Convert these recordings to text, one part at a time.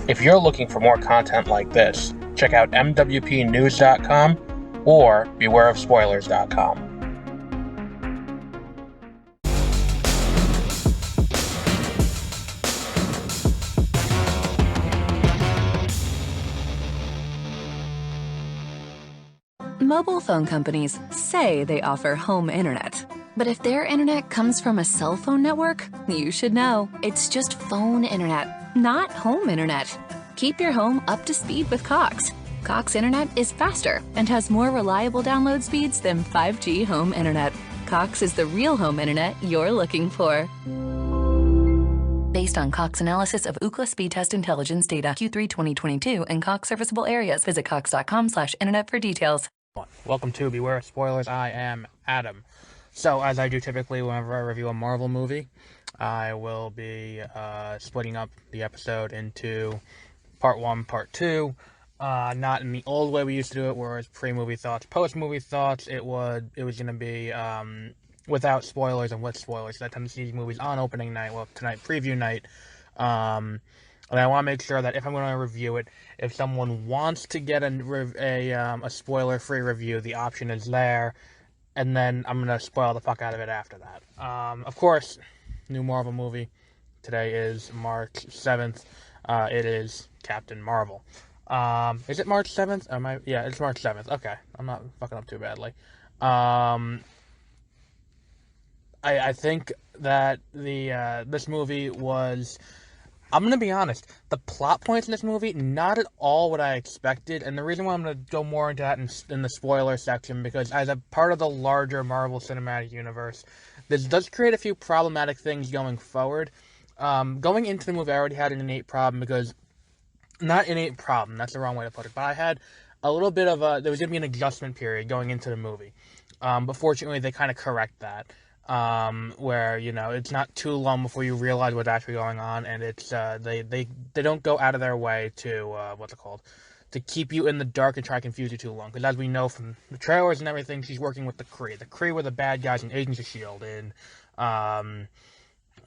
If you're looking for more content like this, check out mwpnews.com or bewareofspoilers.com. Mobile phone companies say they offer home internet. But if their internet comes from a cell phone network, you should know. It's just phone internet, not home internet. Keep your home up to speed with Cox. Cox internet is faster and has more reliable download speeds than 5G home internet. Cox is the real home internet you're looking for. Based on Cox analysis of Ookla speed test intelligence data Q3 2022 and Cox serviceable areas, visit cox.com/internet for details. Welcome to Beware of Spoilers. I am Adam. So, as I do typically whenever I review a Marvel movie, I will be splitting up the episode into part 1, part 2. Not in the old way we used to do it, where it's pre-movie thoughts, post-movie thoughts. It was going to be without spoilers and with spoilers. I tend to see these movies on opening night, well, tonight, preview night. And I want to make sure that if I'm going to review it, if someone wants to get a spoiler-free review, the option is there, and then I'm going to spoil the fuck out of it after that. Of course, new Marvel movie. Today is March 7th. It is Captain Marvel. Is it March 7th? Yeah, it's March 7th. Okay, I'm not fucking up too badly. I think that this movie was... I'm going to be honest, the plot points in this movie, not at all what I expected, and the reason why I'm going to go more into that in the spoiler section, because as a part of the larger Marvel Cinematic Universe, this does create a few problematic things going forward. Going into the movie, I already had an innate problem, because, not innate problem, that's the wrong way to put it, but I had a little bit of there was going to be an adjustment period going into the movie, but fortunately they kind of correct that. Where, you know, it's not too long before you realize what's actually going on, and it's, they don't go out of their way to, to keep you in the dark and try to confuse you too long, because as we know from the trailers and everything, she's working with the Kree. The Kree were the bad guys in Agents of S.H.I.E.L.D., and, I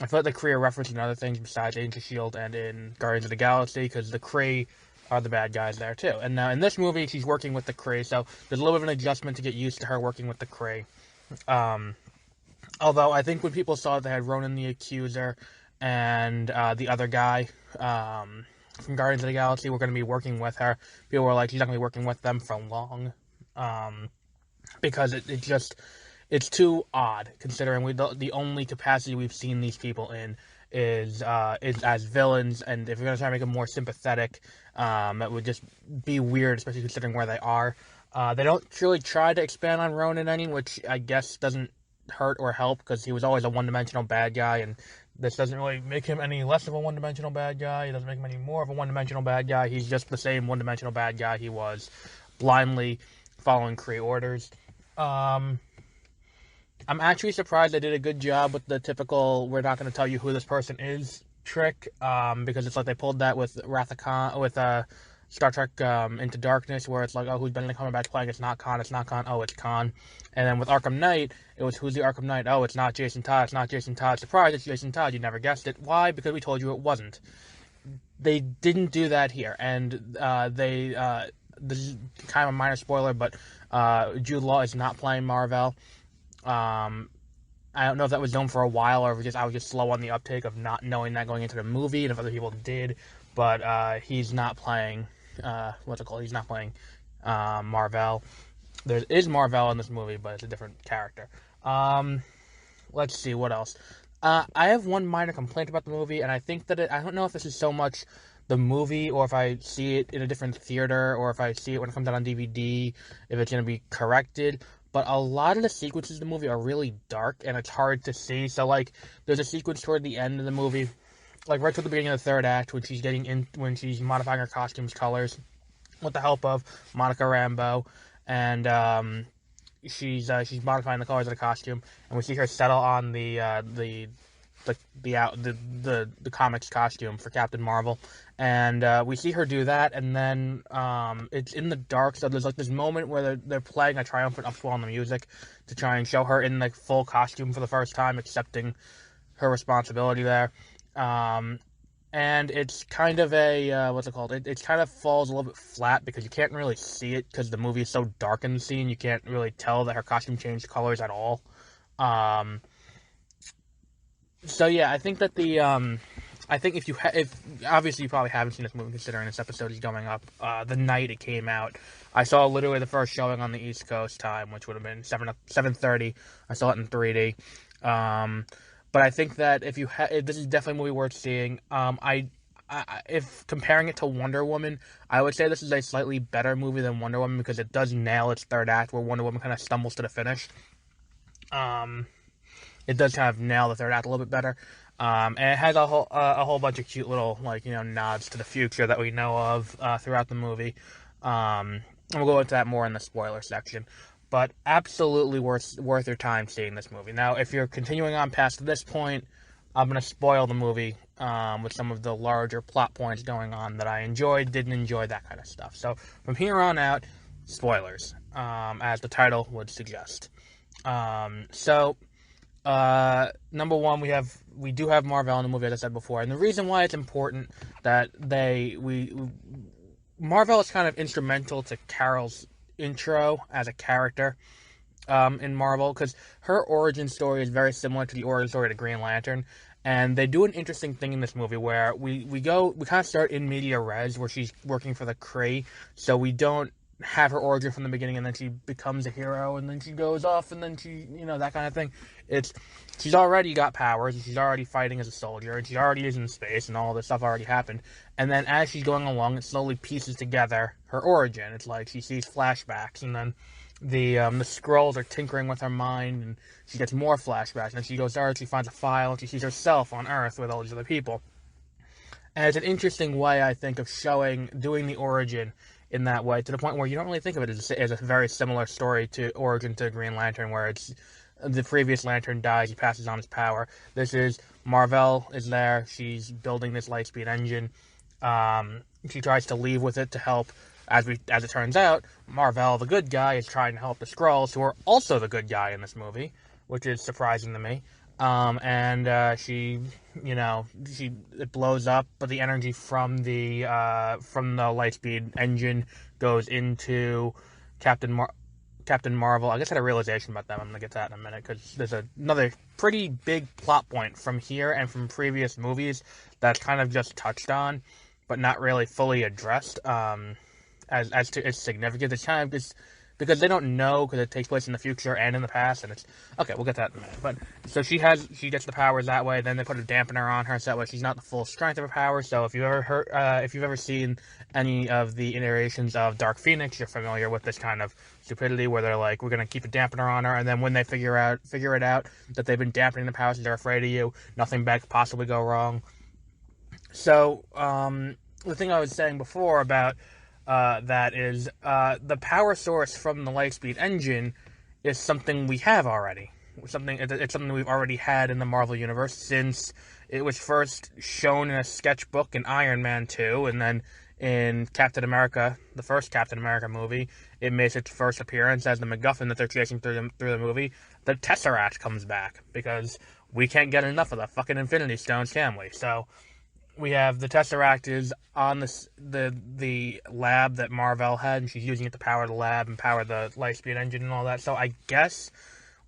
feel like the Kree are referenced in other things besides Agents of S.H.I.E.L.D. and in Guardians of the Galaxy, because the Kree are the bad guys there, too. And now, in this movie, she's working with the Kree, so there's a little bit of an adjustment to get used to her working with the Kree. Although, I think when people saw that they had Ronan the Accuser and the other guy from Guardians of the Galaxy were going to be working with her, people were like, she's not going to be working with them for long. Because it's too odd, considering the only capacity we've seen these people in is as villains, and if you're going to try to make them more sympathetic, that would just be weird, especially considering where they are. They don't really try to expand on Ronan any, which I guess doesn't hurt or help, because he was always a one-dimensional bad guy, and this doesn't really make him any less of a one-dimensional bad guy. It doesn't make him any more of a one-dimensional bad guy. He's just the same one-dimensional bad guy he was, blindly following Kree orders. I'm actually surprised they did a good job with the typical, we're not going to tell you who this person is trick, because it's like they pulled that with Wrath of Khan, with Star Trek Into Darkness, where it's like, oh, who's Benedict Cumberbatch playing? It's not Khan, oh, it's Khan. And then with Arkham Knight, it was, who's the Arkham Knight? Oh, it's not Jason Todd, Surprise, it's Jason Todd, you never guessed it. Why? Because we told you it wasn't. They didn't do that here, and this is kind of a minor spoiler, but Jude Law is not playing Mar-Vell. I don't know if that was known for a while, or if I was just slow on the uptake of not knowing that going into the movie, and if other people did, but he's not playing... He's not playing Mar-Vell. There is Mar-Vell in this movie, but it's a different character. Let's see, what else? I have one minor complaint about the movie, and I think that I don't know if this is so much the movie, or if I see it in a different theater, or if I see it when it comes out on DVD, if it's going to be corrected, but a lot of the sequences in the movie are really dark, and it's hard to see. So, like, there's a sequence toward the end of the movie, like right toward the beginning of the third act, when she's modifying her costume's colors with the help of Monica Rambeau, and she's modifying the colors of the costume, and we see her settle on the comics costume for Captain Marvel, and we see her do that, and then it's in the dark, so there's like this moment where they're playing a triumphant upswell on the music to try and show her in the full costume for the first time, accepting her responsibility there. and it's kind of a what's it called? It kind of falls a little bit flat because you can't really see it because the movie is so dark in the scene. You can't really tell that her costume changed colors at all. Um, so yeah, I think that I think if obviously you probably haven't seen this movie considering this episode is going up the night it came out. I saw literally the first showing on the East Coast time, which would have been 7:30. I saw it in 3D. But I think that if this is definitely a movie worth seeing. If comparing it to Wonder Woman, I would say this is a slightly better movie than Wonder Woman because it does nail its third act, where Wonder Woman kind of stumbles to the finish. It does kind of nail the third act a little bit better. And it has a whole bunch of cute little nods to the future that we know of throughout the movie. And we'll go into that more in the spoiler section. But absolutely worth your time seeing this movie. Now, if you're continuing on past this point, I'm going to spoil the movie with some of the larger plot points going on that I enjoyed, didn't enjoy, that kind of stuff. So from here on out, spoilers, as the title would suggest. Number one, we do have Mar-Vell in the movie, as I said before, and the reason why it's important that Mar-Vell is kind of instrumental to Carol's intro as a character in Marvel, because her origin story is very similar to the origin story of the Green Lantern, and they do an interesting thing in this movie where we kind of start in media res, where she's working for the Kree, so we don't have her origin from the beginning, and then she becomes a hero, and then she goes off, and then she, that kind of thing. She's already got powers, and she's already fighting as a soldier, and she already is in space, and all this stuff already happened. And then as she's going along, it slowly pieces together her origin. It's like she sees flashbacks, and then the Skrulls are tinkering with her mind, and she gets more flashbacks, and then she goes to Earth, she finds a file, and she sees herself on Earth with all these other people. And it's an interesting way, I think, of doing the origin in that way, to the point where you don't really think of it as a very similar story to origin to Green Lantern, where it's the previous Lantern dies, he passes on his power. This is Mar-Vell is there, she's building this Lightspeed engine. She tries to leave with it to help. As it turns out, Mar-Vell, the good guy, is trying to help the Skrulls, who are also the good guy in this movie, which is surprising to me. It blows up, but the energy from the Lightspeed engine goes into Captain Marvel. I guess I had a realization about them. I'm gonna get to that in a minute, because there's another pretty big plot point from here and from previous movies that's kind of just touched on, but not really fully addressed. As to its significance, it's kind of just because they don't know, because it takes place in the future and in the past, and it's okay. We'll get to that in a minute. But so she gets the powers that way. Then they put a dampener on her, so that way she's not the full strength of her power. So if you've ever seen any of the iterations of Dark Phoenix, you're familiar with this kind of stupidity where they're like, we're gonna keep a dampener on her, and then when they figure it out that they've been dampening the powers and they're afraid of you, nothing bad could possibly go wrong. So the thing I was saying before about that is the power source from the Lightspeed engine is something we have already. It's something we've already had in the Marvel Universe since it was first shown in a sketchbook in Iron Man 2, and then in Captain America, the first Captain America movie, it makes its first appearance as the MacGuffin that they're chasing through the movie. The Tesseract comes back, because we can't get enough of the fucking Infinity Stones, can we? So we have the Tesseract is on the lab that Mar-Vell had, and she's using it to power the lab and power the Lightspeed engine and all that. So I guess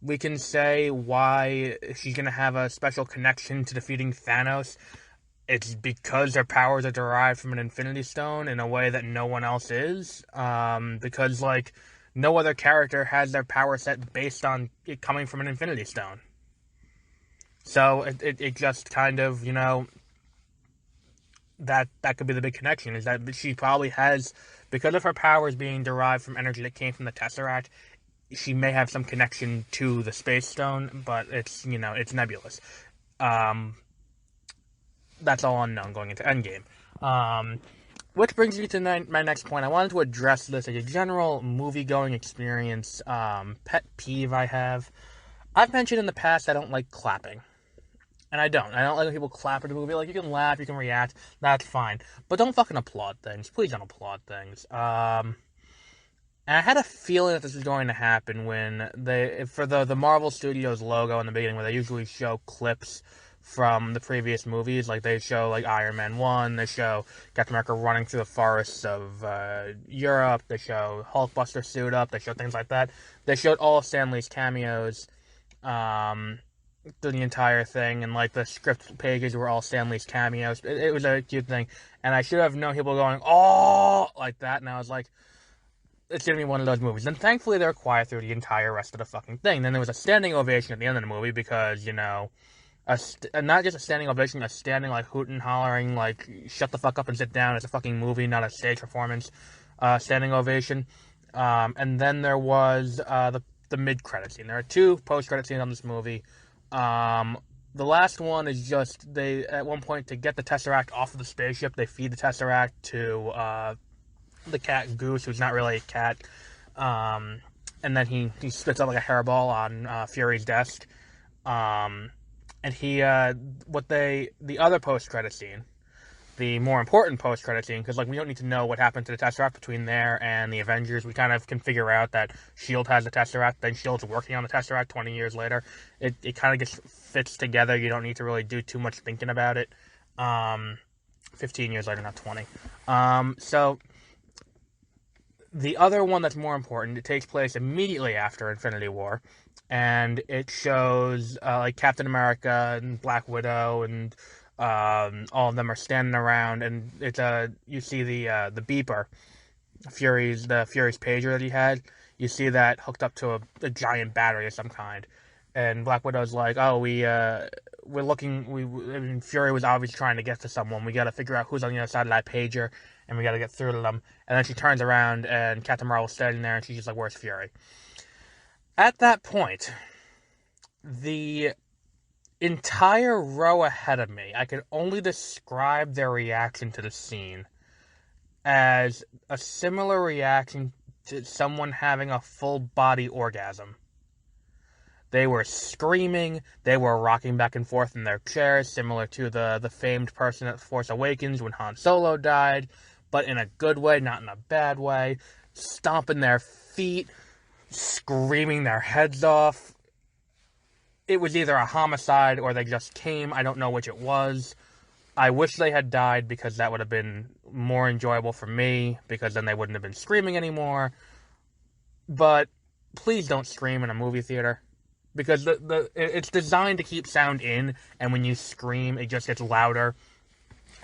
we can say why she's going to have a special connection to defeating Thanos. It's because their powers are derived from an Infinity Stone in a way that no one else is. Because, no other character has their power set based on it coming from an Infinity Stone. So it just kind of, that could be the big connection, is that she probably has, because of her powers being derived from energy that came from the Tesseract, she may have some connection to the Space Stone, but it's nebulous. That's all unknown going into Endgame. Which brings me to my next point. I wanted to address this as a general movie-going experience pet peeve I have. I've mentioned in the past I don't like clapping. And I don't like when people clap at a movie. You can laugh, you can react, that's fine. But don't fucking applaud things. Please don't applaud things. And I had a feeling that this was going to happen when for the Marvel Studios logo in the beginning, where they usually show clips from the previous movies. Like, they show, like, Iron Man 1, they show Captain America running through the forests of Europe, they show Hulkbuster suit up, they show things like that. They showed all of Stan Lee's cameos through the entire thing, and, like, the script pages were all Stan Lee's cameos. It was a cute thing, and I should have known people going, oh, like that, and I was like, it's gonna be one of those movies. And thankfully they were quiet through the entire rest of the fucking thing. Then there was a standing ovation at the end of the movie because, you know, not just a standing ovation, a standing, like, hooting, hollering, like, shut the fuck up and sit down. It's a fucking movie, not a stage performance. Standing ovation. And then there was the mid-credit scene. There are 2 post-credit scenes on this movie. The last one is just, they, at one point, to get the Tesseract off of the spaceship, they feed the Tesseract to the cat Goose, who's not really a cat, and then he spits out like a hairball on Fury's desk, and the other post-credit scene, the more important post-credit scene, because, like, we don't need to know what happened to the Tesseract between there and the Avengers. We kind of can figure out that S.H.I.E.L.D. has the Tesseract, then S.H.I.E.L.D.'s working on the Tesseract 20 years later. It kind of just fits together. You don't need to really do too much thinking about it. 15 years later, not 20. So the other one that's more important, it takes place immediately after Infinity War, and it shows, like, Captain America and Black Widow and all of them are standing around, and it's you see the beeper, Fury's pager that he had. You see that hooked up to a giant battery of some kind, and Black Widow's like, oh, we're looking. I mean, Fury was obviously trying to get to someone. We got to figure out who's on the other side of that pager, and we got to get through to them. And then she turns around, and Captain Marvel's standing there, and she's just like, where's Fury? At that point, the entire row ahead of me, I can only describe their reaction to the scene as a similar reaction to someone having a full-body orgasm. They were screaming, they were rocking back and forth in their chairs, similar to the famed person at Force Awakens when Han Solo died, but in a good way, not in a bad way, stomping their feet, screaming their heads off. It was either a homicide or they just came. I don't know which it was. I wish they had died because that would have been more enjoyable for me, because then they wouldn't have been screaming anymore. But please don't scream in a movie theater, because it's designed to keep sound in, and when you scream, it just gets louder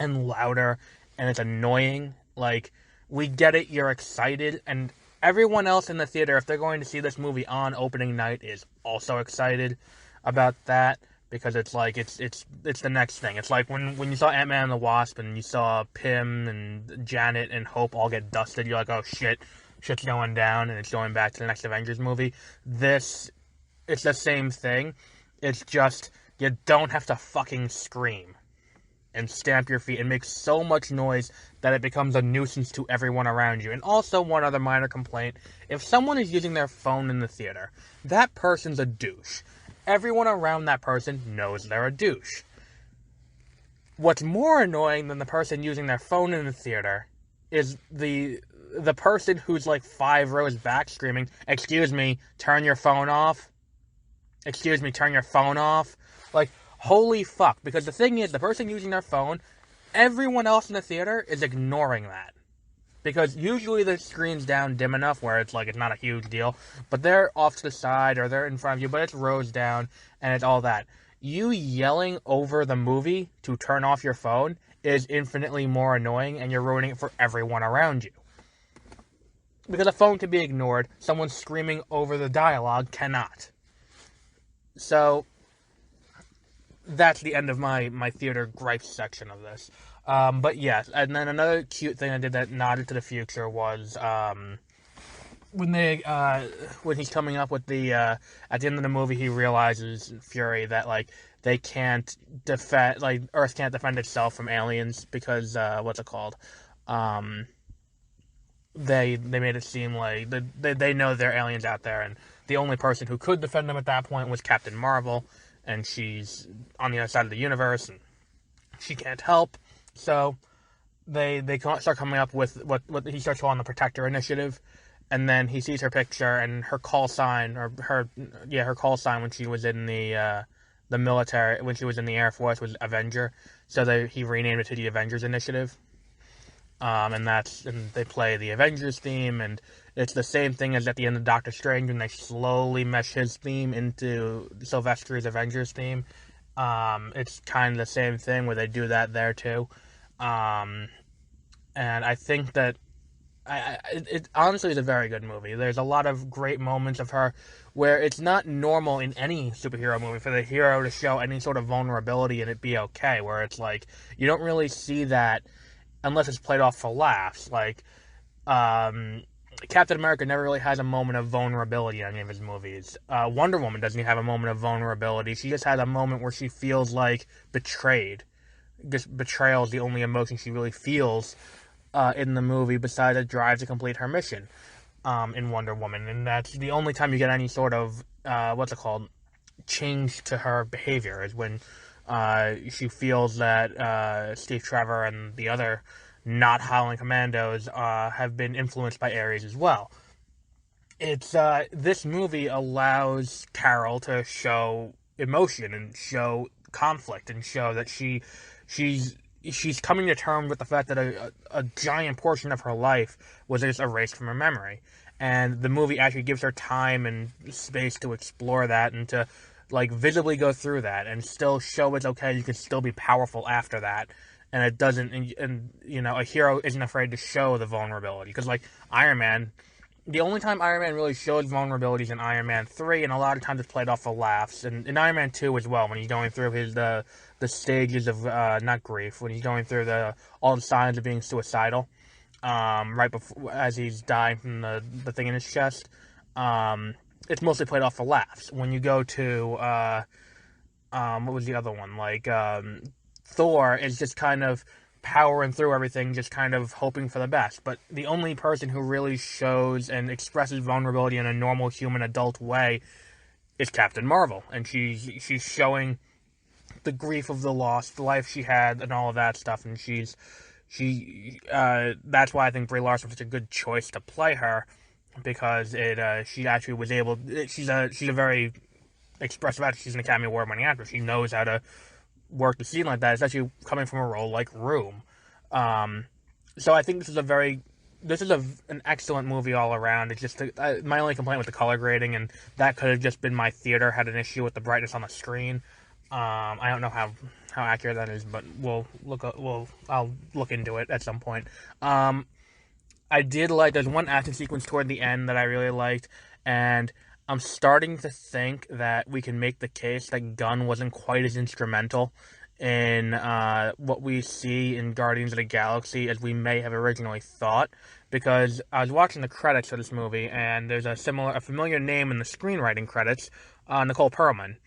and louder, and it's annoying. Like, we get it, you're excited, and everyone else in the theater, if they're going to see this movie on opening night, is also excited about that, because it's like, it's the next thing. It's like when you saw Ant-Man and the Wasp, and you saw Pym and Janet and Hope all get dusted, you're like, oh shit's going down, and it's going back to the next Avengers movie. It's the same thing. It's just, you don't have to fucking scream and stamp your feet and make so much noise that it becomes a nuisance to everyone around you. And also, one other minor complaint, if someone is using their phone in the theater, that person's a douche. Everyone around that person knows they're a douche. What's more annoying than the person using their phone in the theater is the person who's like 5 rows back screaming, "Excuse me, turn your phone off. Excuse me, turn your phone off." Like, holy fuck. Because the thing is, the person using their phone, everyone else in the theater is ignoring that. Because usually the screen's down dim enough where it's like, it's not a huge deal. But they're off to the side, or they're in front of you, but it's rows down, and it's all that. You yelling over the movie to turn off your phone is infinitely more annoying, and you're ruining it for everyone around you. Because a phone can be ignored, someone screaming over the dialogue cannot. So, that's the end of my theater gripes section of this. But yes, and then another cute thing I did that nodded to the future was, when he's coming up with at the end of the movie, he realizes, Fury, that, like, they can't defend, like, Earth can't defend itself from aliens because, what's it called? They made it seem like they know there are aliens out there, and the only person who could defend them at that point was Captain Marvel, and she's on the other side of the universe, and she can't help. So they start coming up with what he starts calling the Protector Initiative, and then he sees her picture and her call sign, or her call sign when she was in the the military, when she was in the Air Force, was Avenger. So he renamed it to the Avengers Initiative. And they play the Avengers theme, and it's the same thing as at the end of Doctor Strange when they slowly mesh his theme into Sylvester's Avengers theme. It's kind of the same thing where they do that there too. And I think that it honestly is a very good movie. There's a lot of great moments of her where it's not normal in any superhero movie for the hero to show any sort of vulnerability and it be okay, where it's like, you don't really see that unless it's played off for laughs. Like, Captain America never really has a moment of vulnerability in any of his movies. Wonder Woman doesn't have a moment of vulnerability. She just has a moment where she feels like betrayed. Just betrayal is the only emotion she really feels in the movie, besides a drive to complete her mission in Wonder Woman. And that's the only time you get any sort of, change to her behavior, is when she feels that Steve Trevor and the other not Howling Commandos have been influenced by Ares as well. This movie allows Carol to show emotion and show conflict and show that she's coming to terms with the fact that a giant portion of her life was just erased from her memory. And the movie actually gives her time and space to explore that and to visibly go through that and still show it's okay, you can still be powerful after that. And it doesn't, and a hero isn't afraid to show the vulnerability. Because, Iron Man, the only time Iron Man really shows vulnerabilities in Iron Man 3, and a lot of times it's played off for laughs, and in Iron Man 2 as well, when he's going through the stages of, not grief, when he's going through all the signs of being suicidal, right before, as he's dying from the thing in his chest. It's mostly played off for laughs. When you go to, what was the other one? Thor is just kind of powering through everything, just kind of hoping for the best. But the only person who really shows and expresses vulnerability in a normal human adult way is Captain Marvel. And she's showing the grief of the lost life she had and all of that stuff. And that's why I think Brie Larson was such a good choice to play her, because she actually was able. She's a very expressive actress. She's an Academy Award winning actress. She knows how to work the scene like that, especially coming from a role like Room. So I think this is an excellent movie all around. It's just my only complaint with the color grading, and that could have just been my theater had an issue with the brightness on the screen. I don't know how accurate that is, but I'll look into it at some point. There's one action sequence toward the end that I really liked, and I'm starting to think that we can make the case that Gunn wasn't quite as instrumental in what we see in Guardians of the Galaxy as we may have originally thought, because I was watching the credits for this movie, and there's a familiar name in the screenwriting credits, Nicole Perlman.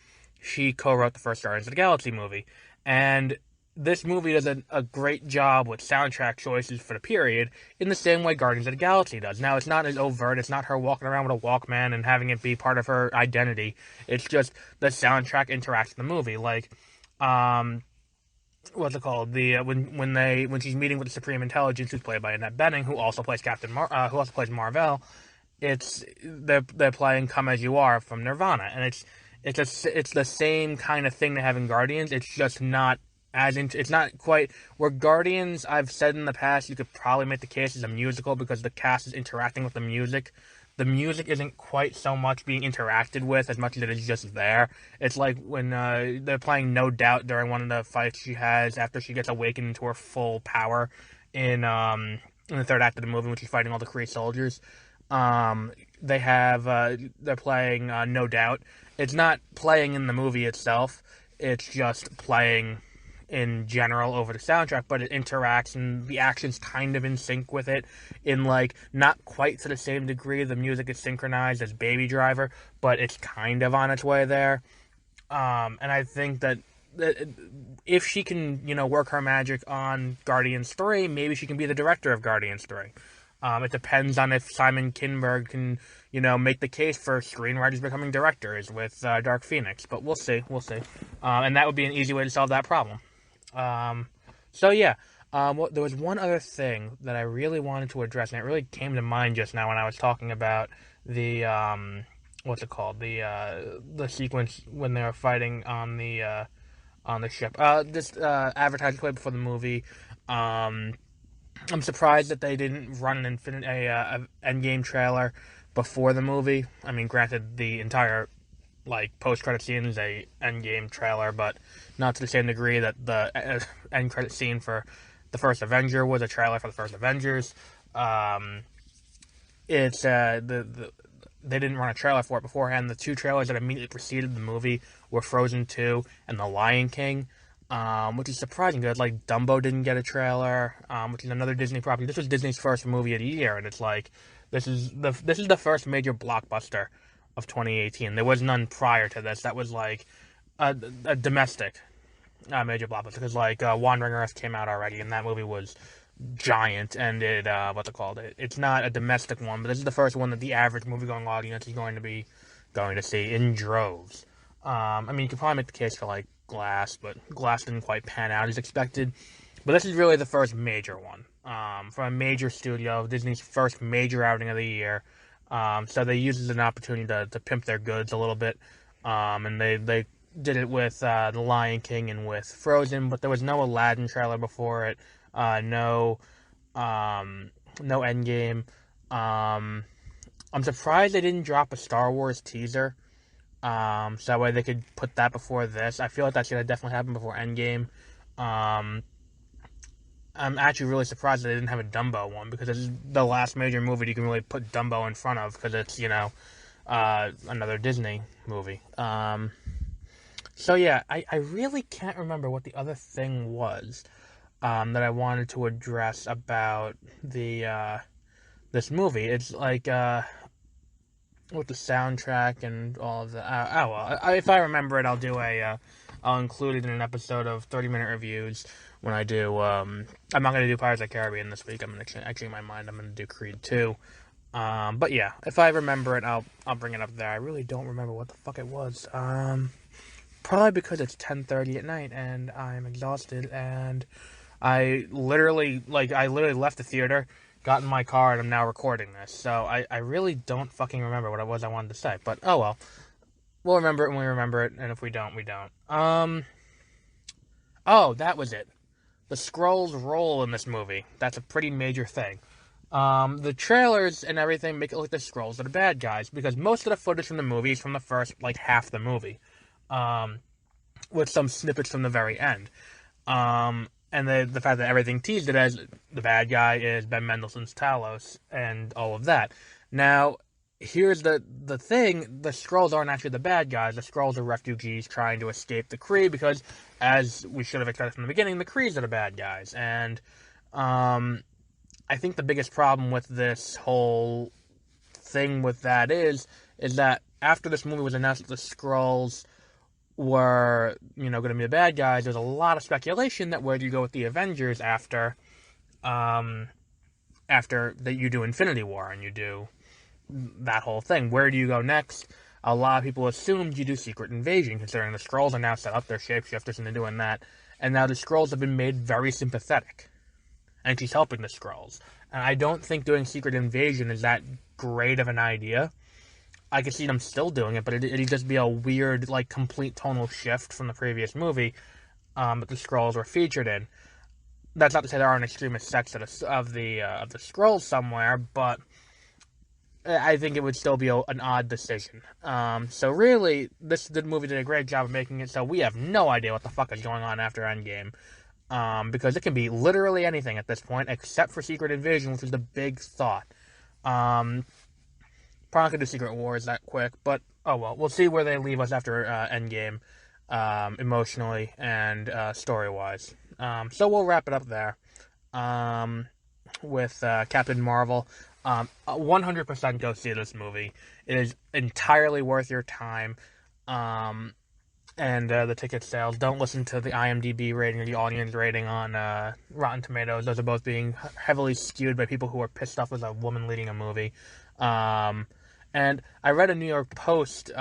She co-wrote the first Guardians of the Galaxy movie, and this movie does a great job with soundtrack choices for the period in the same way Guardians of the Galaxy does. Now, it's not as overt. It's not her walking around with a Walkman and having it be part of her identity. It's just the soundtrack interacts with the movie. What's it called? When she's meeting with the Supreme Intelligence, who's played by Annette Bening, who also plays who also plays Mar-Vell. They're playing "Come As You Are" from Nirvana, and it's the same kind of thing they have in Guardians. It's just not. It's not quite where Guardians, I've said in the past, you could probably make the case as a musical because the cast is interacting with the music. The music isn't quite so much being interacted with as much as it is just there. It's like when they're playing No Doubt during one of the fights she has after she gets awakened into her full power in the third act of the movie when she's fighting all the Kree soldiers. They're playing No Doubt. It's not playing in the movie itself. It's just playing in general over the soundtrack, but it interacts and the action's kind of in sync with it in not quite to the same degree the music is synchronized as Baby Driver, but it's kind of on its way there. And I think that if she can, work her magic on Guardians 3, maybe she can be the director of Guardians 3. It depends on if Simon Kinberg can, make the case for screenwriters becoming directors with Dark Phoenix, but we'll see. And that would be an easy way to solve that problem. There was one other thing that I really wanted to address, and it really came to mind just now when I was talking about the what's it called, the sequence when they were fighting on the ship. This advertising clip for the movie. Um, I'm surprised that they didn't run a Endgame trailer before the movie. I mean, granted, the entire like post credit scene is a Endgame trailer, but not to the same degree that the end credit scene for the first Avenger was a trailer for the first Avengers. Um, it's they didn't run a trailer for it beforehand. The two trailers that immediately preceded the movie were Frozen 2 and The Lion King, which is surprising because like Dumbo didn't get a trailer, which is another Disney property. This was Disney's first movie of the year, and it's like this is the first major blockbuster of 2018. There was none prior to this. That was like a domestic major blockbuster because like Wandering Earth came out already, and that movie was giant, and it what's it called? It's not a domestic one, but this is the first one that the average movie-going audience is going to see in droves. I mean, you could probably make the case for like Glass, but Glass didn't quite pan out as expected. But this is really the first major one from a major studio, Disney's first major outing of the year. So they used it as an opportunity to pimp their goods a little bit, and they did it with The Lion King and with Frozen, but there was no Aladdin trailer before it. No Endgame. I'm surprised they didn't drop a Star Wars teaser. So that way they could put that before this. I feel like that should have definitely happened before Endgame. I'm actually really surprised that they didn't have a Dumbo one because it's the last major movie you can really put Dumbo in front of because it's, another Disney movie. So yeah, I really can't remember what the other thing was. That I wanted to address about this movie. It's like with the soundtrack and all of that. If I remember it, I'll include it in an episode of 30-minute reviews when I do. I'm not gonna do Pirates of the Caribbean this week. I'm gonna actually in my mind I'm gonna do Creed 2. But yeah, if I remember it, I'll bring it up there. I really don't remember what the fuck it was. Probably because it's 10:30 at night and I'm exhausted and I literally left the theater, got in my car, and I'm now recording this. So I really don't fucking remember what it was I wanted to say. But oh well. We'll remember it when we remember it, and if we don't, we don't. Oh, that was it. The Skrulls' role in this movie. That's a pretty major thing. The trailers and everything make it look like the Skrulls are the bad guys, because most of the footage from the movie is from the first, half of the movie. With some snippets from the very end. And the fact that everything teased it as the bad guy is Ben Mendelsohn's Talos and all of that. Now, here's the thing: the Skrulls aren't actually the bad guys. The Skrulls are refugees trying to escape the Kree because, as we should have expected from the beginning, the Krees are the bad guys. And I think the biggest problem with this whole thing with that is that after this movie was announced that the Skrulls were, going to be the bad guys, there's a lot of speculation that where do you go with the Avengers after that you do Infinity War and you do that whole thing. Where do you go next? A lot of people assumed you do Secret Invasion, considering the Skrulls are now set up, they're shapeshifters and they're doing that. And now the Skrulls have been made very sympathetic. And she's helping the Skrulls. And I don't think doing Secret Invasion is that great of an idea. I could see them still doing it, but it'd just be a weird, complete tonal shift from the previous movie that the Skrulls were featured in. That's not to say there aren't extremist sects of the Skrulls somewhere, but I think it would still be an odd decision. So really, the movie did a great job of making it so we have no idea what the fuck is going on after Endgame. Because it can be literally anything at this point, except for Secret Invasion, which is the big thought. Probably not going to do Secret Wars that quick, but oh well. We'll see where they leave us after Endgame, emotionally and story-wise. So we'll wrap it up there with Captain Marvel. 100% go see this movie. It is entirely worth your time. And the ticket sales. Don't listen to the IMDb rating or the audience rating on Rotten Tomatoes. Those are both being heavily skewed by people who are pissed off with a woman leading a movie. And I read a New York Post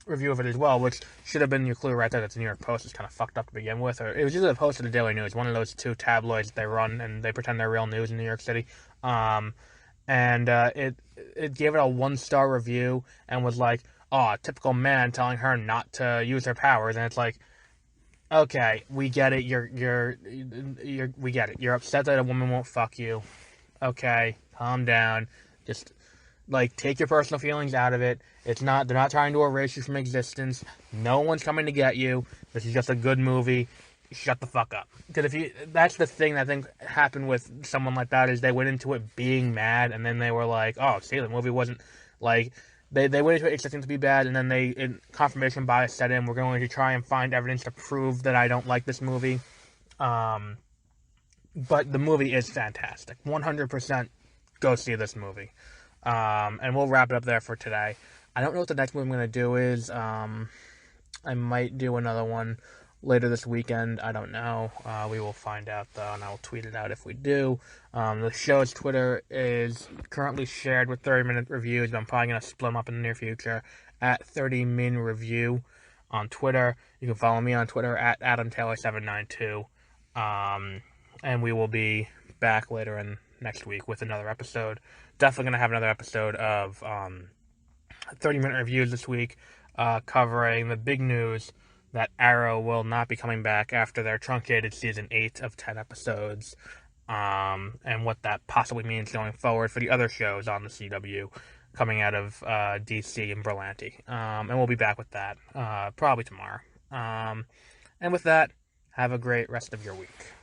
review of it as well, which should have been your clue right there that the New York Post is kind of fucked up to begin with. Or it was either the Post or the Daily News, one of those two tabloids they run, and they pretend they're real news in New York City. and it gave it a 1-star review and was like, oh, typical man telling her not to use her powers, and it's like, okay, we get it. We get it. You're upset that a woman won't fuck you. Okay, calm down. Just take your personal feelings out of it. They're not trying to erase you from existence. No one's coming to get you. This is just a good movie. Shut the fuck up. Because that's the thing that I think happened with someone like that, is they went into it being mad, and then they were like, oh, see, the movie wasn't like. They went into it expecting to be bad, and then confirmation bias set in. We're going to try and find evidence to prove that I don't like this movie. But the movie is fantastic. 100% go see this movie. And we'll wrap it up there for today. I don't know what the next movie I'm going to do is. I might do another one later this weekend. I don't know. We will find out, though, and I'll tweet it out if we do. The show's Twitter is currently shared with 30-minute reviews, but I'm probably going to split them up in the near future at 30min review on Twitter. You can follow me on Twitter at AdamTaylor792. And we will be back later in next week with another episode. Definitely going to have another episode of 30-minute reviews this week, covering the big news that Arrow will not be coming back after their truncated season 8 of 10 episodes, and what that possibly means going forward for the other shows on the CW coming out of DC and Berlanti. And we'll be back with that probably tomorrow. And with that, have a great rest of your week.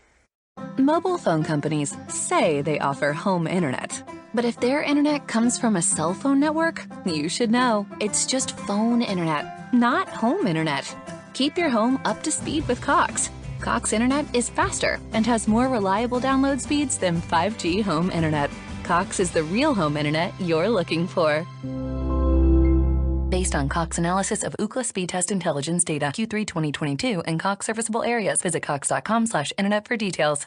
Mobile phone companies say they offer home internet. But if their internet comes from a cell phone network, you should know. It's just phone internet, not home internet. Keep your home up to speed with Cox. Cox internet is faster and has more reliable download speeds than 5G home internet. Cox is the real home internet you're looking for. Based on Cox analysis of Ookla speed test intelligence data Q3 2022 and Cox serviceable areas, visit cox.com/internet for details.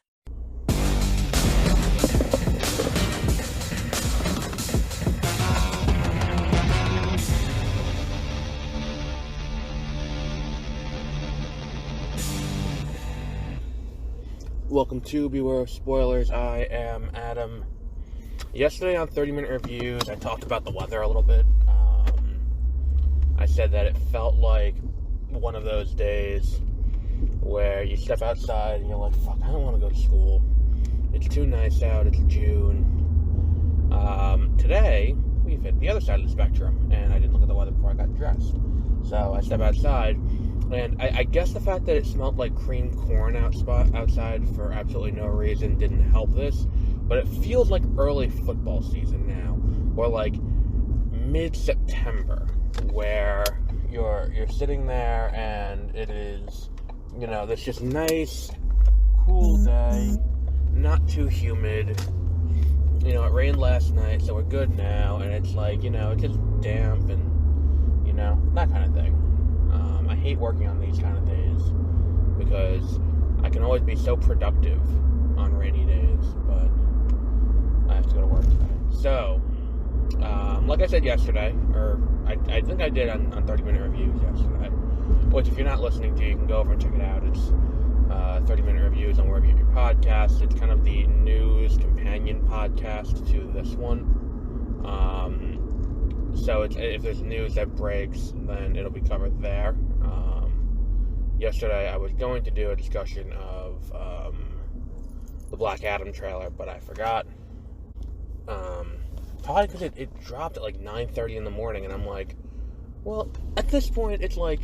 Welcome to Beware of Spoilers. I am Adam. Yesterday on 30-minute reviews, I talked about the weather a little bit. I said that it felt like one of those days where you step outside and you're like, fuck, I don't want to go to school. It's too nice out. It's June. Today, we've hit the other side of the spectrum, and I didn't look at the weather before I got dressed. So I step outside, and I guess the fact that it smelled like cream corn outside for absolutely no reason didn't help this, but it feels like early football season now, or like mid-September, where you're sitting there and it is, this just nice, cool day, not too humid. It rained last night, so we're good now, and it's like, it's just damp and, that kind of thing. I hate working on these kind of days because I can always be so productive on rainy days, but I have to go to work today. So, like I said yesterday, or I think I did on 30-minute reviews yesterday, which if you're not listening to, you can go over and check it out. It's 30-minute reviews on wherever you get your podcasts. It's kind of the news companion podcast to this one. So if there's news that breaks, then it'll be covered there. Yesterday I was going to do a discussion of the Black Adam trailer, but I forgot. Probably because it dropped at like 9:30 in the morning, and I'm like, well, at this point, it's like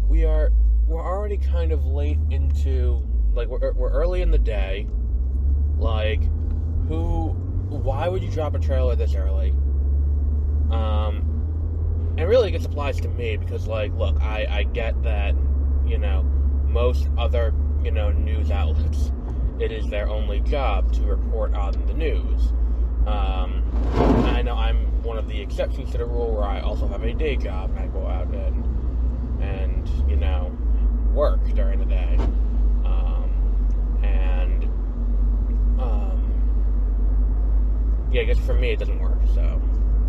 we're already kind of late into, like, we're early in the day. Like, why would you drop a trailer this early? And really, this applies to me because, like, look, I get that, most other, news outlets, it is their only job to report on the news. I know I'm one of the exceptions to the rule where I also have a day job and I go out and work during the day. I guess for me it doesn't work. So,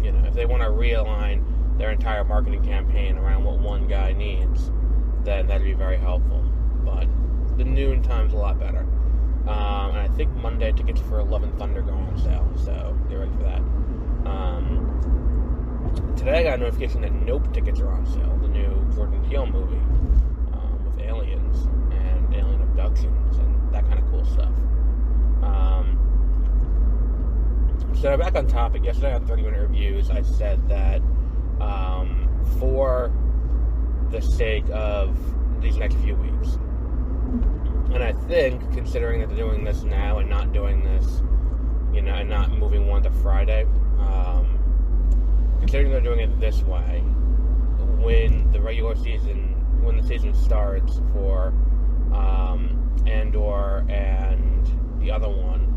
if they want to realign their entire marketing campaign around what one guy needs, then that'd be very helpful. But the noon time's a lot better. And I think Monday tickets for Love and Thunder go on sale, so get ready for that. Today I got a notification that Nope tickets are on sale, the new Jordan Peele movie with aliens and alien abductions and that kind of cool stuff. So back on topic, yesterday on 30-Minute Reviews, I said that for the sake of these next few weeks, and I think, considering that they're doing this now and not doing this, and not moving one to Friday, considering they're doing it this way, when the season starts for Andor and the other one,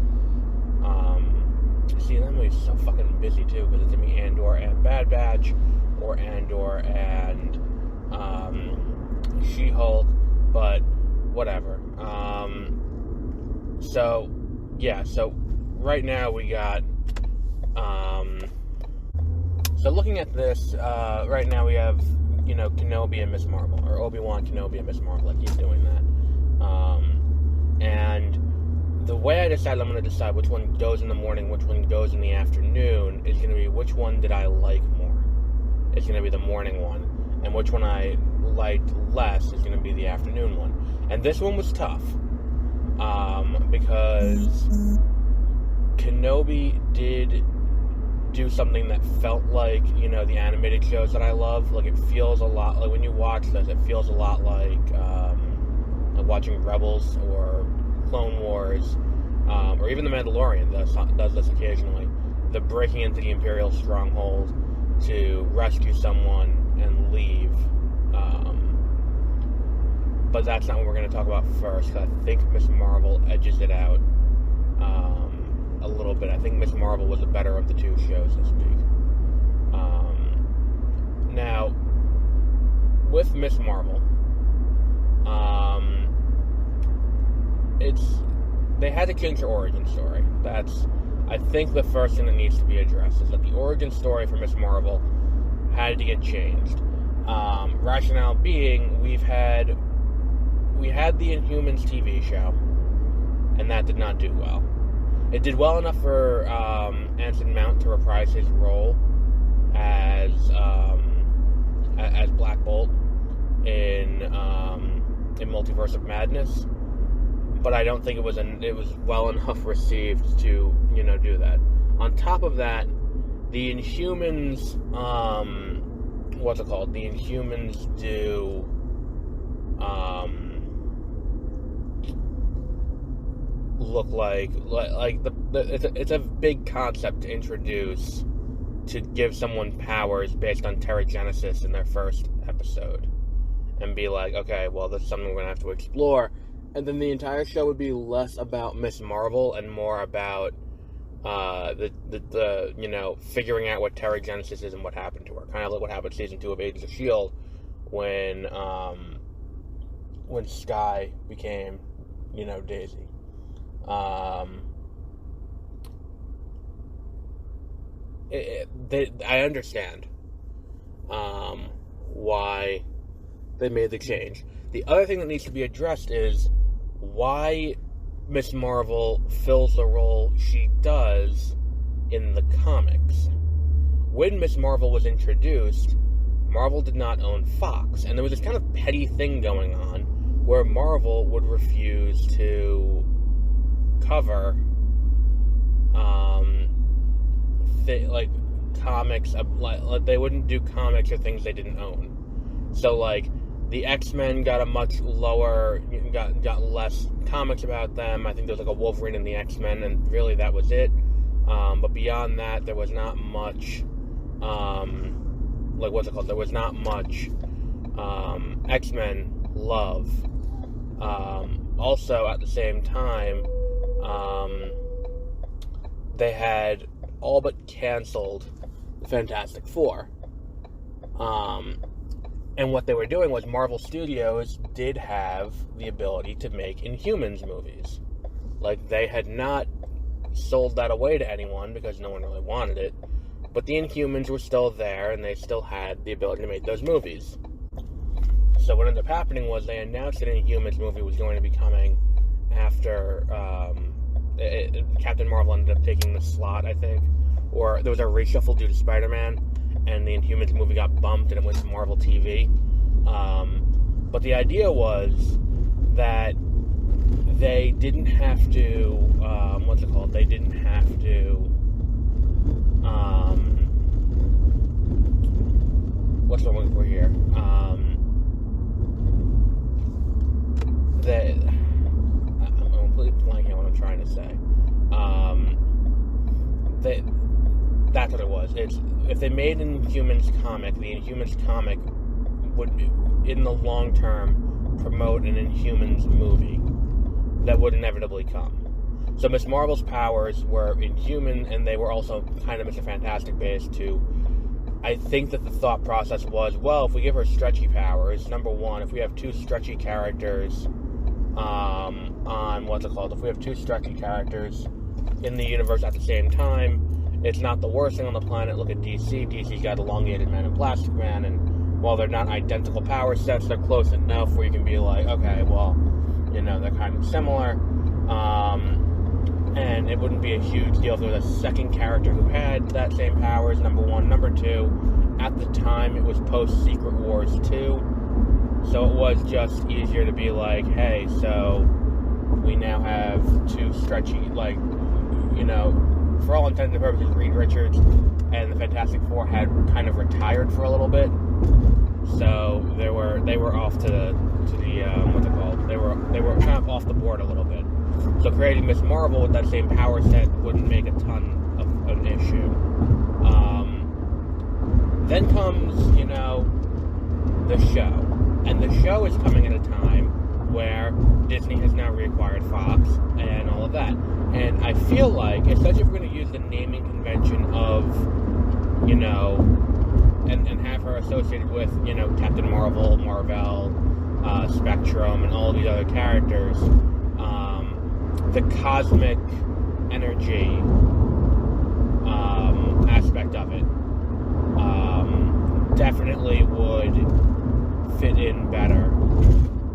that movie's so fucking busy too, because it's gonna be Andor and Bad Batch, or Andor and She-Hulk, but whatever. So right now we got, so looking at this, right now we have, Kenobi and Miss Marvel, or Obi-Wan Kenobi and Miss Marvel, like he's doing that. And the way I decide I'm going to decide which one goes in the morning, which one goes in the afternoon, is going to be which one did I like more. It's going to be the morning one. And which one I liked less is going to be the afternoon one. And this one was tough. Because Kenobi did do something that felt like, the animated shows that I love. Like, it feels a lot, like when you watch this, it feels a lot like watching Rebels or Clone Wars, or even The Mandalorian does this occasionally. The breaking into the Imperial stronghold to rescue someone and leave. But that's not what we're going to talk about first, because I think Miss Marvel edges it out a little bit. I think Miss Marvel was the better of the two shows this week. Now, with Miss Marvel, they had to change the origin story. That's, I think, the first thing that needs to be addressed, is that the origin story for Miss Marvel had to get changed. Rationale being, we had the Inhumans TV show, and that did not do well. It did well enough for Anson Mount to reprise his role as Black Bolt in Multiverse of Madness, but I don't think it was well enough received to do that. On top of that, the Inhumans, what's it called? The Inhumans do look like it's a big concept to introduce, to give someone powers based on Terrigenesis in their first episode, and be like, okay, well, that's something we're gonna have to explore, and then the entire show would be less about Miss Marvel and more about the figuring out what Terrigenesis is and what happened to her, kind of like what happened in season 2 of Agents of S.H.I.E.L.D. when Skye became Daisy. I understand why they made the change. The other thing that needs to be addressed is why Miss Marvel fills the role she does in the comics. When Miss Marvel was introduced, Marvel did not own Fox, and there was this kind of petty thing going on where Marvel would refuse to cover comics, like they wouldn't do comics or things they didn't own. So like the X-Men got a much lower, got less comics about them. I think there was like a Wolverine in the X-Men, and really that was it. But beyond that, there was not much there was not much X-Men love. Also, at the same time, they had all but canceled the Fantastic Four. And what they were doing was Marvel Studios did have the ability to make Inhumans movies. Like, they had not sold that away to anyone because no one really wanted it. But the Inhumans were still there, and they still had the ability to make those movies. So what ended up happening was they announced that an Inhumans movie was going to be coming after Captain Marvel ended up taking the slot, I think, or there was a reshuffle due to Spider-Man, and the Inhumans movie got bumped and it went to Marvel TV. But the idea was that they didn't have to, They didn't have to, what's the one for here? I'm completely blanking on what I'm trying to say. That's what it was. If they made an Inhumans comic, the Inhumans comic would, in the long term, promote an Inhumans movie that would inevitably come. So Ms. Marvel's powers were Inhuman, and they were also kind of Mr. Fantastic based too. I think that the thought process was, well, if we give her stretchy powers, number one, if we have two stretchy characters if we have two stretchy characters in the universe at the same time, it's not the worst thing on the planet. Look at DC. DC's got Elongated Man and Plastic Man, and while they're not identical power sets, they're close enough where you can be like, okay, well, they're kind of similar. And it wouldn't be a huge deal if there was a second character who had that same powers, number one. Number two, at the time, it was post-Secret Wars 2, so it was just easier to be like, hey, so we now have two stretchy, for all intents and purposes, Reed Richards and the Fantastic Four had kind of retired for a little bit, so they were off to the They were kind of off the board a little bit. So creating Ms. Marvel with that same power set wouldn't make a ton of an issue. Then comes, the show. And the show is coming at a time where Disney has now reacquired Fox and all of that. And I feel like, especially if we're going to use the naming convention of, and have her associated with, Captain Marvel, Marvel, Spectrum, and all these other characters, the cosmic energy aspect of it definitely would fit in better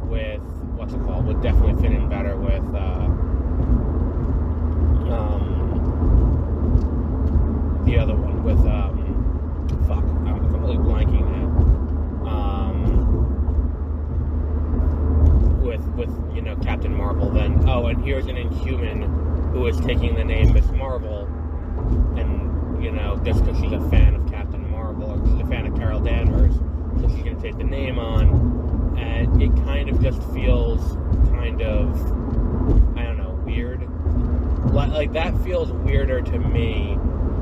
with would definitely fit in better with the other one with I'm completely blanking now. With Captain Marvel, then and here's an Inhuman who is taking the name Ms. Marvel, and just because she's a fan of Captain Marvel or she's a fan of Carol Danvers, so she's gonna take the name on, and it kind of just feels kind of, I don't know, weird. Like that feels weirder to me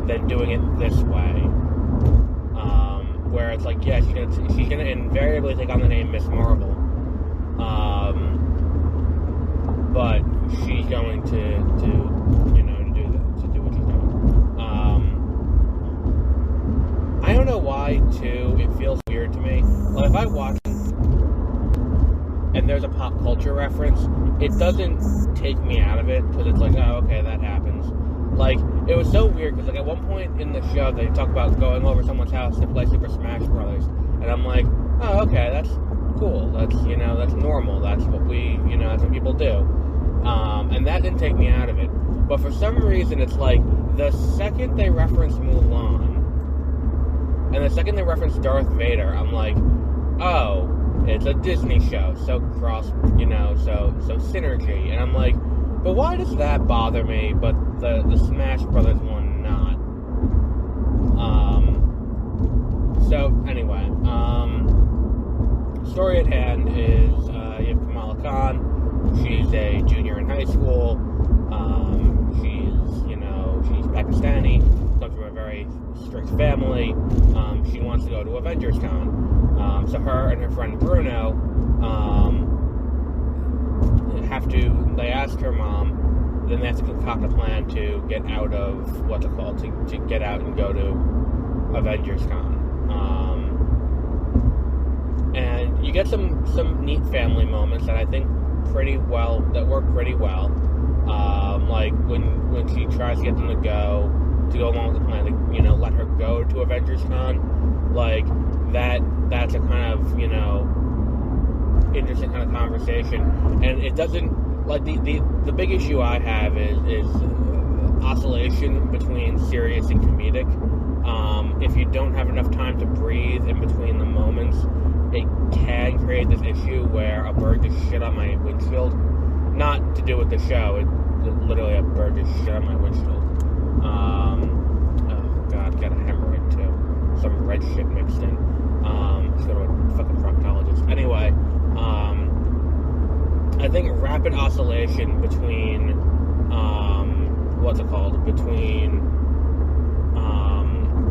than doing it this way, where it's like, yeah, she's gonna invariably take on the name Ms. Marvel. But she's going to do what she's doing. I don't know why, too, it feels weird to me. Like, if I watch and there's a pop culture reference, it doesn't take me out of it, because it's like, oh, okay, that happens. Like, it was so weird, because, at one point in the show, they talk about going over someone's house to play Super Smash Brothers, and I'm like, oh, okay, that's cool, that's, that's normal, that's what that's what people do. And that didn't take me out of it. But for some reason, it's like, the second they reference Mulan, and the second they reference Darth Vader, I'm like, oh, it's a Disney show, so cross, so synergy. And I'm like, but why does that bother me, but the Smash Brothers one not? So, anyway, story at hand is, you have Kamala Khan. She's a junior in high school. She's Pakistani, comes from a very strict family. She wants to go to Avengers Con. So her and her friend Bruno they ask her mom, then they have to concoct a plan to get out of, to get out and go to Avengers Con. And you get some neat family moments that I think work pretty well. Like when she tries to get them to go along with the plan, to, let her go to Avengers Con, like that's a kind of, interesting kind of conversation. And it doesn't, like the big issue I have is oscillation between serious and comedic. If you don't have enough time to breathe in between the moments, it can create this issue where a bird just shit on my windshield. Not to do with the show, it literally a bird just shit on my windshield. Oh god, got a hemorrhoid too. Some red shit mixed in. Let's go to a fucking proctologist. Anyway, I think rapid oscillation between, between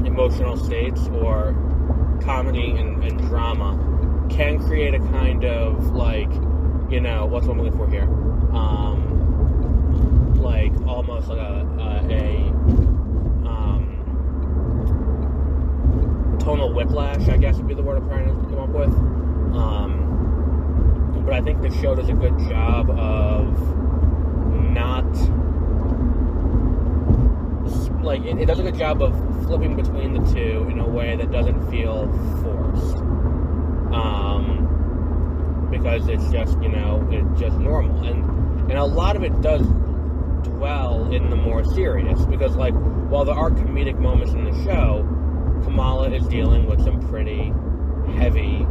emotional states or comedy and drama can create a kind of, like, you know, what's what I'm looking for here? Like, almost like a tonal whiplash, I guess would be the word I'm trying to come up with. But I think the show does a good job of not, like, it does a good job of flipping between the two in a way that doesn't feel forced. Because it's just, you know, it's just normal. And a lot of it does dwell in the more serious. Because, like, while there are comedic moments in the show, Kamala is dealing with some pretty heavy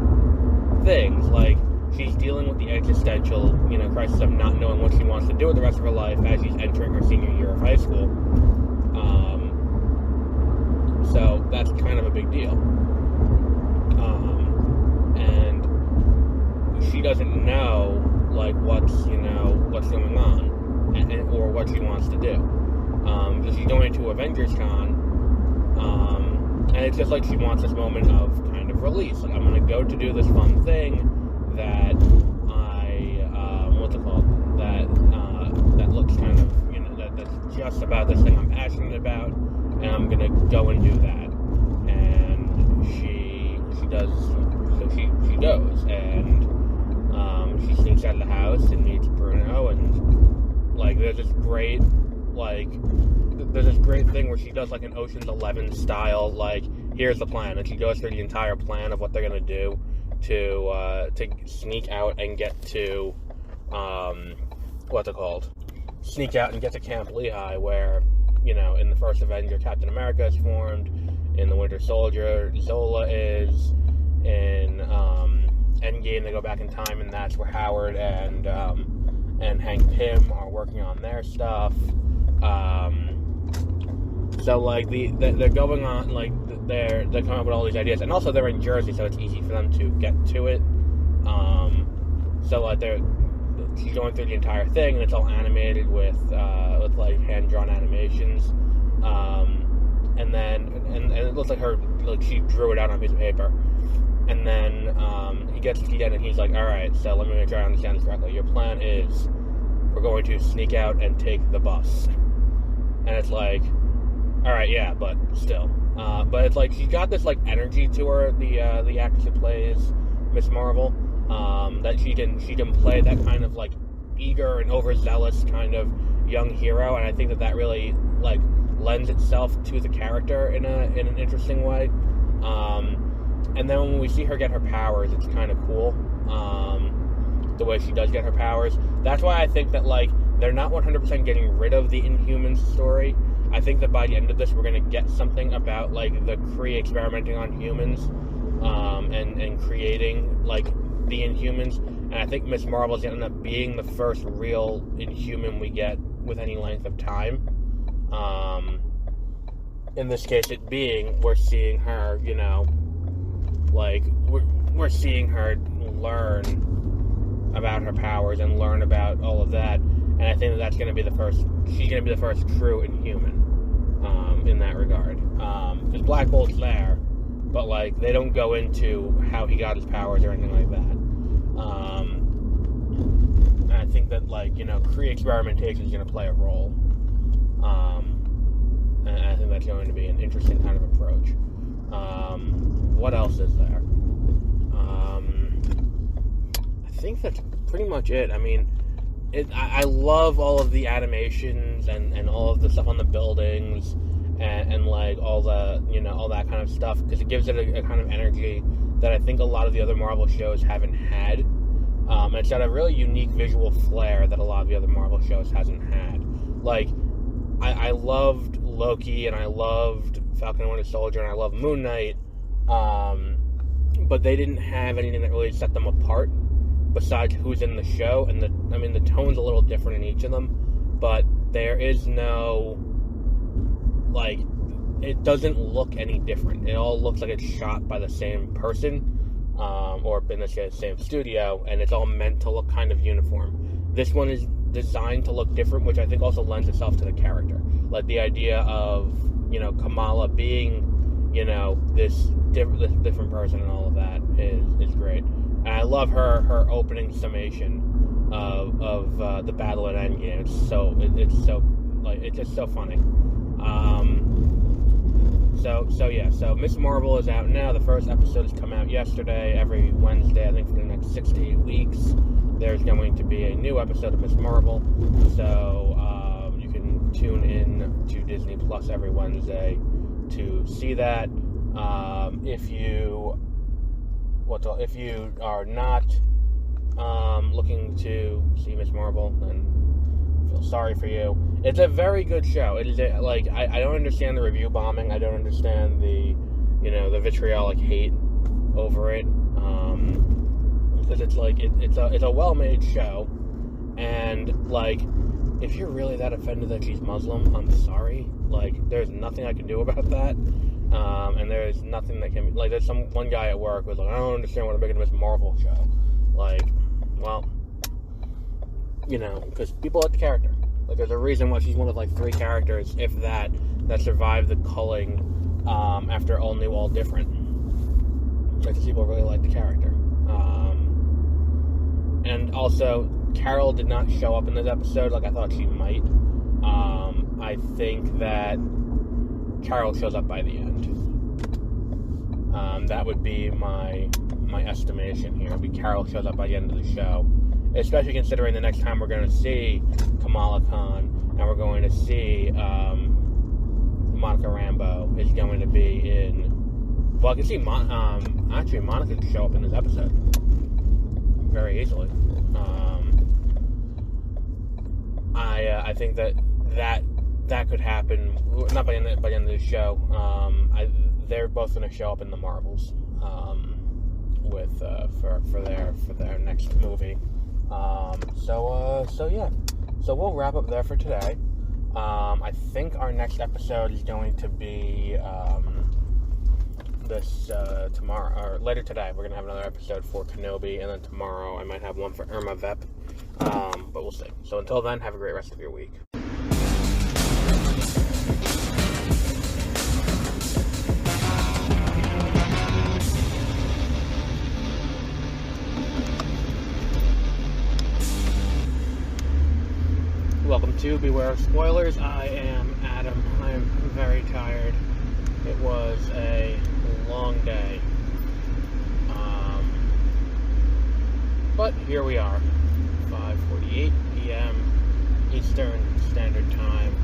things. Like, she's dealing with the existential, you know, crisis of not knowing what she wants to do with the rest of her life as she's entering her senior year of high school. So that's kind of a big deal. And she doesn't know, like, what's going on, or what she wants to do. So she's going to Avengers Con, and it's just like she wants this moment of kind of release. Like, I'm going to go to do this fun thing that that looks kind of, you know, that's just about this thing I'm passionate about, and I'm going to go and do that. And she does, so she goes, and she sneaks out of the house and meets Bruno, and, like, there's this great thing where she does, like, an Ocean's 11 style, like, here's the plan, and she goes through the entire plan of what they're going to do to sneak out and get to, sneak out and get to Camp Lehigh, where, you know, in the first Avenger, Captain America is formed, in the Winter Soldier, Zola is, in, Endgame, they go back in time, and that's where Howard and Hank Pym are working on their stuff. So, like, they're going on, like, they're coming up with all these ideas, and also they're in Jersey, so it's easy for them to get to it. So, like, she's going through the entire thing, and it's all animated with like, hand-drawn animations. And then, and it looks like she drew it out on a piece of paper. And then, he gets to the end, and he's like, alright, so let me make sure I understand this correctly. Your plan is, we're going to sneak out and take the bus. And it's like, alright, yeah, but still. But it's like, she's got this, like, energy to her, the actress who plays Miss Marvel, that she can play that kind of, like, eager and overzealous kind of young hero, and I think that really, like, lends itself to the character in an interesting way. And then when we see her get her powers, it's kind of cool, the way she does get her powers. That's why I think that, like, they're not 100% getting rid of the Inhumans story. I think that by the end of this, we're going to get something about, like, the Kree experimenting on humans, and creating, like, the Inhumans. And I think Miss Marvel's going to end up being the first real Inhuman we get with any length of time. In this case, it being, we're seeing her, you know, like, we're seeing her learn about her powers and learn about all of that. And I think that's going to be the first, she's going to be the first true Inhuman, in that regard. Because Black Bolt's there, but, like, they don't go into how he got his powers or anything like that. And I think that, like, you know, Kree experimentation is going to play a role. And I think that's going to be an interesting kind of approach. What else is there? I think that's pretty much it. I mean, I love all of the animations and all of the stuff on the buildings and like all the, you know, all that kind of stuff, because it gives it a kind of energy that I think a lot of the other Marvel shows haven't had. It's got a really unique visual flair that a lot of the other Marvel shows hasn't had. Like, I loved Loki, and I loved Falcon and Winter Soldier, and I loved Moon Knight, but they didn't have anything that really set them apart besides who's in the show. And the tone's a little different in each of them, but there is no, like, it doesn't look any different. It all looks like it's shot by the same person, or in this case, same studio, and it's all meant to look kind of uniform. This one is designed to look different, which I think also lends itself to the character. Like, the idea of, Kamala being, this different person and all of that is great. And I love her opening summation of the battle at Endgame. It's just so funny. So Ms. Marvel is out now. The first episode has come out yesterday. Every Wednesday, I think for the next 6 to 8 weeks, there's going to be a new episode of Ms. Marvel. So you can tune in to Disney Plus every Wednesday to see that. If you are not looking to see Ms. Marvel, then I feel sorry for you. It's a very good show. It is I don't understand the review bombing. I don't understand the vitriolic hate over it. Because it's a well-made show, and if you're really that offended that she's Muslim, I'm sorry. There's nothing I can do about that. And there's nothing that can be, there's one guy at work who's like, I don't understand what I'm making this Marvel show. Because people like the character. There's a reason why she's one of 3 characters, if that survived the culling after All New, All Different. Because people really like the character. And also, Carol did not show up in this episode like I thought she might. I think that Carol shows up by the end. That would be my estimation here. Carol shows up by the end of the show. Especially considering the next time we're going to see Kamala Khan and we're going to see Monica Rambeau is going to be in... Well, I can see actually Monica could show up in this episode very easily. I think that could happen, not by the end of the show. They're both going to show up in the Marvels for their next movie. So we'll wrap up there for today. I think our next episode is going to be tomorrow, or later today. We're going to have another episode for Kenobi, and then tomorrow I might have one for Irma Vep, but we'll see. So until then, have a great rest of your week. Welcome to Beware of Spoilers. I am Adam. I am very tired. It was a long day. But here we are. 5:48 p.m. Eastern Standard Time.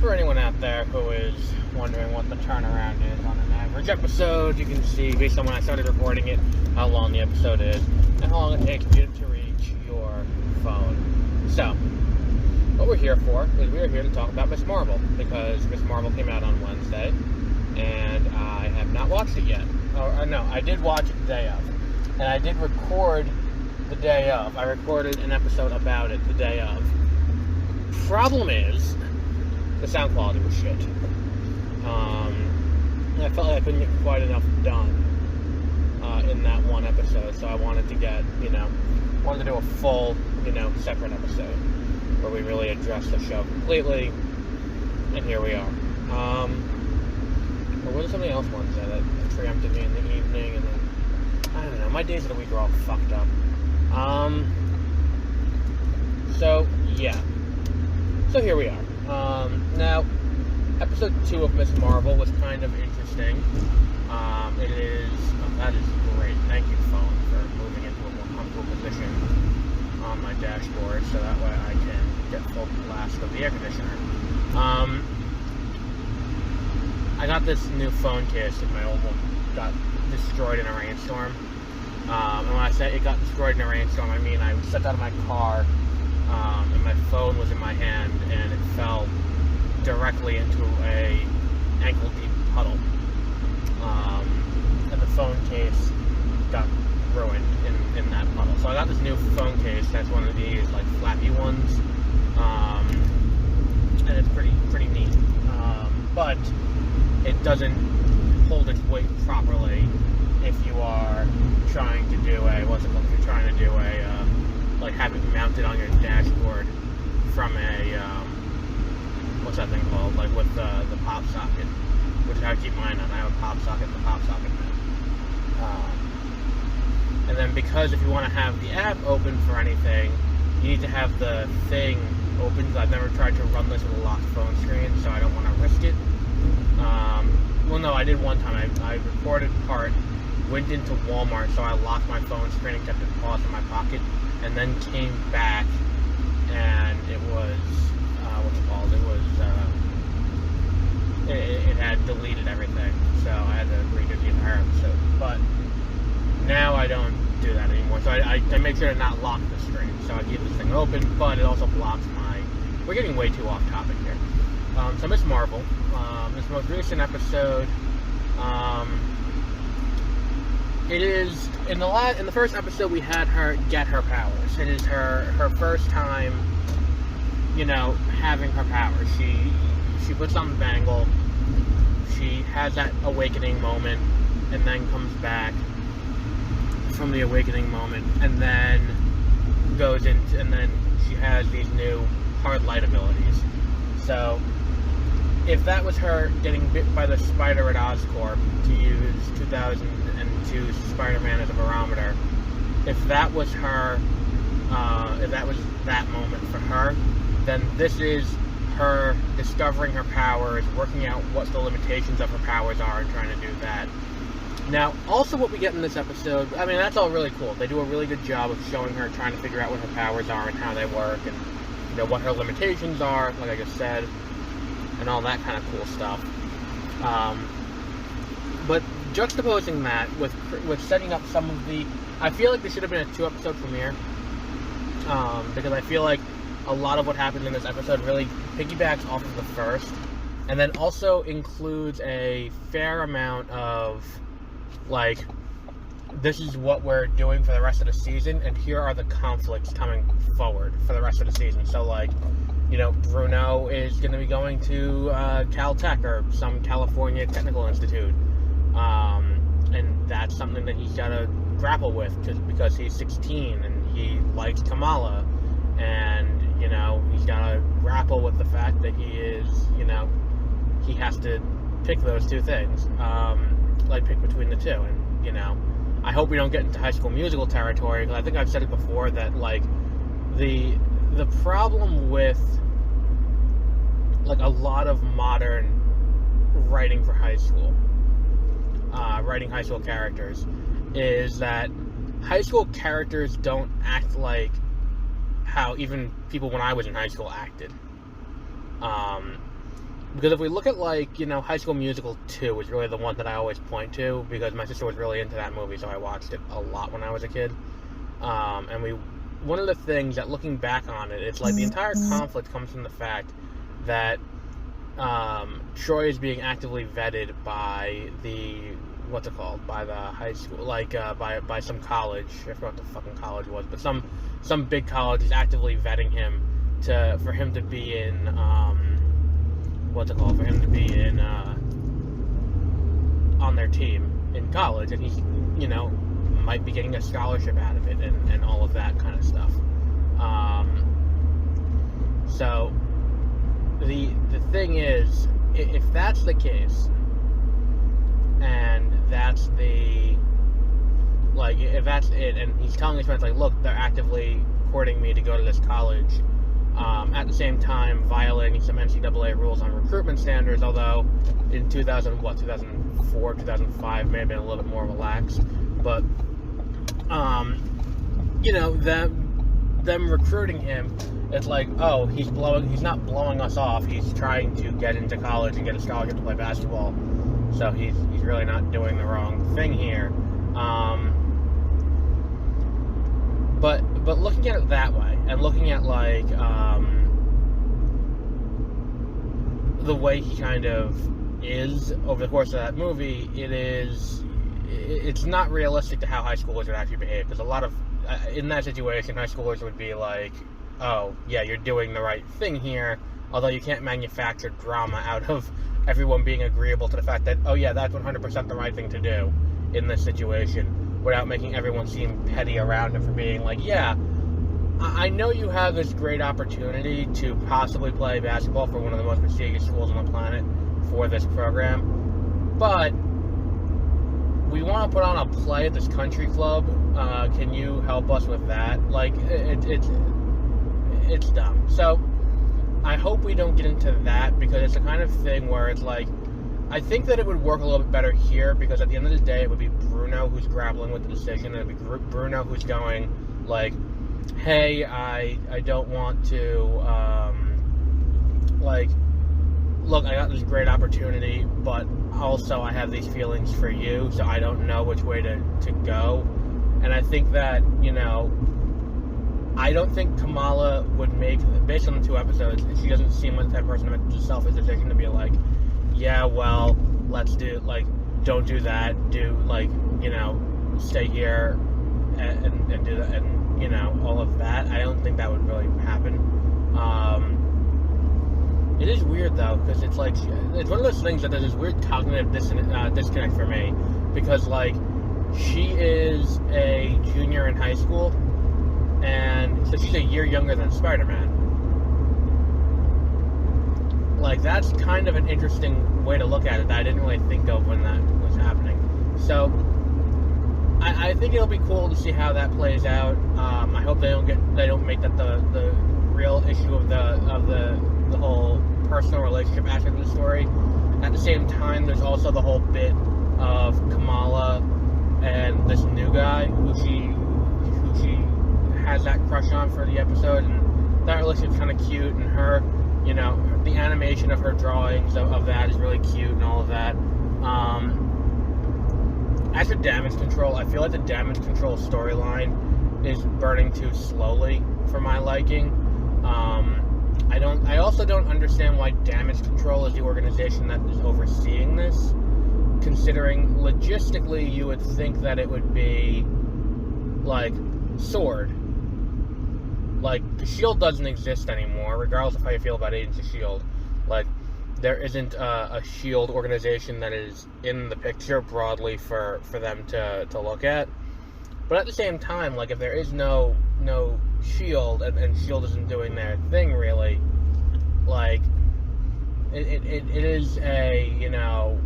For anyone out there who is wondering what the turnaround is on an average episode, you can see, based on when I started recording it, how long the episode is, and how long it takes you to reach your phone. So, what we're here for is we are here to talk about Ms. Marvel, because Ms. Marvel came out on Wednesday, and I have not watched it yet. No, I did watch it the day of, and I did record the day of. I recorded an episode about it the day of. Problem is, the sound quality was shit. And I felt like I couldn't get quite enough done in that one episode, so I wanted to get, wanted to do a full, separate episode where we really address the show completely, and here we are. There was something else Wednesday that preempted me in the evening, and then, I don't know, my days of the week are all fucked up. So here we are. Now, episode 2 of Ms. Marvel was kind of interesting. That is great. Thank you, phone, for moving into a more comfortable position on my dashboard, so that way I can get full blast of the air conditioner. I got this new phone case, and my old one got destroyed in a rainstorm. And when I say it got destroyed in a rainstorm, I mean I stepped out of my car, and my phone was in my hand, and it fell directly into a ankle-deep puddle. And the phone case got ruined in that puddle. So I got this new phone case that's one of these like flappy ones, and it's pretty neat. But it doesn't hold its weight properly if you are trying to do if you're trying to do like have it mounted on your dashboard from a, what's that thing called? Like with the pop socket, which I keep mine on. I have a pop socket and the pop socket mount. And then because if you want to have the app open for anything, you need to have the thing open, because I've never tried to run this with a locked phone screen, so I don't want to risk it. Well, no, I did one time. I recorded part, went into Walmart, so I locked my phone screen and kept it paused in my pocket, and then came back, and it was, what's it called? It was, it had deleted everything, so I had to redo the entire episode. But now I don't do that anymore, so I make sure to not lock the screen, so I keep this thing open, but it also blocks my, we're getting way too off topic here. So Ms. Marvel, this most recent episode, it is, in the first episode we had her get her powers. It is her first time, you know, having her powers. She puts on the bangle, she has that awakening moment, and then comes back from the awakening moment, and then and then she has these new hard light abilities. So, if that was her getting bit by the spider at Oscorp, to use 2002's Spider-Man as a barometer, if that was her, if that was that moment for her, then this is her discovering her powers, working out what the limitations of her powers are, and trying to do that. Now, also what we get in this episode, I mean, that's all really cool. They do a really good job of showing her, trying to figure out what her powers are and how they work, and, you know, what her limitations are, like I just said, and all that kind of cool stuff. But juxtaposing that with setting up some of the, I feel like this should have been a 2-episode premiere, because I feel like a lot of what happens in this episode really piggybacks off of the first, and then also includes a fair amount of, like, this is what we're doing for the rest of the season, and here are the conflicts coming forward for the rest of the season. So, like, you know, Bruno is going to be going to Caltech or some California technical institute, and that's something that he's got to grapple with because he's 16 and he likes Kamala, and, you know, he's got to grapple with the fact that he is, you know, he has to pick those two things, like pick between the two. And, you know, I hope we don't get into High School Musical territory, because I think I've said it before that, like, the problem with, like, a lot of modern writing for high school, writing high school characters, is that high school characters don't act like how even people when I was in high school acted. Because if we look at, like, you know, High School Musical 2 is really the one that I always point to, because my sister was really into that movie, so I watched it a lot when I was a kid. And one of the things that, looking back on it, it's like the entire conflict comes from the fact that Troy is being actively vetted by by the high school, like, by some college. I forgot what the fucking college was, but some big college is actively vetting him for him to be in, on their team in college, and he, you know, might be getting a scholarship out of it, and all of that kind of stuff. So the thing is, if that's the case, and that's if that's it, and he's telling his friends, like, look, they're actively courting me to go to this college, at the same time violating some NCAA rules on recruitment standards, although in 2004, 2005 may have been a little bit more relaxed, but, you know, them recruiting him, it's like, oh, he's not blowing us off, he's trying to get into college and get a scholarship to play basketball, so he's really not doing the wrong thing here. But looking at it that way, and looking at like the way he kind of is over the course of that movie, it's not realistic to how high schoolers would actually behave, because a lot of in that situation, high schoolers would be like, oh yeah, you're doing the right thing here, although you can't manufacture drama out of everyone being agreeable to the fact that, oh yeah, that's 100% the right thing to do in this situation, without making everyone seem petty around him for being like, yeah, I know you have this great opportunity to possibly play basketball for one of the most prestigious schools on the planet for this program, but we want to put on a play at this country club. Can you help us with that? Like, it's dumb. So I hope we don't get into that, because it's the kind of thing where it's like, I think that it would work a little bit better here, because at the end of the day, it would be Bruno who's grappling with the decision, and it would be Bruno who's going, like, hey, I don't want to, like, look, I got this great opportunity, but also I have these feelings for you, so I don't know which way to go. And I think that, you know, I don't think Kamala would make, based on the 2 episodes, she doesn't seem like the type of person to make the selfish decision to be like, yeah, well, let's do, like, don't do that, do, like, you know, stay here and do that, and, you know, all of that. I don't think that would really happen. It is weird, though, because it's like, it's one of those things that there's this weird cognitive disconnect for me, because, like, she is a junior in high school, and so she's a year younger than Spider-Man. Like, that's kind of an interesting way to look at it that I didn't really think of when that was happening. So I think it'll be cool to see how that plays out. I hope they don't make that the real issue of the whole personal relationship aspect of the story. At the same time, there's also the whole bit of Kamala and this new guy who she has that crush on for the episode, and that relationship's kind of cute, and her, you know, the animation of her drawings of that is really cute and all of that. As for damage control, I feel like the damage control storyline is burning too slowly for my liking. I also don't understand why Damage Control is the organization that is overseeing this, considering logistically you would think that it would be like SWORD. Like, the SHIELD doesn't exist anymore, regardless of how you feel about Agents of SHIELD. Like, there isn't a SHIELD organization that is in the picture broadly for them to look at. But at the same time, like, if there is no SHIELD, and SHIELD isn't doing their thing, really, like, it is a, you know,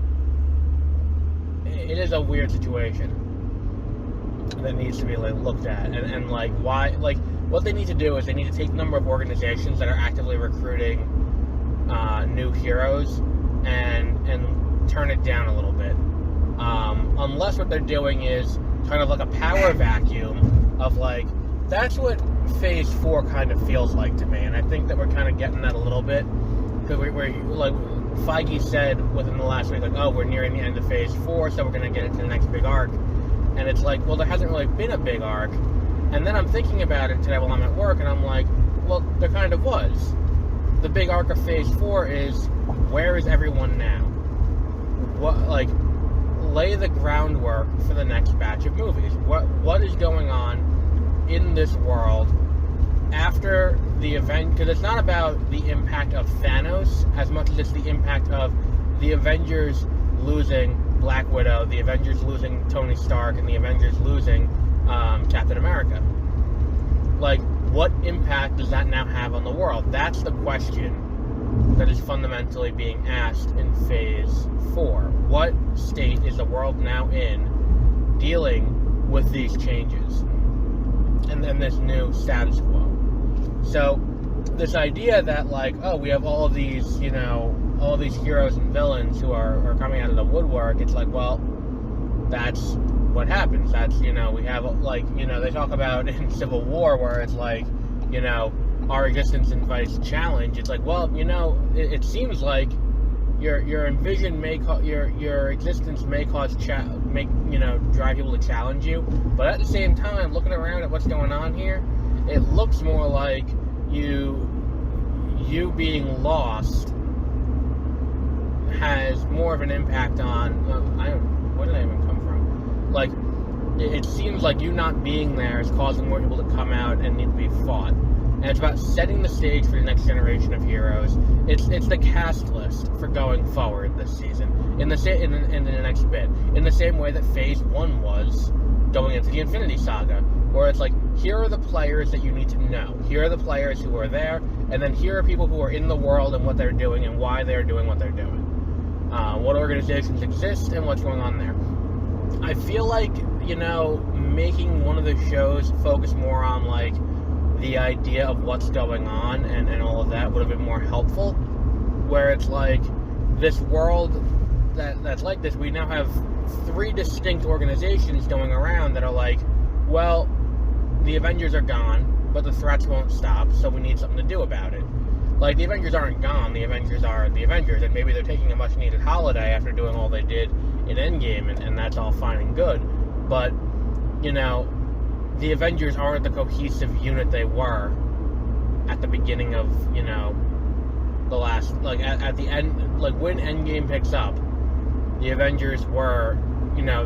it is a weird situation that needs to be, like, looked at, and like, why, like, what they need to do is they need to take the number of organizations that are actively recruiting new heroes and turn it down a little bit, unless what they're doing is kind of like a power vacuum of, like, that's what Phase 4 kind of feels like to me, and I think that we're kind of getting that a little bit, because we're like, Feige said within the last week, like, oh, we're nearing the end of Phase 4, so we're going to get into the next big arc, and it's like, well, there hasn't really been a big arc, and then I'm thinking about it today while I'm at work, and I'm like, well, there kind of was. The big arc of Phase 4 is, where is everyone now? What, like, lay the groundwork for the next batch of movies. What is going on in this world after the event, because it's not about the impact of Thanos as much as it's the impact of the Avengers losing Black Widow, the Avengers losing Tony Stark, and the Avengers losing Captain America. Like, what impact does that now have on the world? That's the question that is fundamentally being asked in Phase 4. What state is the world now in dealing with these changes and then this new status quo? So this idea that, like, oh, we have all of these, you know, all of these heroes and villains who are coming out of the woodwork, it's like, well, that's what happens. That's, you know, we have, like, you know, they talk about in Civil War where it's like, you know, our existence invites challenge. It's like, well, you know, it seems like, your envision may your existence may cause drive people to challenge you, but at the same time, looking around at what's going on here, it looks more like you being lost has more of an impact on. Where did I even come from? Like, it seems like you not being there is causing more people to come out and need to be fought. And it's about setting the stage for the next generation of heroes. It's the cast list for going forward this season. In the next bit, in the same way that Phase 1 was going into the Infinity Saga, where it's like, here are the players that you need to know. Here are the players who are there, and then here are people who are in the world and what they're doing and why they're doing what they're doing. What organizations exist and what's going on there. I feel like, making one of the shows focus more on, like, the idea of what's going on and all of that would have been more helpful. Where it's like, this world that's like this, we now have 3 distinct organizations going around that are like, well, the Avengers are gone, but the threats won't stop, so we need something to do about it. Like, the Avengers aren't gone, the Avengers are the Avengers, and maybe they're taking a much-needed holiday after doing all they did in Endgame, and that's all fine and good. But, the Avengers aren't the cohesive unit they were at the beginning of, the last, like, at the end, like, when Endgame picks up, the Avengers were,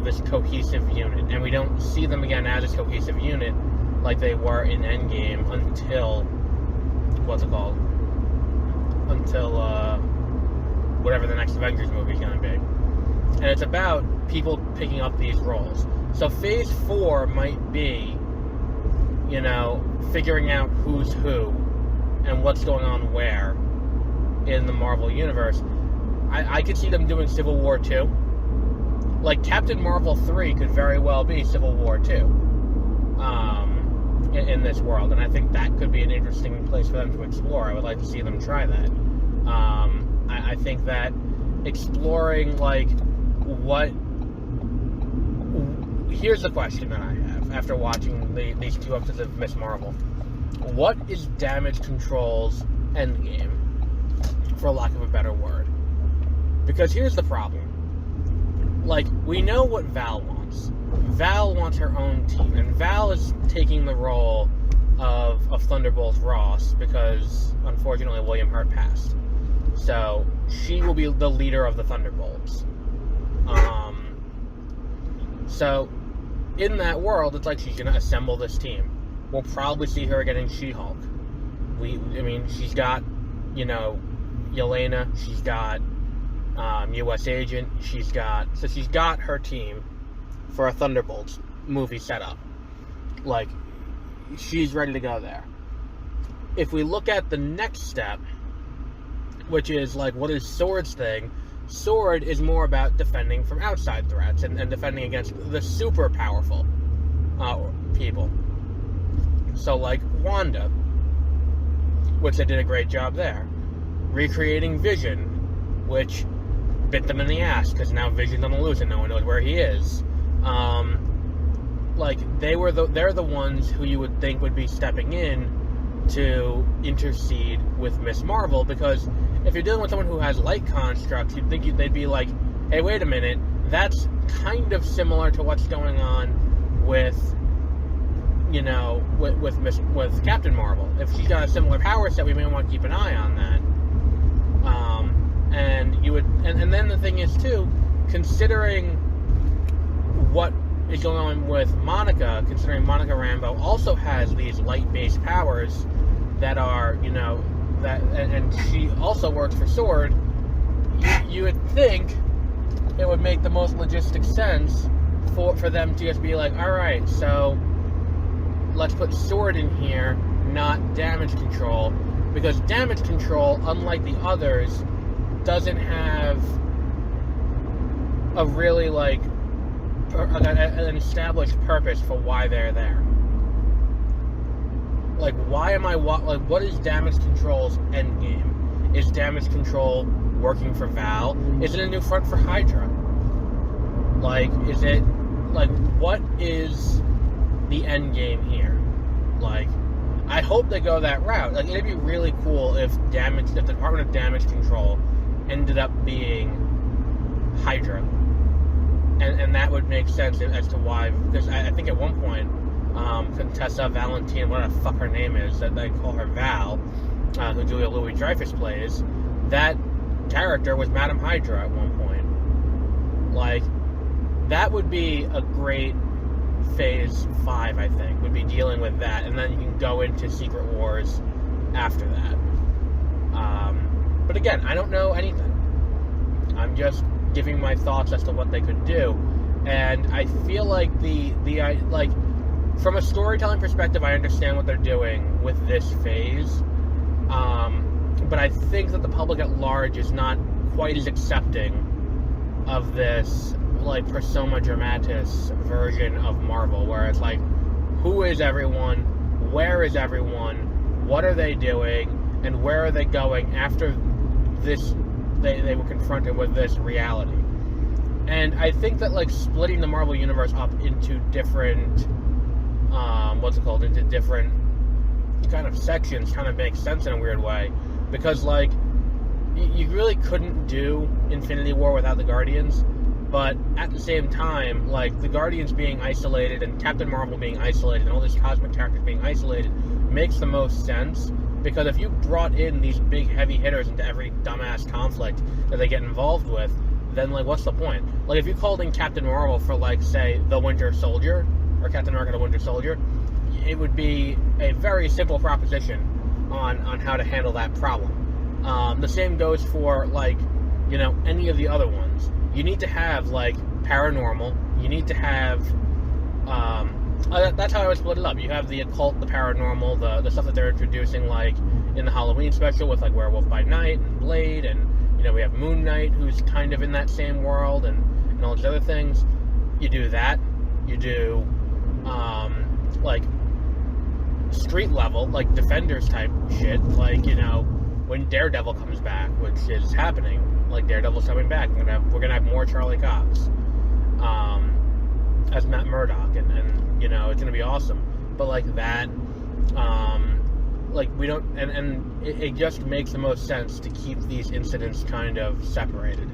this cohesive unit, and we don't see them again as a cohesive unit like they were in Endgame until, whatever the next Avengers movie is going to be. And it's about people picking up these roles. So Phase 4 might be, figuring out who's who and what's going on where in the Marvel Universe. I could see them doing Civil War 2. Like, Captain Marvel 3 could very well be Civil War 2 in this world, and I think that could be an interesting place for them to explore. I would like to see them try that. I think that exploring, like, what... Here's the question that I have after watching these 2 episodes of Ms. Marvel. What is Damage Control's endgame, for lack of a better word? Because here's the problem. Like, we know what Val wants. Val wants her own team, and Val is taking the role of Thunderbolt Ross because, unfortunately, William Hurt passed. So, she will be the leader of the Thunderbolts. So, in that world, it's like she's going to assemble this team. We'll probably see her again in She-Hulk. She's got, Yelena, she's got U.S. Agent, she's got her team for a Thunderbolts movie set up. Like, she's ready to go there. If we look at the next step, which is, like, what is Sword's thing? Sword is more about defending from outside threats and defending against the super powerful people. So, like, Wanda, which they did a great job there. Recreating Vision, which bit them in the ass, because now Vision's on the loose and no one knows where he is. They're the ones who you would think would be stepping in to intercede with Ms. Marvel, because if you're dealing with someone who has light constructs, you'd think they'd be like, hey, wait a minute, that's kind of similar to what's going on with Captain Marvel. If she's got a similar power set, we may want to keep an eye on that. And then the thing is too, considering what is going on with Monica, considering Monica Rambeau also has these light-based powers that are, and she also works for Sword, you would think it would make the most logistic sense for them to just be like, alright, so let's put Sword in here, not Damage Control, because Damage Control, unlike the others, doesn't have a really, like, an established purpose for why they're there. Like, what is Damage Control's endgame? Is Damage Control working for Val? Is it a new front for Hydra? Like, what is the endgame here? Like, I hope they go that route. Like, it'd be really cool if the Department of Damage Control ended up being Hydra. And that would make sense as to why, because I think at one point, Contessa Valentine, whatever the fuck her name is, that they call her Val, who Julia Louis-Dreyfus plays, that character was Madame Hydra at one point. Like, that would be a great Phase 5, I think, would be dealing with that, and then you can go into Secret Wars after that. But again, I don't know anything. I'm just giving my thoughts as to what they could do, and I feel like like from a storytelling perspective, I understand what they're doing with this phase, but I think that the public at large is not quite as accepting of this like persona dramatis version of Marvel, where it's like, who is everyone, where is everyone, what are they doing, and where are they going after this they were confronted with this reality. And I think that like splitting the Marvel Universe up into different into different kind of sections kind of makes sense in a weird way, because like you really couldn't do Infinity War without the Guardians, but at the same time, like, the Guardians being isolated and Captain Marvel being isolated and all these cosmic characters being isolated makes the most sense, because if you brought in these big heavy hitters into every dumbass conflict that they get involved with, then, like, what's the point? Like, if you called in Captain Marvel for, like, say, the Winter Soldier, or Captain America the Winter Soldier, it would be a very simple proposition on how to handle that problem. The same goes for, like, you know, any of the other ones. You need to have, like, paranormal. You need to have, that's how I would split it up. You have the occult, the paranormal, the stuff that they're introducing, like, in the Halloween special with, like, Werewolf by Night and Blade, and, you know, we have Moon Knight, who's kind of in that same world, and all these other things. You do that. You do, like, street level, like, Defenders type shit, like, you know, when Daredevil comes back, which is happening. Like, Daredevil's coming back. We're gonna have more Charlie Cox as Matt Murdock, and you know, it's gonna be awesome. But like that, like, we don't, and it just makes the most sense to keep these incidents kind of separated,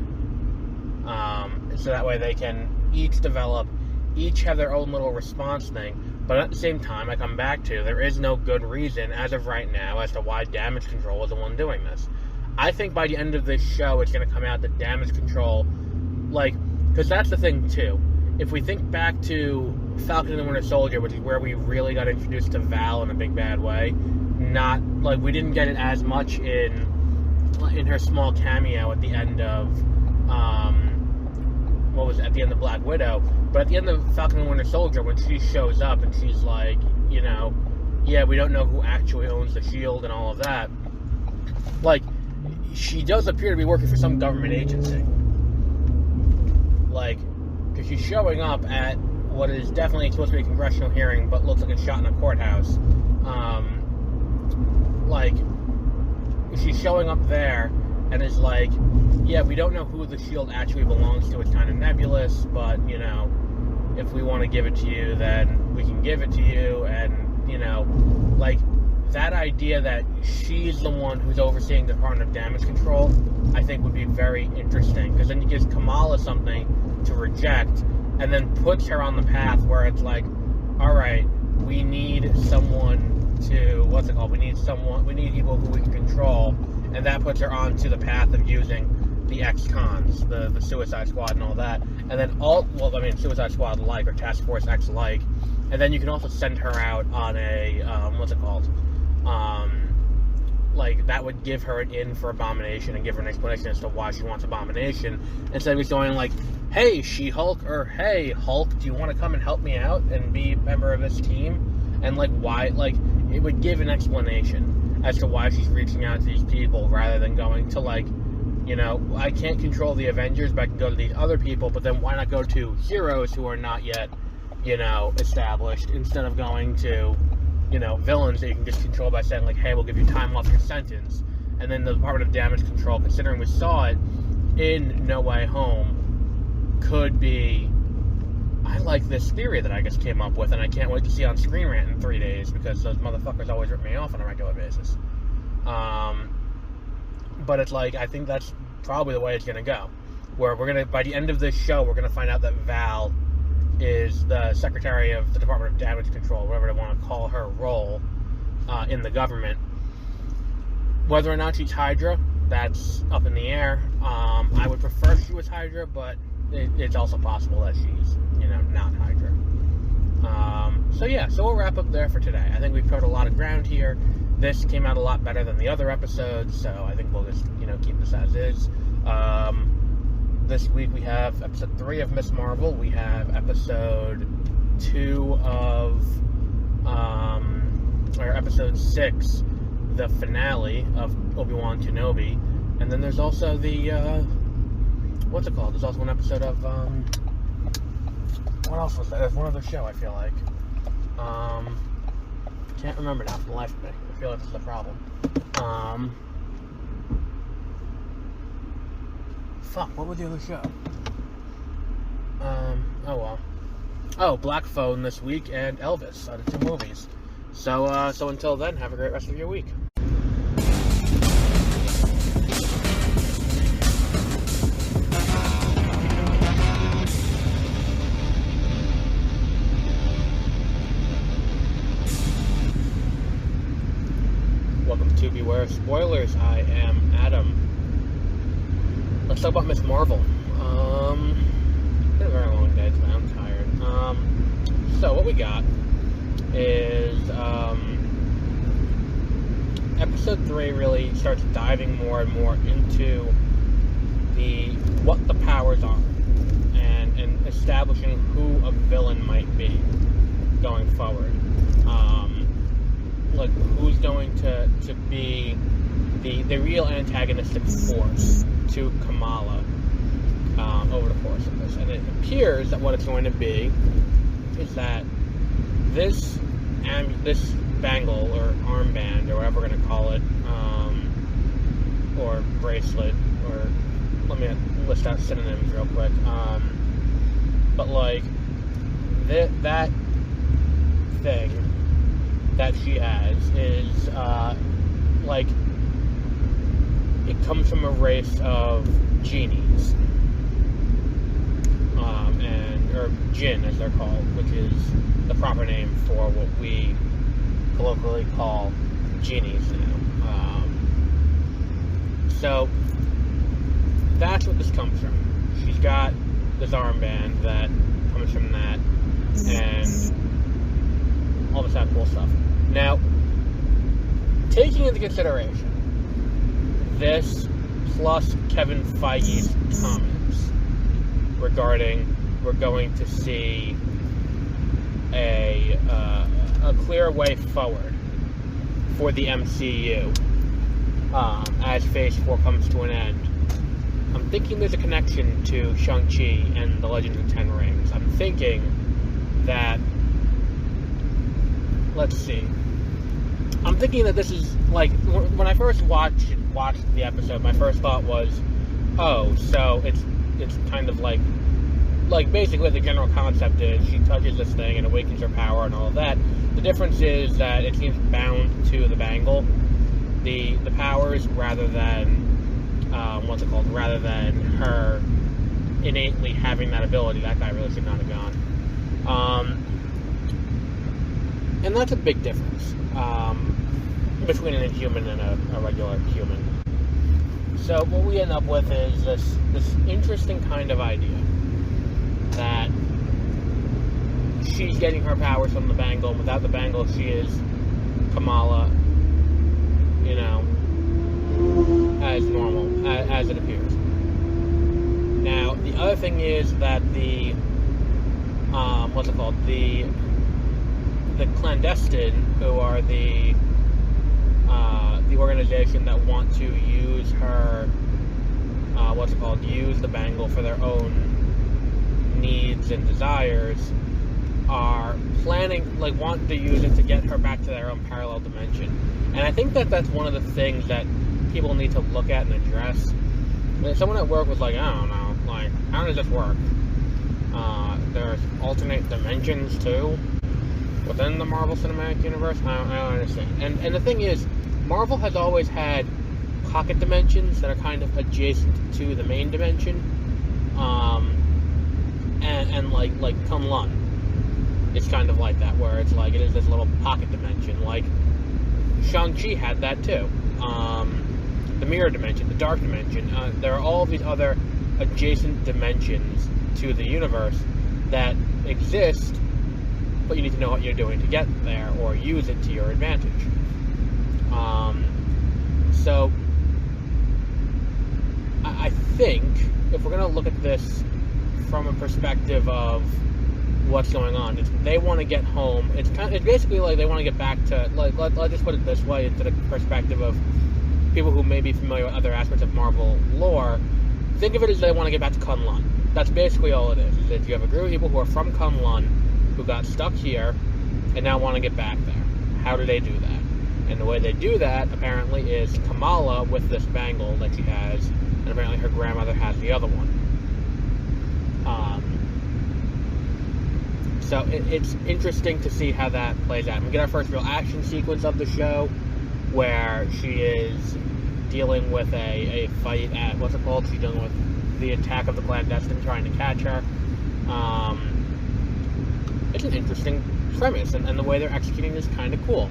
so that way they can each have their own little response thing. But at the same time, I come back to, there is no good reason as of right now as to why Damage Control was the one doing this. I think by the end of this show, it's going to come out that Damage Control, like, because that's the thing, too. If we think back to Falcon and the Winter Soldier, which is where we really got introduced to Val in a big bad way, not, like, we didn't get it as much in her small cameo at the end of, at the end of Black Widow, but at the end of Falcon and the Winter Soldier, when she shows up and she's like, you know, yeah, we don't know who actually owns the shield and all of that, like, she does appear to be working for some government agency. Like, because she's showing up at what is definitely supposed to be a congressional hearing, but looks like it's shot in a courthouse. Like, she's showing up there, and is like, yeah, we don't know who the shield actually belongs to. It's kind of nebulous, but, you know, if we want to give it to you, then we can give it to you, and, you know, like, that idea that she's the one who's overseeing the Department of Damage Control, I think would be very interesting, because then it gives Kamala something to reject, and then puts her on the path where it's like, alright, we need someone to, we need people who we can control, and that puts her onto the path of using the ex-cons, the Suicide Squad and all that, and then Suicide Squad-like, or Task Force X-like, and then you can also send her out on a, like, that would give her an in for Abomination and give her an explanation as to why she wants Abomination, instead of just going like, hey, She-Hulk, or hey, Hulk, do you want to come and help me out and be a member of this team? And, like, why, like, it would give an explanation as to why she's reaching out to these people, rather than going to, like, you know, I can't control the Avengers, but I can go to these other people, but then why not go to heroes who are not yet, you know, established, instead of going to, you know, villains that you can just control by saying, like, hey, we'll give you time off your sentence. And then the Department of Damage Control, considering we saw it in No Way Home, could be, I like this theory that I just came up with, and I can't wait to see on Screen Rant in 3 days, because those motherfuckers always rip me off on a regular basis. But it's like, I think that's probably the way it's going to go. Where by the end of this show, we're going to find out that Val is the Secretary of the Department of Damage Control, whatever they want to call her role in the government. Whether or not she's Hydra, that's up in the air. I would prefer she was Hydra, but it's also possible that she's, not Hydra. So we'll wrap up there for today. I think we've covered a lot of ground here. This came out a lot better than the other episodes, so I think we'll just, keep this as is. This week we have episode 3 of Ms. Marvel. We have episode 2 of, or episode 6, the finale of Obi-Wan Kenobi. And then there's also the, what's it called? There's also an episode of, what else was that? There's one other show, I feel like. Can't remember now for the life of me. I feel like this is the problem. What was the other show? Oh well. Oh, Black Phone this week and Elvis are the 2 movies. So until then, have a great rest of your week. Welcome to Beware Spoilers. I am Adam. Let's talk about Ms. Marvel. It's been a very long day today. I'm tired. So what we got is episode 3 really starts diving more and more into what the powers are and establishing who a villain might be going forward. Like who's going to be the real antagonistic force to Kamala over the course of this. And it appears that what it's going to be is that this bangle or armband or whatever we're going to call it, or bracelet, or let me list out synonyms real quick. But like that thing that she has is like it comes from a race of genies, or jinn as they're called, which is the proper name for what we colloquially call genies now. So that's what this comes from. She's got this armband that comes from that, and all this cool stuff. Now, taking into consideration this plus Kevin Feige's comments regarding we're going to see a clear way forward for the MCU as Phase 4 comes to an end. I'm thinking there's a connection to Shang-Chi and the Legend of the Ten Rings. I'm thinking that, let's see, I'm thinking that this is, like, when I first watched the episode, my first thought was, oh, so it's kind of like basically the general concept is she touches this thing and awakens her power and all of that. The difference is that it seems bound to the bangle, the powers, rather than rather than her innately having that ability. That guy really should not have gone. And that's a big difference between an inhuman and a regular human. So what we end up with is this interesting kind of idea that she's getting her powers from the bangle, and without the bangle she is Kamala, as normal, as it appears. Now, the other thing is that the clandestine, who are the organization that want to use her, use the bangle for their own needs and desires, are wanting to use it to get her back to their own parallel dimension. And I think that that's one of the things that people need to look at and address. Someone at work was like, I don't know, how does this work? There's alternate dimensions too within the Marvel Cinematic Universe? I don't understand. And the thing is, Marvel has always had pocket dimensions that are kind of adjacent to the main dimension, and like Kunlun, it's kind of like that, where it's like it is this little pocket dimension. Like Shang-Chi had that too. The mirror dimension, the dark dimension. There are all these other adjacent dimensions to the universe that exist, but you need to know what you're doing to get there or use it to your advantage. So I think if we're going to look at this from a perspective of what's going on, they want to get home. It's basically like they want to get back to, like, let's just put it this way, into the perspective of people who may be familiar with other aspects of Marvel lore. Think of it as they want to get back to Kunlun. That's basically all it is that you have a group of people who are from Kunlun who got stuck here and now want to get back there. How do they do that? And the way they do that, apparently, is Kamala with this bangle that she has, and apparently her grandmother has the other one. So it's interesting to see how that plays out. And we get our first real action sequence of the show, where she is dealing with a fight at, what's it called? She's dealing with the attack of the clandestine trying to catch her. It's an interesting premise, and the way they're executing is kind of cool.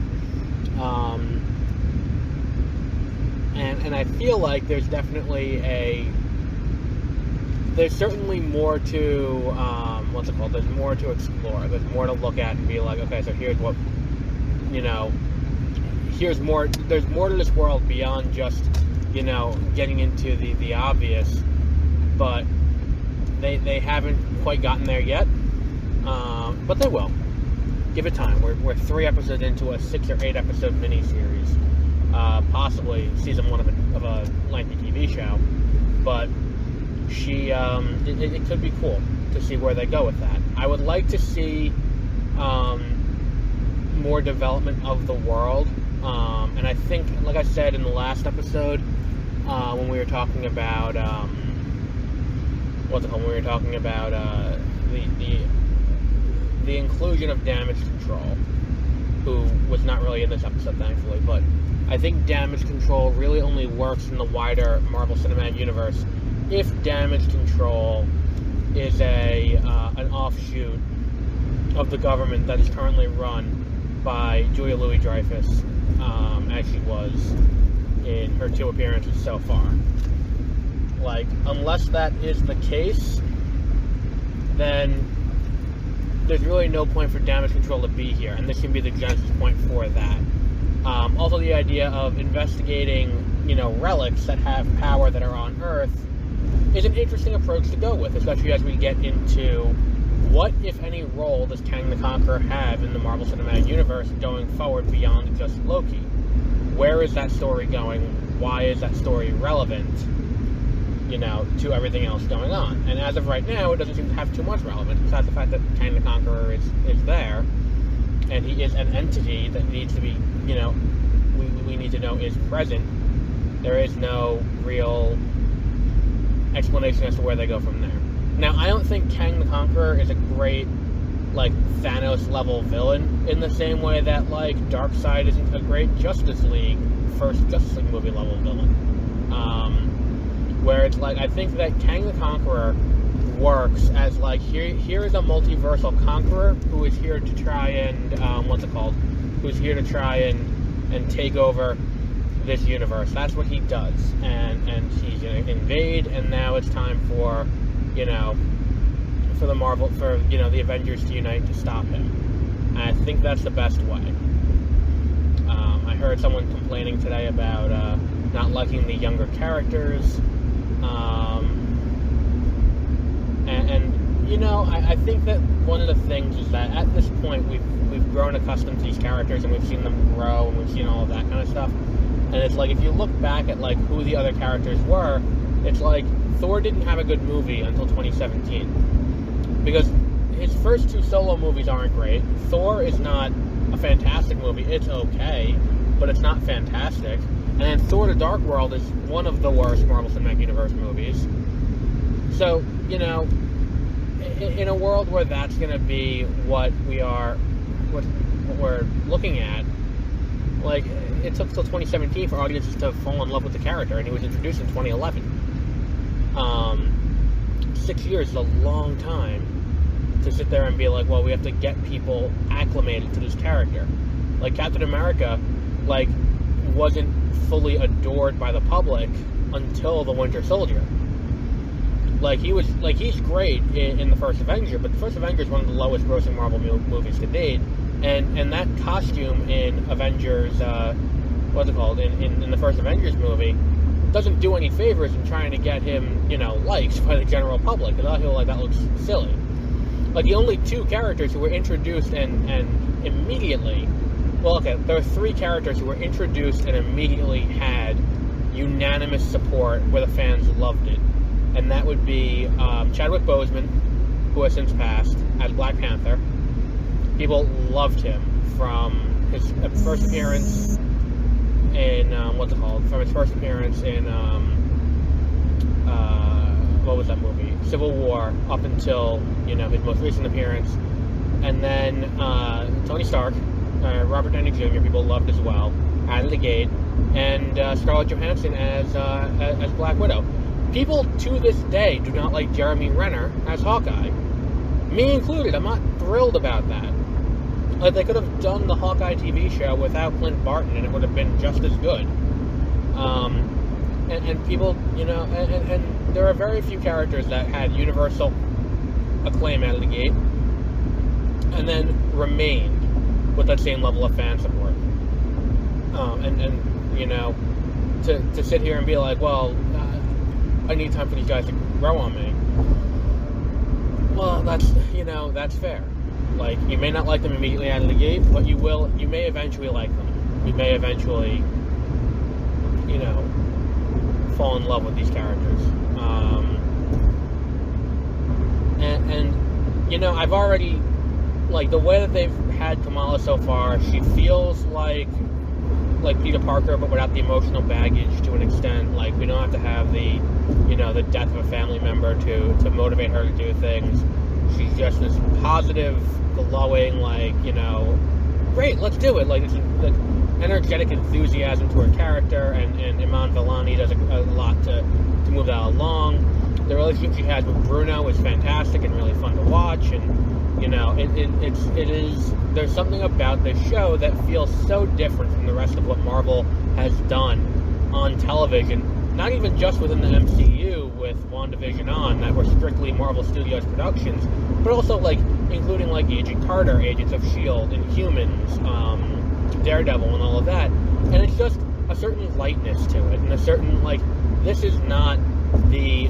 And I feel like there's definitely there's certainly more to, what's it called? There's more to explore. There's more to look at and be like, okay, so here's what, here's more, there's more to this world beyond just, getting into the obvious, but they haven't quite gotten there yet, but they will. Give it time. We're 3 episodes into a 6 or 8 episode miniseries, possibly season 1 of a lengthy TV show, but it could be cool to see where they go with that. I would like to see more development of the world, and I think, like I said in the last episode, when we were talking about when we were talking about the inclusion of Damage Control, who was not really in this episode, thankfully, but I think Damage Control really only works in the wider Marvel Cinematic Universe if Damage Control is an offshoot of the government that is currently run by Julia Louis-Dreyfus, as she was in her 2 appearances so far. Like, unless that is the case, then there's really no point for Damage Control to be here, and this can be the genesis point for that. Also, the idea of investigating, relics that have power that are on Earth is an interesting approach to go with, especially as we get into what, if any, role does Kang the Conqueror have in the Marvel Cinematic Universe going forward beyond just Loki? Where is that story going? Why is that story relevant, to everything else going on? And as of right now, it doesn't seem to have too much relevance, besides the fact that Kang the Conqueror is there, and he is an entity that needs to be, we need to know is present. There is no real explanation as to where they go from there. Now, I don't think Kang the Conqueror is a great, Thanos-level villain, in the same way that, Darkseid isn't a great first Justice League movie level villain. Where it's I think that Kang the Conqueror works as, here is a multiversal conqueror who is here to try and, who's here to try and take over this universe. That's what he does. And he's going to invade, and now it's time for, for the Avengers to unite to stop him. And I think that's the best way. I heard someone complaining today about not liking the younger characters. I think that one of the things is that at this point we've grown accustomed to these characters, and we've seen them grow, and we've seen all of that kind of stuff. And it's if you look back at who the other characters were, it's Thor didn't have a good movie until 2017, because his first 2 solo movies aren't great. Thor is not a fantastic movie. It's okay, but it's not fantastic. And then Thor: The Dark World is one of the worst Marvel Cinematic Universe movies. So, in a world where that's going to be what we're looking at, Like, it took till 2017 for audiences to fall in love with the character, and he was introduced in 2011. 6 years is a long time to sit there and be like, well, we have to get people acclimated to this character. Like, Captain America, like, wasn't fully adored by the public until The Winter Soldier. Like, he's great in the first Avenger, but the first Avenger is one of the lowest grossing Marvel movies to date, and that costume in Avengers, what's it called, in the first Avengers movie, doesn't do any favors in trying to get him, liked by the general public. A lot of people like, that looks silly. Like, the only two characters who were introduced and immediately, well, okay, there were three characters who were introduced and immediately had unanimous support where the fans loved it. And that would be Chadwick Boseman, who has since passed, as Black Panther. People loved him from his first appearance in, from his first appearance in, what was that movie? Civil War, up until, his most recent appearance. And then Tony Stark, Robert Downey Jr., people loved as well, out of the gate. And Scarlett Johansson as Black Widow. People to this day do not like Jeremy Renner as Hawkeye. Me included. I'm not thrilled about that. Like, they could have done the Hawkeye TV show without Clint Barton, and it would have been just as good. And people, and there are very few characters that had universal acclaim out of the gate, and then remained with that same level of fan support. To sit here and be like, well, I need time for these guys to grow on me. Well, that's fair. Like, you may not like them immediately out of the gate, but you may eventually like them. You may eventually, fall in love with these characters. I've already, like, the way that they've had Kamala so far, she feels like Peter Parker, but without the emotional baggage to an extent. Like, we don't have to have the death of a family member to motivate her to do things. She's just this positive, glowing, great, let's do it. Like, this energetic enthusiasm to her character, and Iman Vellani does a lot to move that along. The relationship she has with Bruno is fantastic and really fun to watch, and there's something about this show that feels so different from the rest of what Marvel has done on television, not even just within the MCU with WandaVision on, that were strictly Marvel Studios productions, but also, including, Agent Carter, Agents of S.H.I.E.L.D., Inhumans, Daredevil, and all of that. And it's just a certain lightness to it, and a certain, this is not the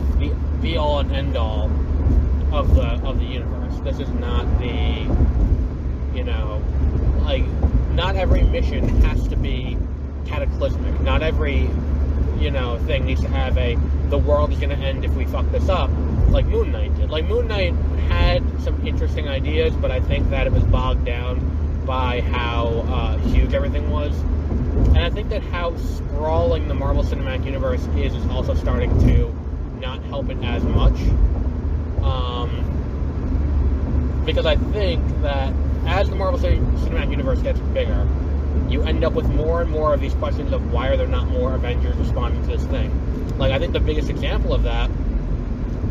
be-all and end-all of the universe. This is not the, not every mission has to be cataclysmic. Not every, thing needs to have the world is going to end if we fuck this up, like Moon Knight did. Like, Moon Knight had some interesting ideas, but I think that it was bogged down by how huge everything was. And I think that how sprawling the Marvel Cinematic Universe is also starting to not help it as much. Because I think that as the Marvel Cinematic Universe gets bigger, you end up with more and more of these questions of why are there not more Avengers responding to this thing. I think the biggest example of that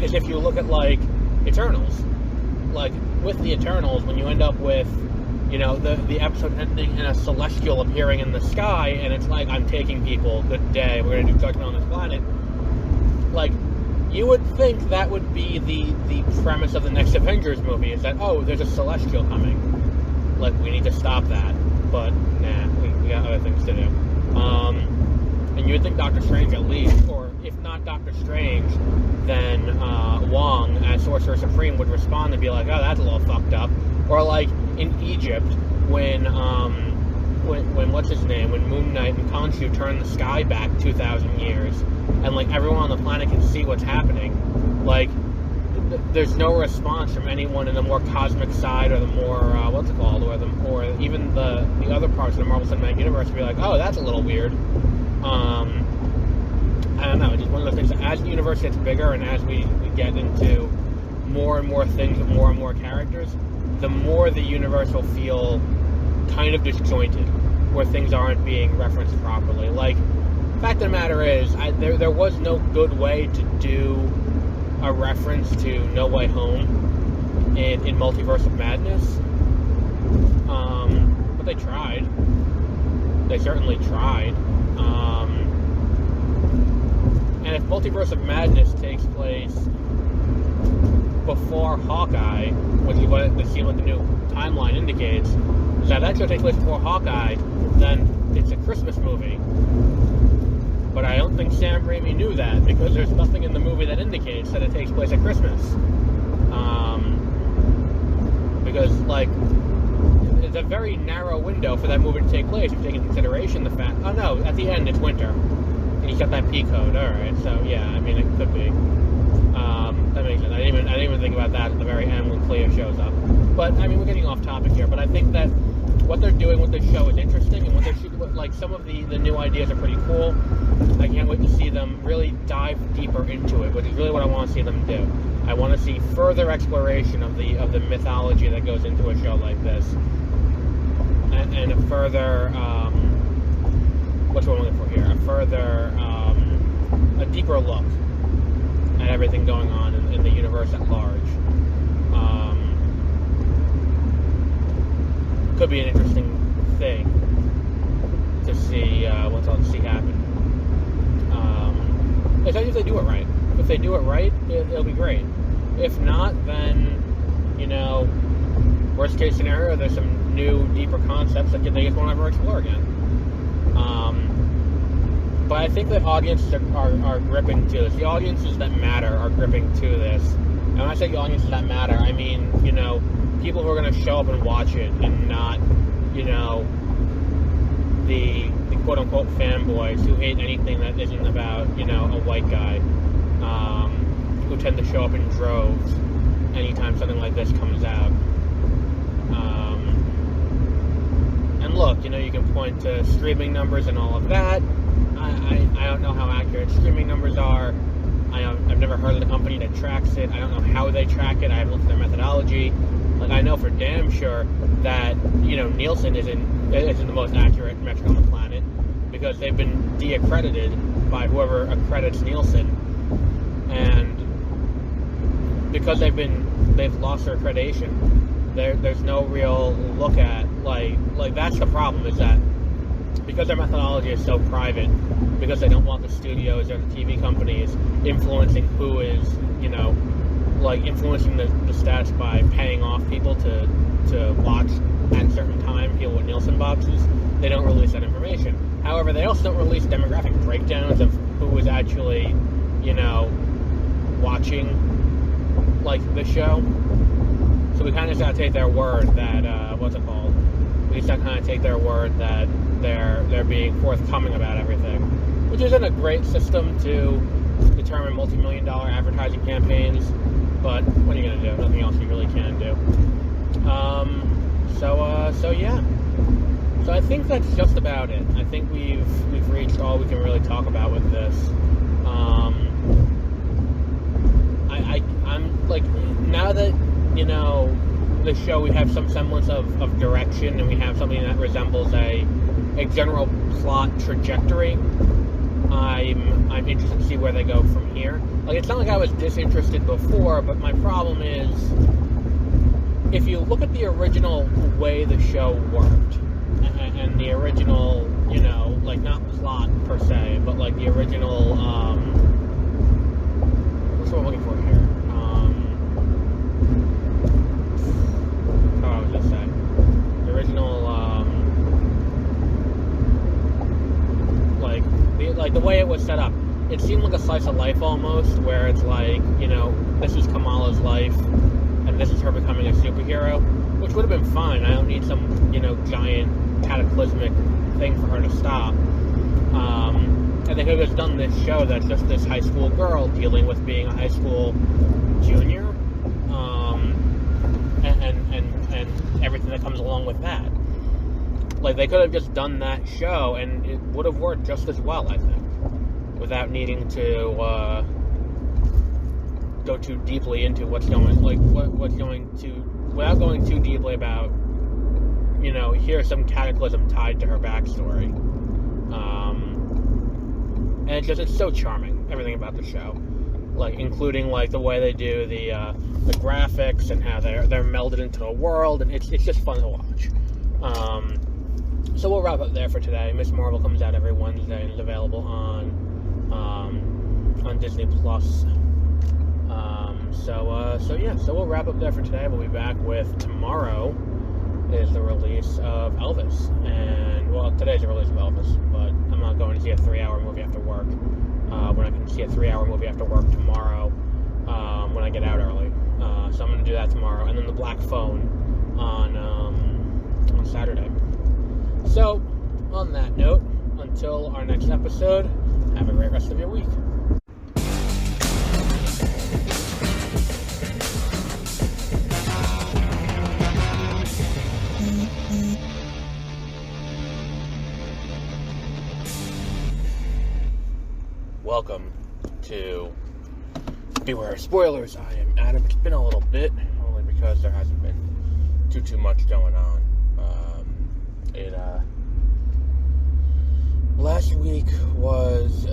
is if you look at, Eternals. With the Eternals, when you end up with, the episode ending in a celestial appearing in the sky, and it's like, I'm taking people, good day, we're going to do judgment on this planet. You would think that would be the premise of the next Avengers movie, is that, oh, there's a celestial coming. We need to stop that. But, nah, we got other things to do. And you would think Doctor Strange at least, or if not Doctor Strange, then Wong, as Sorcerer Supreme, would respond and be like, oh, that's a little fucked up. Or in Egypt, when what's his name, when Moon Knight and Khonshu turn the sky back 2,000 years, and everyone on the planet can see what's happening, there's no response from anyone in the more cosmic side, or the more or even the other parts of the Marvel Cinematic Universe to be like, oh, that's a little weird. I don't know, it's just one of those things that as the universe gets bigger and as we get into more and more things with more and more characters, the more the universe will feel kind of disjointed. where things aren't being referenced properly. Like, fact of the matter is, there was no good way to do a reference to No Way Home in Multiverse of Madness. But they tried. They certainly tried. And if Multiverse of Madness takes place before Hawkeye, which is what the new timeline indicates, is that actually takes place before Hawkeye, then it's a Christmas movie. But I don't think Sam Raimi knew that, because there's nothing in the movie that indicates that it takes place at Christmas. Because, like, it's a very narrow window for that movie to take place, if you take into consideration the fact... Oh, no, at the end, it's winter. And he's got that P code. Alright, so, yeah, I mean, it could be. That makes sense. I didn't even think about that at the very end when Clea shows up. But, I mean, we're getting off topic here, but I think that what they're doing with this show is interesting, and what they're shooting, like, some of the new ideas are pretty cool. I can't wait to see them really dive deeper into it, which is really what I want to see them do. I want to see further exploration of the mythology that goes into a show like this, and a further what's what I'm looking for here? A deeper look at everything going on in the universe at large. Could be an interesting thing to see see happen. Especially if they do it right. If they do it right, it'll be great. If not, then, you know, worst case scenario, there's some new, deeper concepts that they just won't ever explore again. But I think that audiences are gripping to this. The audiences that matter are gripping to this. And when I say the audiences that matter, I mean, you know, people who are going to show up and watch it, and not, you know, the quote-unquote fanboys who hate anything that isn't about, you know, a white guy, who tend to show up in droves anytime something like this comes out. And look, you know, you can point to streaming numbers and all of that. I don't know how accurate streaming numbers are. I've never heard of the company that tracks it. I don't know how they track it. I haven't looked at their methodology. Like, I know for damn sure that, you know, Nielsen isn't the most accurate metric on the planet, because they've been de-accredited by whoever accredits Nielsen, and because they've lost their accreditation, there's no real look at, like that's the problem, is that because their methodology is so private, because they don't want the studios or the TV companies influencing who is, you know, like influencing the stats by paying off people to watch at a certain time, people with Nielsen boxes, they don't release that information. However, they also don't release demographic breakdowns of who is actually, you know, watching, like, the show. So we kind of just gotta take their word that, we just gotta kind of take their word that they're being forthcoming about everything, which isn't a great system to determine multi-million-dollar advertising campaigns, but what are you gonna do? Nothing else you really can do. So yeah. So I think that's just about it. I think we've reached all we can really talk about with this. I'm like, now that, you know, the show, we have some semblance of direction, and we have something that resembles a general plot trajectory. I'm interested to see where they go from here. Like, it's not like I was disinterested before, but my problem is, if you look at the original way the show worked, and the original, you know, like, not plot per se, but like the original, what's what I'm looking for here? How was I say? The original, like the way it was set up, it seemed like a slice of life almost, where it's like, you know, this is Kamala's life, and this is her becoming a superhero, which would have been fine. I don't need some, you know, giant cataclysmic thing for her to stop. And they could have just done this show that's just this high school girl dealing with being a high school junior, and everything that comes along with that. Like, they could have just done that show, and it would have worked just as well, I think, without needing to go too deeply into what's going, like, what's going to, without going too deeply about here's some cataclysm tied to her backstory. And it's so charming, everything about the show. Like, including, like, the way they do the graphics and how they're melded into a world, and it's just fun to watch. So we'll wrap up there for today. Miss Marvel comes out every Wednesday and is available on Disney Plus. So we'll wrap up there for today. We'll be back with tomorrow is the release of Elvis, and well, today's the release of Elvis, but I'm not going to see a 3-hour movie after work. When I can see a 3-hour movie after work tomorrow, when I get out early. So I'm going to do that tomorrow, and then The Black Phone on Saturday. So, on that note, until our next episode, have a great rest of your week. Welcome to Beware Spoilers. I am Adam. It's been a little bit, only because there hasn't been too much going on. Last week was...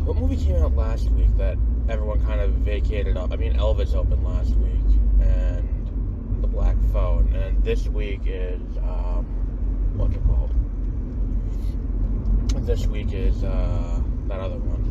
What movie came out last week that everyone kind of vacated up? I mean, Elvis opened last week, and The Black Phone, and this week is, what's it called? This week is, that other one.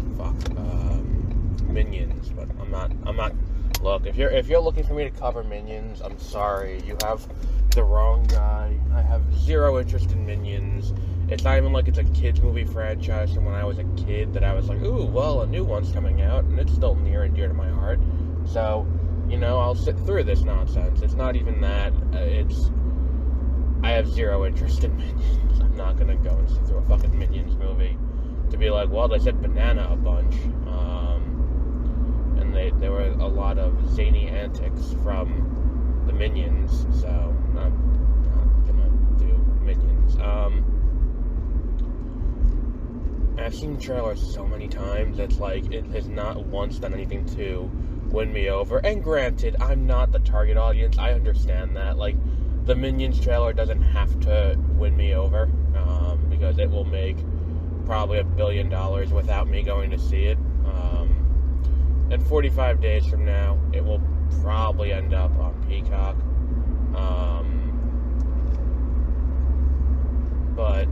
Minions, but I'm not. Look, if you're looking for me to cover Minions, I'm sorry, you have the wrong guy. I have zero interest in Minions. It's not even like it's a kids movie franchise from when I was a kid that I was like, ooh, well, a new one's coming out, and it's still near and dear to my heart. So, I'll sit through this nonsense. It's not even that. I have zero interest in Minions. I'm not gonna go and sit through a fucking Minions movie to be like, well, they said banana a bunch, and there were a lot of zany antics from the Minions, so I'm not gonna do Minions. I've seen the trailer so many times, it's like, it has not once done anything to win me over, and granted, I'm not the target audience, I understand that, like, the Minions trailer doesn't have to win me over, because it will make probably $1 billion without me going to see it. And 45 days from now, it will probably end up on Peacock. But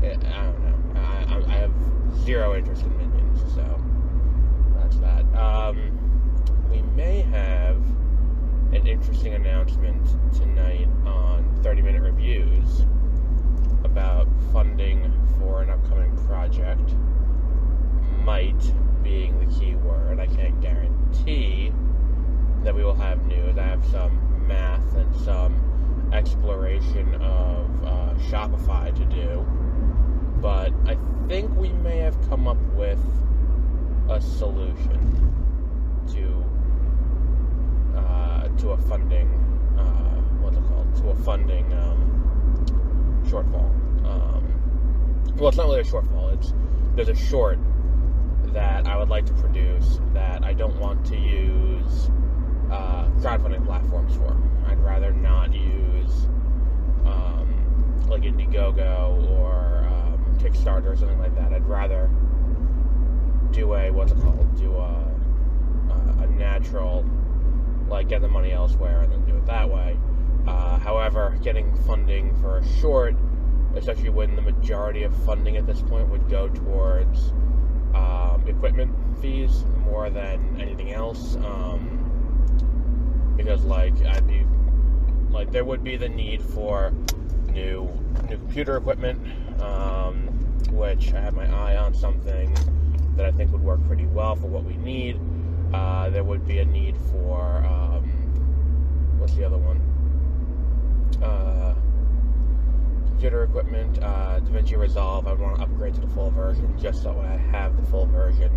I don't know. I have zero interest in Minions, so that's that. We may have an interesting announcement tonight on 30-Minute Reviews about funding for an upcoming project. Might being the key word. I can't guarantee that we will have news. I have some math and some exploration of Shopify to do, but I think we may have come up with a solution to a funding to a funding shortfall. Well, it's not really a shortfall. There's a short that I would like to produce that I don't want to use crowdfunding platforms for. I'd rather not use like Indiegogo or Kickstarter or something like that. I'd rather do a natural, like, get the money elsewhere and then do it that way. However, getting funding for a short, especially when the majority of funding at this point would go towards equipment fees more than anything else, because there would be the need for new computer equipment, which I have my eye on something that I think would work pretty well for what we need. There would be a need for what's the other one? Computer equipment, DaVinci Resolve. I would want to upgrade to the full version just so I have the full version.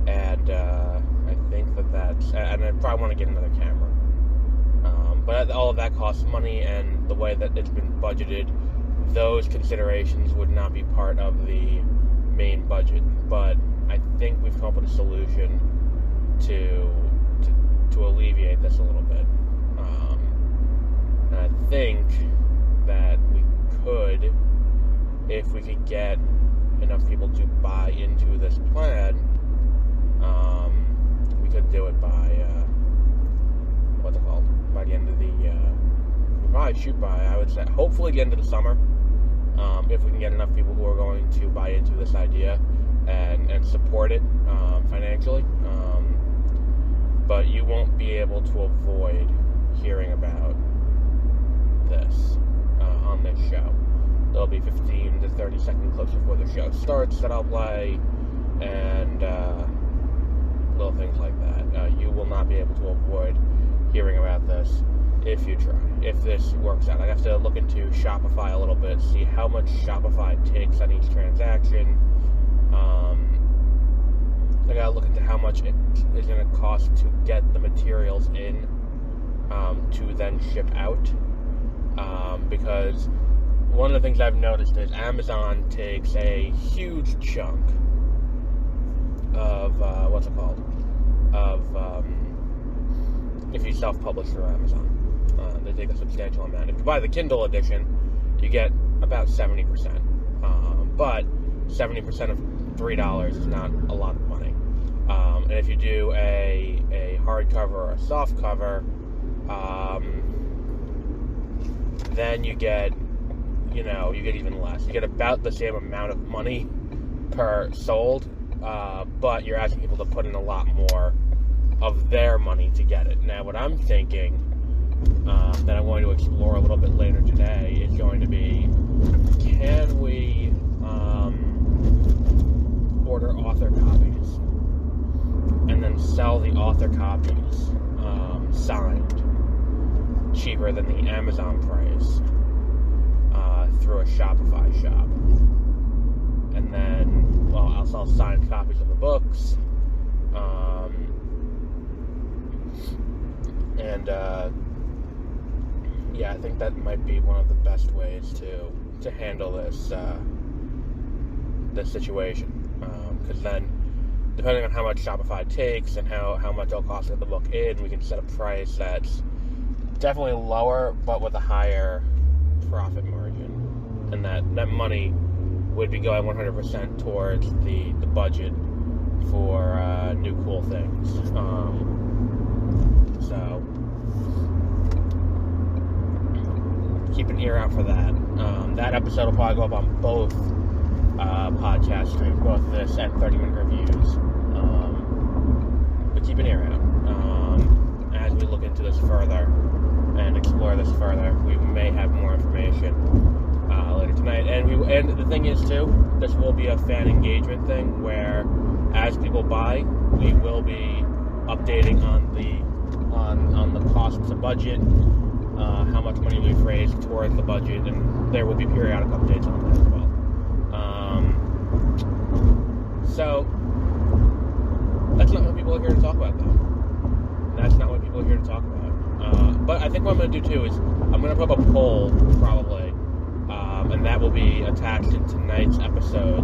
And I think that's, and I probably want to get another camera. But all of that costs money, and the way that it's been budgeted, those considerations would not be part of the main budget. But I think we've come up with a solution to alleviate this a little bit. think that we could, if we could get enough people to buy into this plan, we could do it by, by the end of the, we'll probably shoot by, I would say, hopefully the end of the summer, if we can get enough people who are going to buy into this idea and support it financially. But you won't be able to avoid hearing about this on this show. There'll be 15 to 30 second clips before the show starts that I'll play, and little things like that. You will not be able to avoid hearing about this if you try. If this works out, I have to look into Shopify a little bit, see how much Shopify takes on each transaction. I gotta look into how much it is going to cost to get the materials in to then ship out. Because one of the things I've noticed is Amazon takes a huge chunk of, if you self-publish through Amazon. They take a substantial amount. If you buy the Kindle edition, you get about 70%. But 70% of $3 is not a lot of money. And if you do a hardcover or a soft cover, then you get even less. You get about the same amount of money per sold, but you're asking people to put in a lot more of their money to get it. Now, what I'm thinking that I'm going to explore a little bit later today is going to be, can we order author copies and then sell the author copies signed cheaper than the Amazon price through a Shopify shop? And then, I'll sell signed copies of the books, I think that might be one of the best ways to handle this situation, because then, depending on how much Shopify takes and how much it'll cost to get the book in, we can set a price that's definitely lower, but with a higher profit margin, and that money would be going 100% towards the budget for new cool things. So keep an ear out for that. That episode will probably go up on both podcast streams, both this and 30-minute reviews. But keep an ear out. As we look into this further and explore this further, we may have more information later tonight. And the thing is, too, this will be a fan engagement thing where, as people buy, we will be updating on the costs of budget, how much money we've raised towards the budget, and there will be periodic updates on that as well. So that's not what people are here to talk about, though. That's not what people are here to talk about. But I think what I'm going to do, too, is I'm going to put up a poll, probably, and that will be attached in tonight's episode,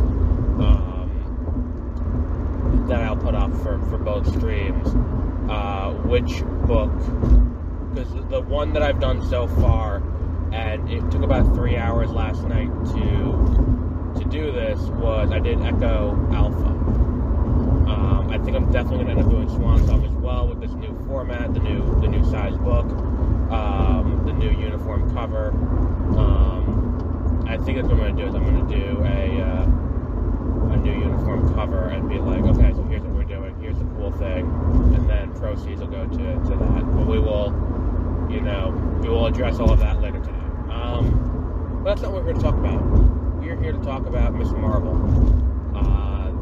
that I'll put up for both streams. Which book, because the one that I've done so far, and it took about 3 hours last night to do this, was I did Echo Alpha. I think I'm definitely going to end up doing Swan Song as well, with this new format, the new size book, the new uniform cover. I think that's what I'm going to do, is I'm going to do a new uniform cover and be like, okay, so here's what we're doing, here's the cool thing, and then proceeds will go to that. But we will address all of that later today. But that's not what we're here to talk about. We're here to talk about Miss Marvel.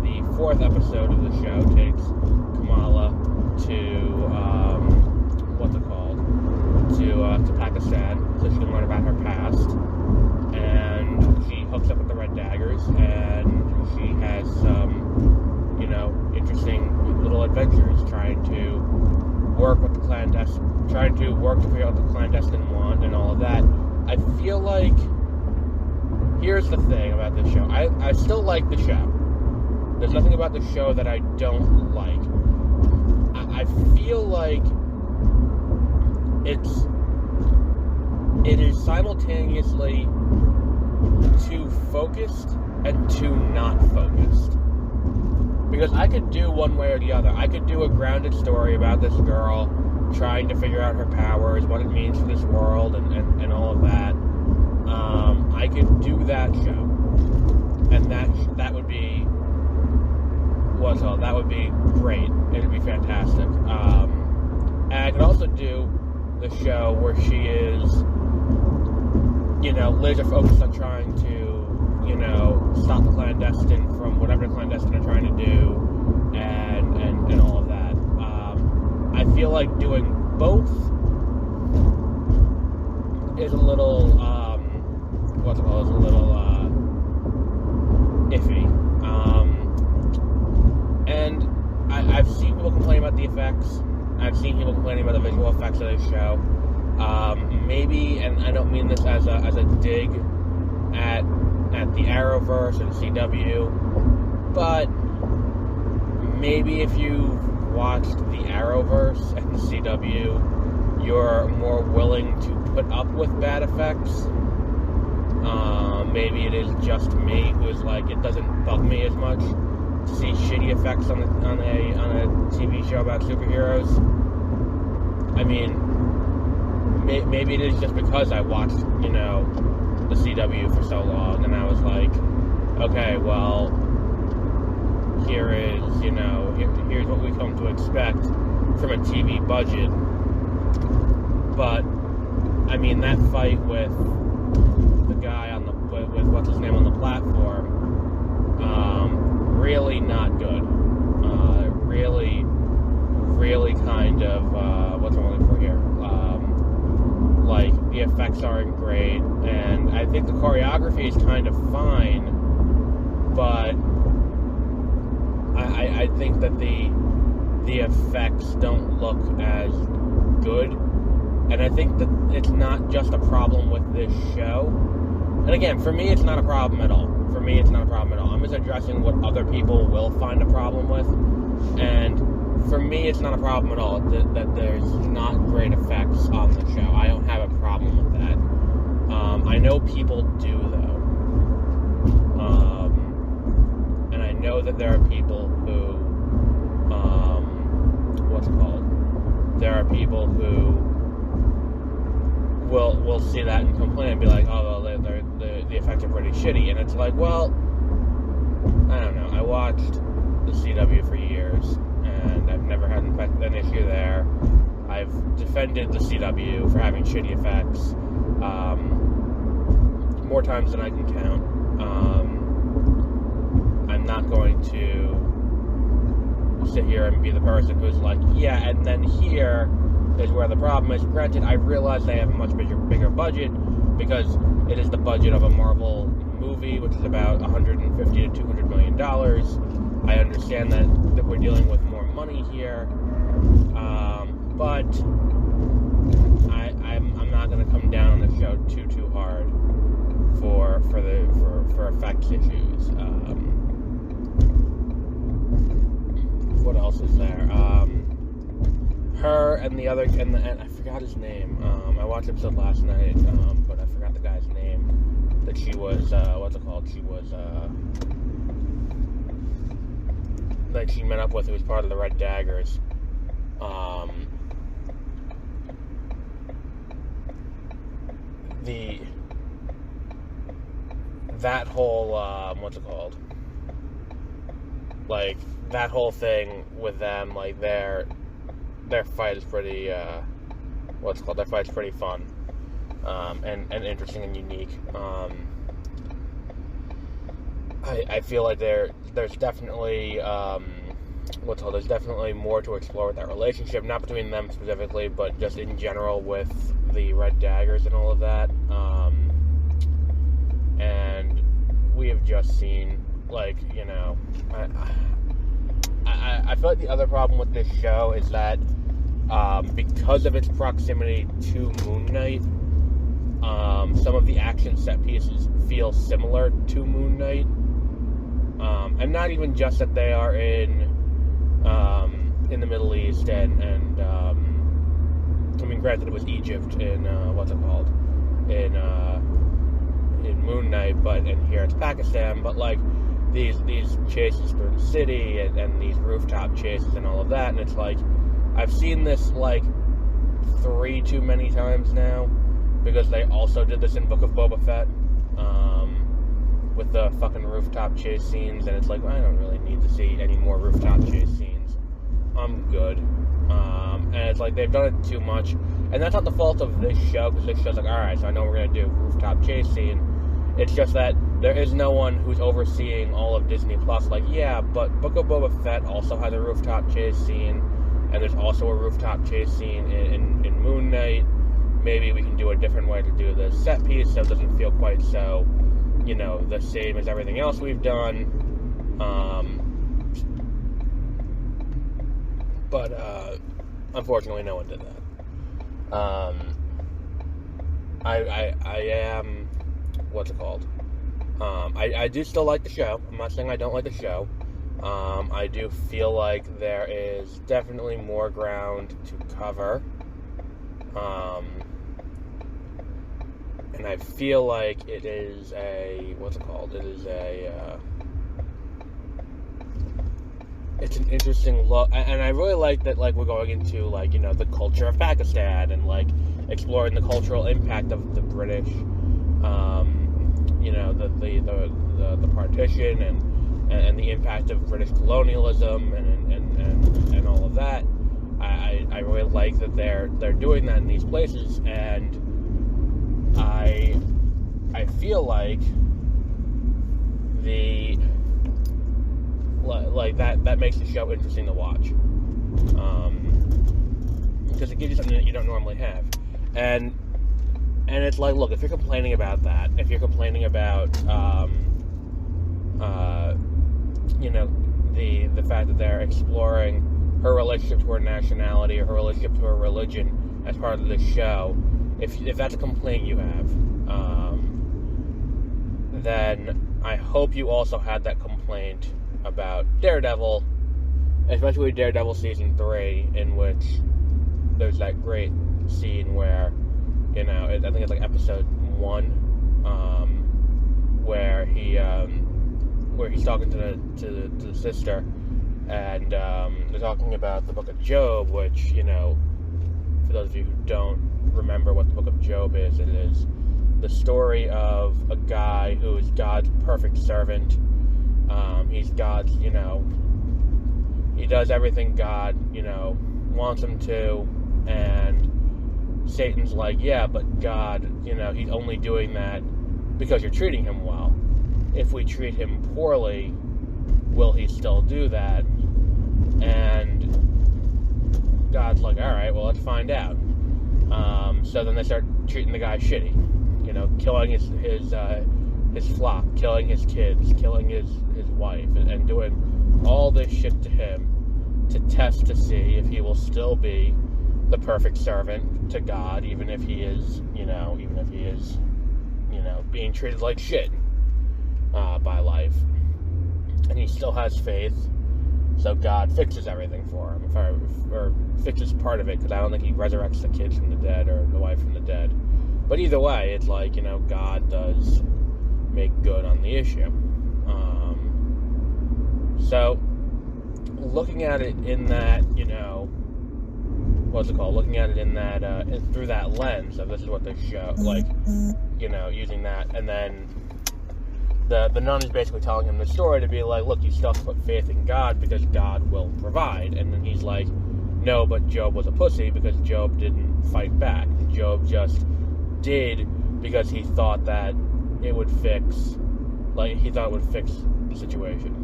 The fourth episode of the show takes Kamala to to Pakistan, so she can learn about her past, and she hooks up with the Red Daggers, and she has some interesting little adventures trying to work with the clandestine, trying to work to figure out what the clandestine want and all of that. I feel like, here's the thing about this show. I still like the show. There's nothing about the show that I don't like. I feel like it is simultaneously too focused and too not focused. Because I could do one way or the other. I could do a grounded story about this girl trying to figure out her powers, what it means for this world, and all of that. I could do that show. And that would be that would be great. It would be fantastic. And I could also do the show where she is, laser focused on trying to, stop the clandestine from whatever the clandestine are trying to do, and all of that. I feel like doing both is a little, is a little, iffy. And I've seen people complain about the effects. I've seen people complaining about the visual effects of this show. Maybe, and I don't mean this as a dig at the Arrowverse and CW, but maybe if you've watched the Arrowverse and CW, you're more willing to put up with bad effects. Maybe it is just me who is like, it doesn't bug me as much to see shitty effects on a TV show about superheroes. I mean, maybe it is just because I watched, the CW for so long, and I was like, okay, well, here's what we come to expect from a TV budget. But I mean, that fight with the guy with what's his name on the platform, really not good. Really kind of what's I'm looking for here. Like, the effects aren't great, and I think the choreography is kind of fine, but I think that the effects don't look as good, and I think that it's not just a problem with this show. And again, for me, it's not a problem at all. I'm just addressing what other people will find a problem with, and for me, it's not a problem at all that there's not great effects on the show. I don't have a problem with that. I know people do, though. And I know that there are people who, there are people who will see that and complain and be like, oh, well, the effects are pretty shitty. And it's like, well, I don't know. I watched the CW for years, and I've never had an issue there. I've defended the CW for having shitty effects more times than I can count. I'm not going to sit here and be the person who's like, yeah, and then here is where the problem is. Granted, I realize they have a much bigger budget, because it is the budget of a Marvel movie, which is about $150 to $200 million. I understand that we're dealing with more money here, but I'm not going to come down on the show too hard for effects issues. What else is there? Her and the other, and I forgot his name. I watched the episode last night, but I forgot the guy's name. That she was, that she met up with, who was part of the Red Daggers. That whole, like, that whole thing with them, like, their fight is pretty, their fight's pretty fun, and interesting and unique. I feel like there's definitely, there's definitely more to explore with that relationship, not between them specifically, but just in general with the Red Daggers and all of that. And we have just seen, like, I feel like the other problem with this show is that, because of its proximity to Moon Knight, some of the action set pieces feel similar to Moon Knight. And not even just that they are in the Middle East, and I mean, granted, it was Egypt in, in Moon Knight, and here it's Pakistan. But like these chases through the city and these rooftop chases and all of that, and it's like I've seen this like 3 too many times now, because they also did this in Book of Boba Fett with the fucking rooftop chase scenes, and it's like, I don't really need to see any more rooftop chase scenes. I'm good. And it's like they've done it too much, and that's not the fault of this show, because this show's like, alright, so I know we're going to do a rooftop chase scene. It's just that there is no one who's overseeing all of Disney Plus. Like, yeah, but Book of Boba Fett also has a rooftop chase scene, and there's also a rooftop chase scene in Moon Knight. Maybe we can do a different way to do the set piece so it doesn't feel quite so, you know, the same as everything else we've done. But unfortunately, no one did that. I am, what's it called? I do still like the show. I'm not saying I don't like the show. I do feel like there is definitely more ground to cover. And I feel like it is a, what's it called? It is a, it's an interesting look, and I really like that, like, we're going into, like, you know, the culture of Pakistan, and, like, exploring the cultural impact of the British, you know, the partition, and the impact of British colonialism, and all of that. I really like that they're doing that in these places, and I feel like that makes the show interesting to watch, because it gives you something that you don't normally have, and it's like, look, if you're complaining about that, if you're complaining about you know, the fact that they're exploring her relationship to her nationality or her relationship to her religion as part of this show, if that's a complaint you have, then I hope you also had that complaint about Daredevil, especially Daredevil Season 3, in which there's that great scene where, you know, I think it's like episode 1, where he's talking to the sister, and they're talking about the Book of Job, which, you know, for those of you who don't remember what the Book of Job is, it is the story of a guy who is God's perfect servant. He's God's, you know, he does everything God, you know, wants him to, and Satan's like, yeah, but God, you know, he's only doing that because you're treating him well. If we treat him poorly, will he still do that? And God's like, alright, well, let's find out. So then they start treating the guy shitty, you know, killing his flock, killing his kids, killing his wife, and doing all this shit to him to test to see if he will still be the perfect servant to God, even if he is, you know, being treated like shit by life. And he still has faith, so God fixes everything for him, or fixes part of it, because I don't think he resurrects the kids from the dead or the wife from the dead. But either way, it's like, you know, God does make good on the issue. So, looking at it in that, you know, what's it called? Looking at it in that, through that lens of this is what they show, like, you know, using that, and then the nun is basically telling him the story to be like, look, you still have to put faith in God because God will provide. And then he's like, no, but Job was a pussy because Job didn't fight back. Job just did because he thought that it would fix, like, he thought it would fix the situation.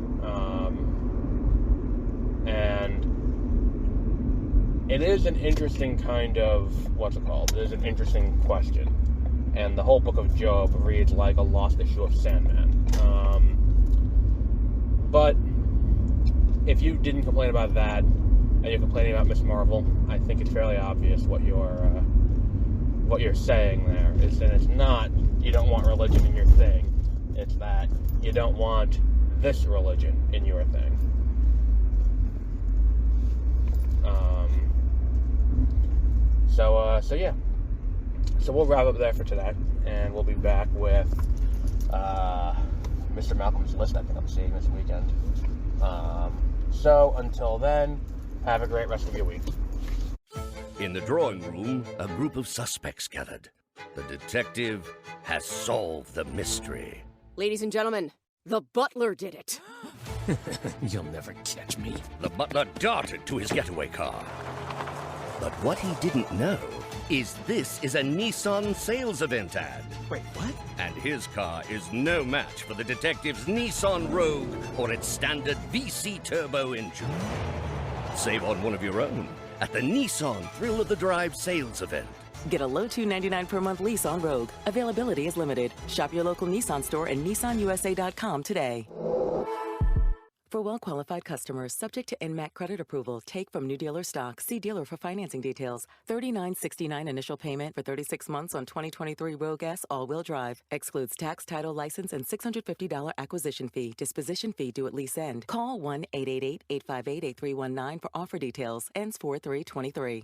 And it is an interesting kind of, what's it called? It is an interesting question. And the whole book of Job reads like a lost issue of Sandman. But if you didn't complain about that, and you're complaining about Ms. Marvel, I think it's fairly obvious what you're saying there. And it's not, you don't want religion in your thing. It's that you don't want this religion in your thing. So yeah. So we'll wrap up there for today, and we'll be back with Mr. Malcolm's List. I think I'm seeing this weekend. So until then, have a great rest of your week. In the drawing room, a group of suspects gathered. The detective has solved the mystery. Ladies and gentlemen, the butler did it. You'll never catch me. The butler darted to his getaway car. But what he didn't know is this is a Nissan sales event ad. Wait, what? And his car is no match for the detective's Nissan Rogue or its standard VC turbo engine. Save on one of your own at the Nissan Thrill of the Drive sales event. Get a low $299 per month lease on Rogue. Availability is limited. Shop your local Nissan store and nissanusa.com today. For well-qualified customers, subject to NMAC credit approval, take from new dealer stock. See dealer for financing details. $39.69 initial payment for 36 months on 2023 Rogue S all-wheel drive. Excludes tax, title, license, and $650 acquisition fee. Disposition fee due at lease end. Call 1-888-858-8319 for offer details. Ends 4/3/23.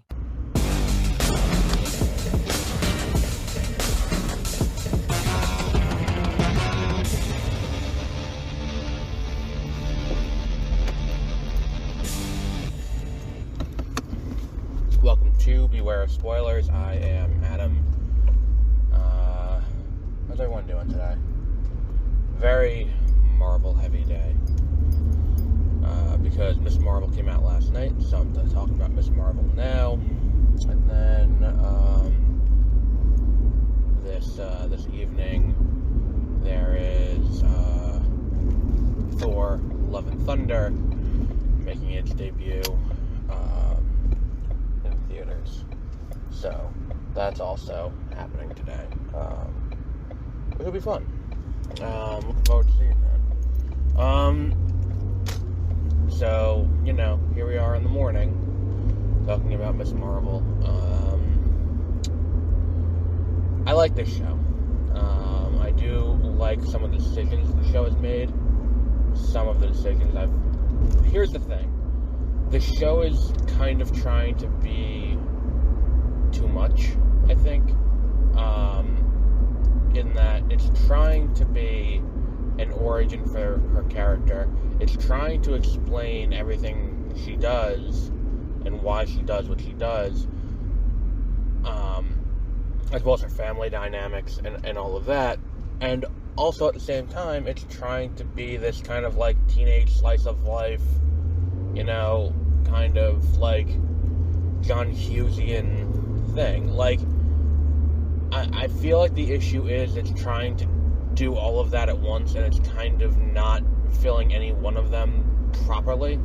Welcome to Beware of Spoilers. I am Adam. How's everyone doing today? Very Marvel-heavy day. Because Miss Marvel came out last night, so I'm talking about Miss Marvel now. And then, this evening, there is, Thor: Love and Thunder making its debut, in theaters. So, that's also happening today. It'll be fun. Looking forward to seeing that. So, here we are in the morning, talking about Miss Marvel. I like this show. I do like some of the decisions the show has made. Some of the decisions Here's the thing. The show is kind of trying to be too much, I think. In that it's trying to be an origin for her character. It's trying to explain everything she does and why she does what she does, as well as her family dynamics and all of that. And also at the same time, it's trying to be this kind of like teenage slice of life, kind of like John Hughesian thing. Like, I feel like the issue is it's trying to do all of that at once, and it's kind of not filling any one of them properly.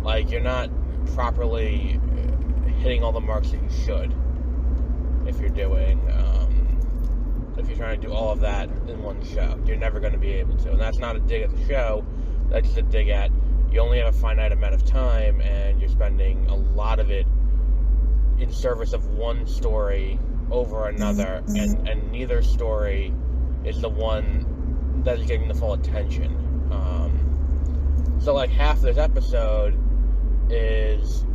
Like, you're not properly hitting all the marks that you should if you're trying to do all of that in one show. You're never going to be able to. And that's not a dig at the show. That's just a dig at you only have a finite amount of time, and you're spending a lot of it in service of one story over another, and neither story is the one that is getting the full attention. So like half this episode is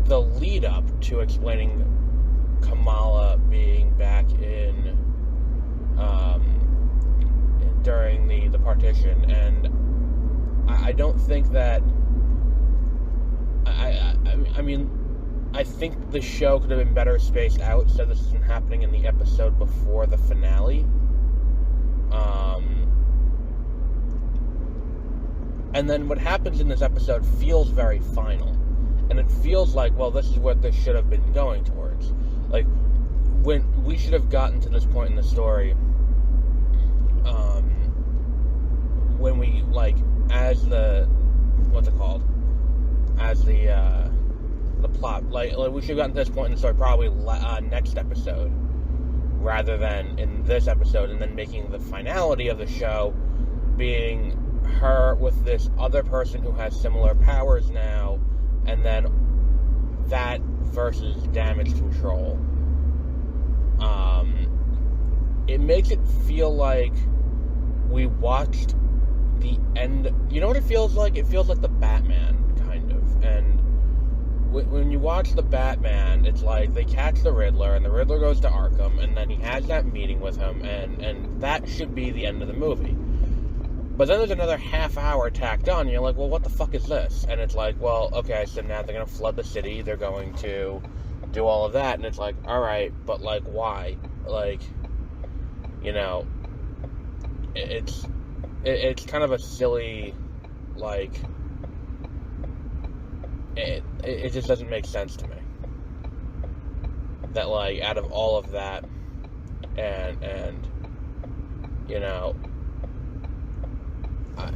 the lead up to explaining Kamala being back in during the partition, and I don't think that I mean I think the show could have been better spaced out, so this isn't happening in the episode before the finale. And then what happens in this episode feels very final. And it feels like, well, this is what this should have been going towards. Like, when we should have gotten to this point in the story, when we, like, as the, what's it called? As the plot, like we should have gotten to this point in the story probably next episode, rather than in this episode, and then making the finality of the show being her with this other person who has similar powers now, and then that versus Damage Control. It makes it feel like we watched the end. You know what it feels like? It feels like the Batman, kind of. And when you watch the Batman, it's like they catch the Riddler, and the Riddler goes to Arkham, and then he has that meeting with him, and that should be the end of the movie. But then there's another half hour tacked on, and you're like, well, what the fuck is this? And it's like, well, okay, so now they're going to flood the city, they're going to do all of that, and it's like, alright, but, like, why? Like, you know, it's kind of a silly, like, it just doesn't make sense to me. That, like, out of all of that, and you know,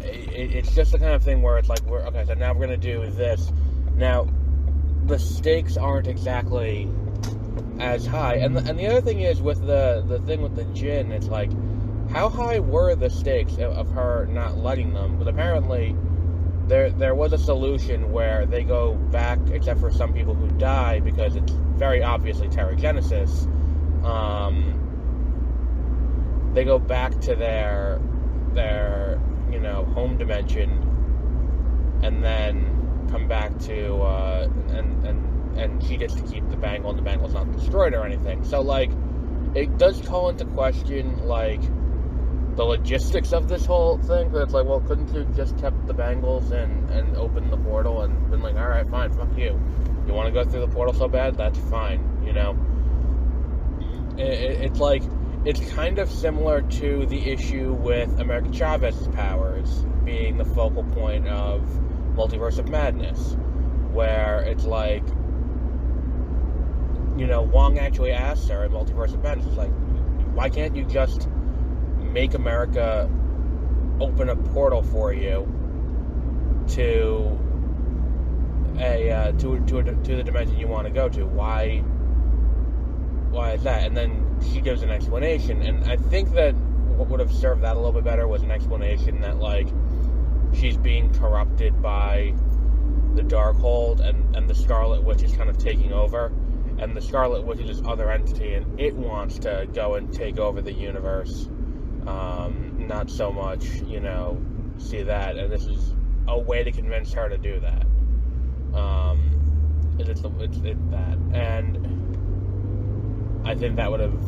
it's just the kind of thing where it's like, okay, so now we're going to do this. Now, the stakes aren't exactly as high. And the other thing is, with the thing with the gin, it's like, how high were the stakes of her not letting them? But apparently, there was a solution where they go back, except for some people who die, because it's very obviously Terrigenesis. They go back to their you know, home dimension, and then come back to and she gets to keep the bangle, and the bangle's not destroyed or anything. So, like, it does call into question, like, the logistics of this whole thing, but it's like, well, couldn't you just kept the bangles and opened the portal and been like, alright, fine, fuck you. You want to go through the portal so bad? That's fine, you know? It's like, it's kind of similar to the issue with America Chavez's powers being the focal point of Multiverse of Madness, where it's like, you know, Wong actually asked her in Multiverse of Madness, it's like, why can't you just make America open a portal for you to the dimension you want to go to? Why is that? And then she gives an explanation, and I think that what would have served that a little bit better was an explanation that, like, she's being corrupted by the Darkhold, and the Scarlet Witch is kind of taking over, and the Scarlet Witch is this other entity, and it wants to go and take over the universe. Not so much, you know, see that, and this is a way to convince her to do that. It's that, and I think that would have,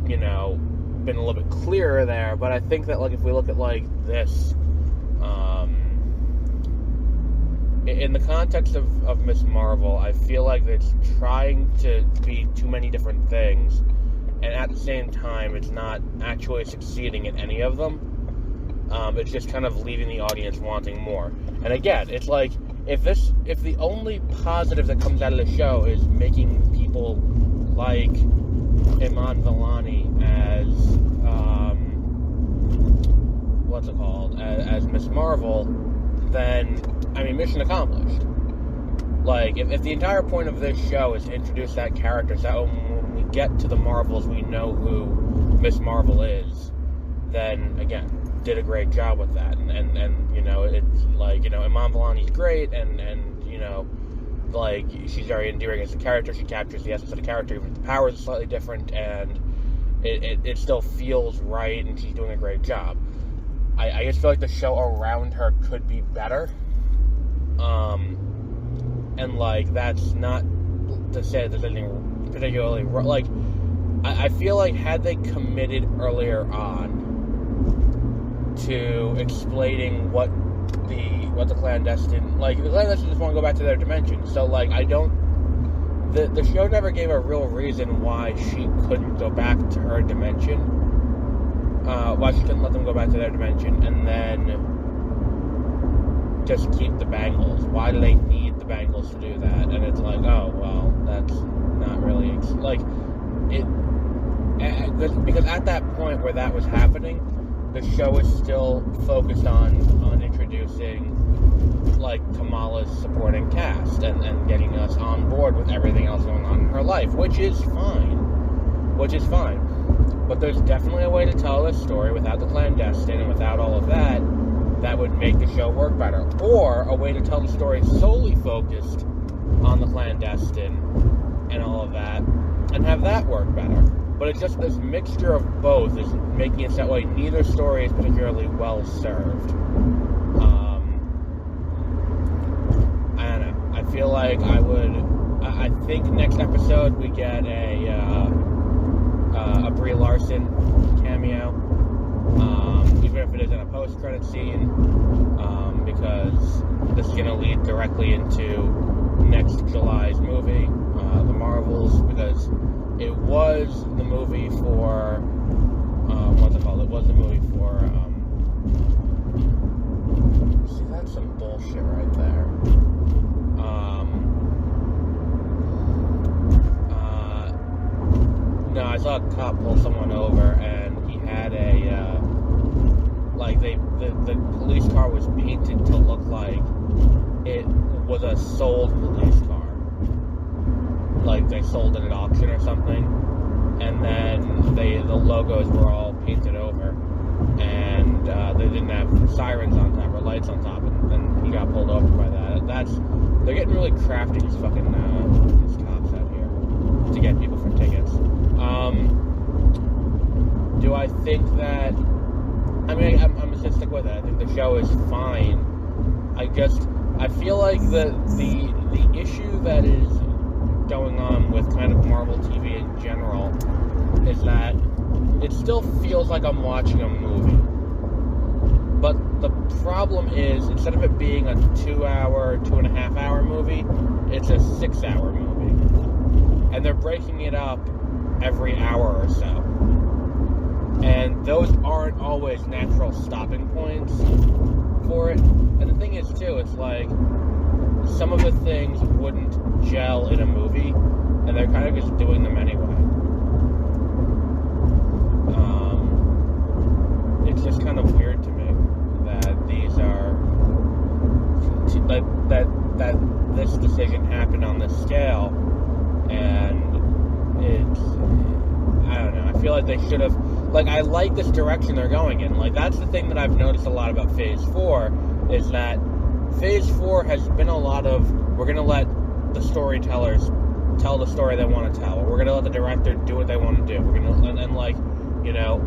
you know, been a little bit clearer there, but I think that, like, if we look at, like, this, in the context of Ms. Marvel, I feel like it's trying to be too many different things, and at the same time, it's not actually succeeding in any of them. It's just kind of leaving the audience wanting more. And again, it's like, if the only positive that comes out of the show is making people like Iman Vellani as what's it called, as Ms. Marvel, then, I mean, mission accomplished. Like, if the entire point of this show is to introduce that character, so when we get to the Marvels, we know who Ms. Marvel is, then, again, did a great job with that. And you know, it's like, you know, Iman Vellani's great, and you know, like, she's very endearing as a character. She captures the essence of the character, even if the powers are slightly different, and it still feels right, and she's doing a great job. I just feel like the show around her could be better. And, like, that's not to say that there's anything particularly wrong. Like, I feel like had they committed earlier on to explaining what the clandestine, like, the clandestine just want to go back to their dimension. So, like, the show never gave a real reason why she couldn't go back to her dimension. Why she couldn't let them go back to their dimension and then just keep the bangles. Why do they need the bangles to do that? And it's like, oh, well, that's not really, like, it, because at that point where that was happening, the show is still focused on introducing, like, Kamala's supporting cast and getting us on board with everything else going on in her life, which is fine. But there's definitely a way to tell this story without the clandestine and without all of that would make the show work better. Or a way to tell the story solely focused on the clandestine and all of that, and have that work better. But it's just this mixture of both is making it that way. Neither story is particularly well served. I don't know. I feel like I I think next episode we get a Brie Larson cameo, even if it is in a post-credit scene, because this is going to lead directly into next July's movie, The Marvels, because it was the movie for, what's it called? It was the movie for, see, that's some bullshit right there. No, I saw a cop pull someone over, and he had a, the police car was painted to look like it was a sold police car. Like, they sold it at auction or something, and then the logos were all painted over, and they didn't have sirens on top or lights on top, and then he got pulled over by that. They're getting really crafty, these fucking, these cops out here, to get people for tickets. Do I think that... I mean, I'm just gonna stick with it. I think the show is fine. I feel like the issue that is going on with kind of Marvel TV in general is that it still feels like I'm watching a movie. But the problem is, instead of it being a 2-hour, 2.5-hour movie, it's a 6-hour movie. And they're breaking it up every hour or so. And those aren't always natural stopping points for it. And the thing is, too, it's like, some of the things wouldn't gel in a movie, and they're kind of just doing them anyway. It's just kind of weird to me that these are... that this decision happened on this scale, and it's... I don't know, I feel like they should have... Like, I like this direction they're going in. Like, that's the thing that I've noticed a lot about Phase 4, is that Phase 4 has been a lot of, we're going to let the storytellers tell the story they want to tell, or we're going to let the director do what they want to do. We're going to, and like, you know,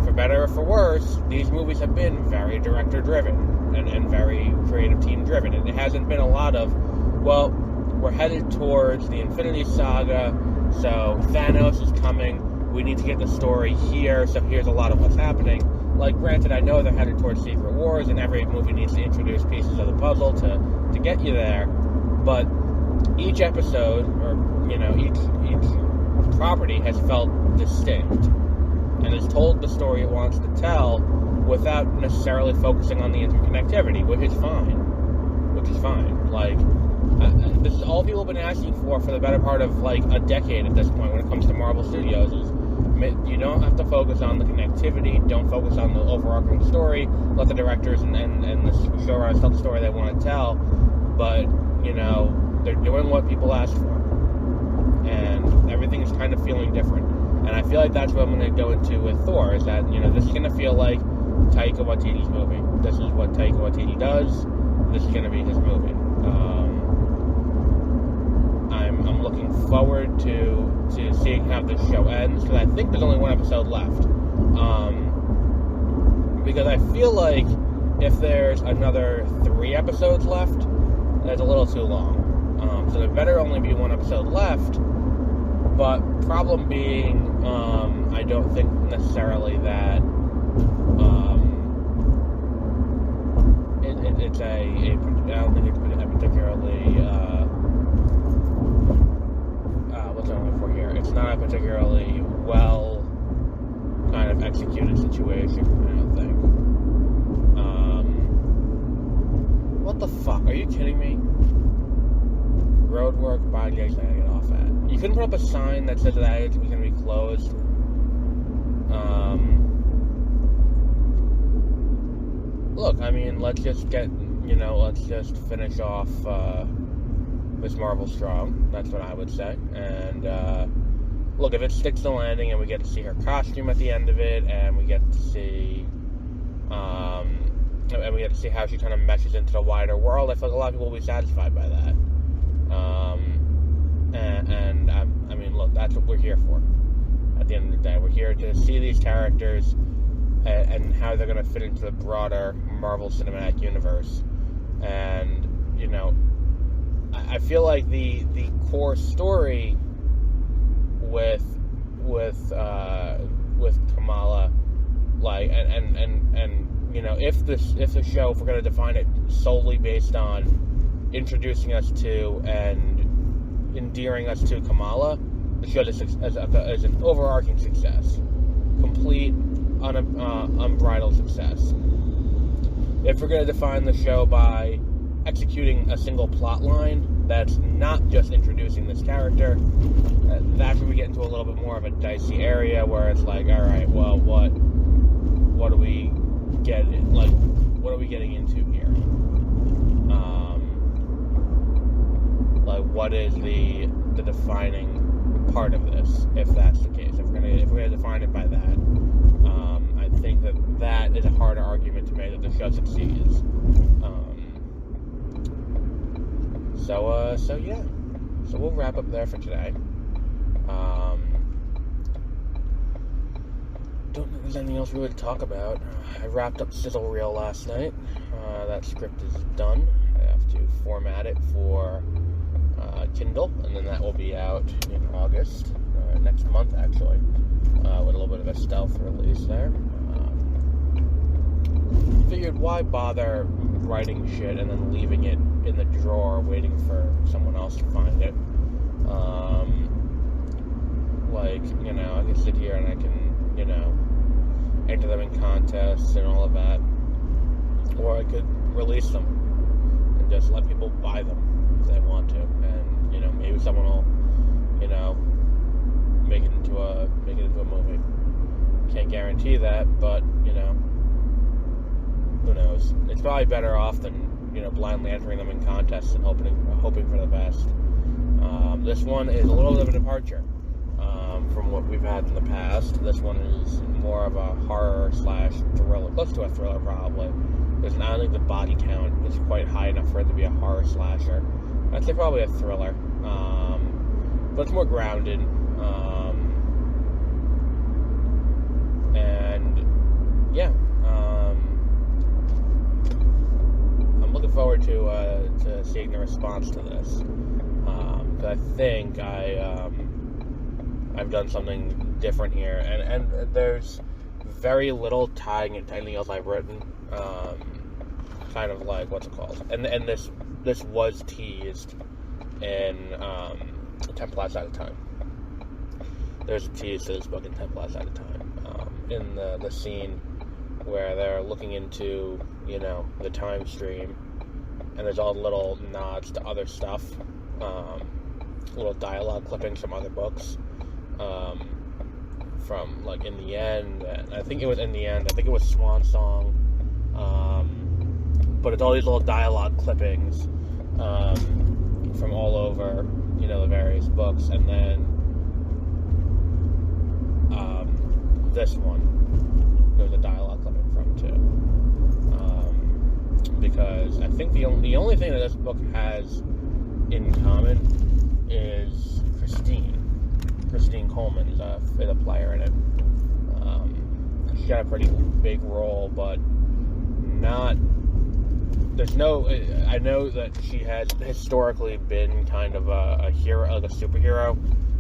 for better or for worse, these movies have been very director-driven, and very creative team-driven. And it hasn't been a lot of, well, we're headed towards the Infinity Saga, so Thanos is coming, we need to get the story here, so here's a lot of what's happening. Like, granted, I know they're headed towards Secret Wars, and every movie needs to introduce pieces of the puzzle to get you there, but each episode, or, you know, each property has felt distinct, and has told the story it wants to tell without necessarily focusing on the interconnectivity, which is fine. Like, this is all people have been asking for the better part of, like, a decade at this point when it comes to Marvel Studios, is you don't have to focus on the connectivity, don't focus on the overarching story, let the directors and the showrunners tell the story they want to tell, but, you know, they're doing what people ask for, and everything is kind of feeling different, and I feel like that's what I'm going to go into with Thor, is that, you know, this is going to feel like Taika Waititi's movie. This is what Taika Waititi does, this is going to be his movie. I'm looking forward to seeing how this show ends, because I think there's only one episode left. Because I feel like if there's another 3 episodes left, that's a little too long. So there better only be 1 episode left, but problem being, I don't think necessarily that it's I don't think it's a particularly what's I'm looking for here? It's not a particularly well kind of executed situation, I don't think. What the fuck? Are you kidding me? Roadwork, body gigs, I gotta get off at. You couldn't put up a sign that says that it's gonna be closed. Look, I mean, let's just finish off Miss Marvel strong. That's what I would say. And look, if it sticks to the landing and we get to see her costume at the end of it, and we get to see how she kind of meshes into the wider world, I feel like a lot of people will be satisfied by that. I mean, look, that's what we're here for. At the end of the day, we're here to see these characters and how they're going to fit into the broader Marvel Cinematic Universe. And, you know, I feel like the core story with Kamala, like, and you know, if the show, if we're going to define it solely based on introducing us to and endearing us to Kamala, the show is an overarching success, complete unbridled success. If we're going to define the show by executing a single plot line that's not just introducing this character, that's where we get into a little bit more of a dicey area where it's like, all right, well, what do we get? Like, what are we getting into here? Like, what is the defining part of this? If that's the case, if we're gonna define it by that, I think that is a harder argument to make that the show succeeds. So yeah. So we'll wrap up there for today. Don't know if there's anything else really to talk about. I wrapped up Sizzle Reel last night. That script is done. I have to format it for Kindle, and then that will be out in August, next month actually, with a little bit of a stealth release there. Figured, why bother writing shit and then leaving it in the drawer waiting for someone else to find it. Like, you know, I can sit here and I can, you know, enter them in contests and all of that, or I could release them and just let people buy them if they want to, and, you know, maybe someone will, you know, make it into a movie. Can't guarantee that, but, you know, who knows? It's probably better off than, you know, blindly entering them in contests and hoping for the best. This one is a little bit of a departure from what we've had in the past. This one is more of a horror / thriller, close to a thriller probably. I don't think the body count is quite high enough for it to be a horror slasher. I'd say probably a thriller, but it's more grounded. And yeah. Looking forward to seeing the response to this. I think I've done something different here, and there's very little tying it to anything else I've written. Kind of like, what's it called? And this was teased in 10 plots at a time. There's a tease to this book in 10 plots at a time. In the scene where they're looking into, you know, the time stream, and there's all little nods to other stuff, little dialogue clippings from other books, from, like, In the End, and I think it was In the End, I think it was Swan Song, but it's all these little dialogue clippings from all over, you know, the various books, and then this one, there's a dialogue clipping from too. Because I think the only thing that this book has in common is Christine Coleman's a player in it. She got a pretty big role, but not. There's no. I know that she has historically been kind of a hero, like a superhero,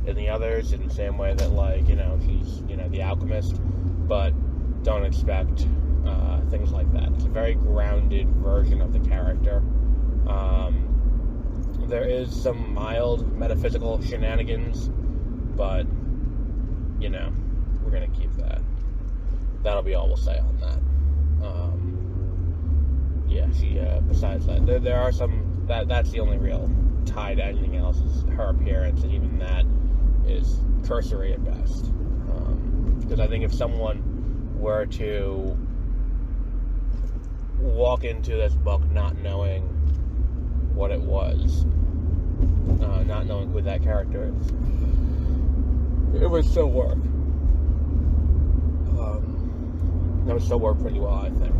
in the others, in the same way that, like, you know, she's, you know, the alchemist, but don't expect things like that. It's a very grounded version of the character. There is some mild metaphysical shenanigans, but, you know, we're going to keep that. That'll be all we'll say on that. Yeah, she, besides that, there are some, that's the only real tie to anything else, is her appearance, and even that is cursory at best. Because I think if someone were to walk into this book not knowing what it was, not knowing who that character is, it would still work. That would still work pretty well, I think.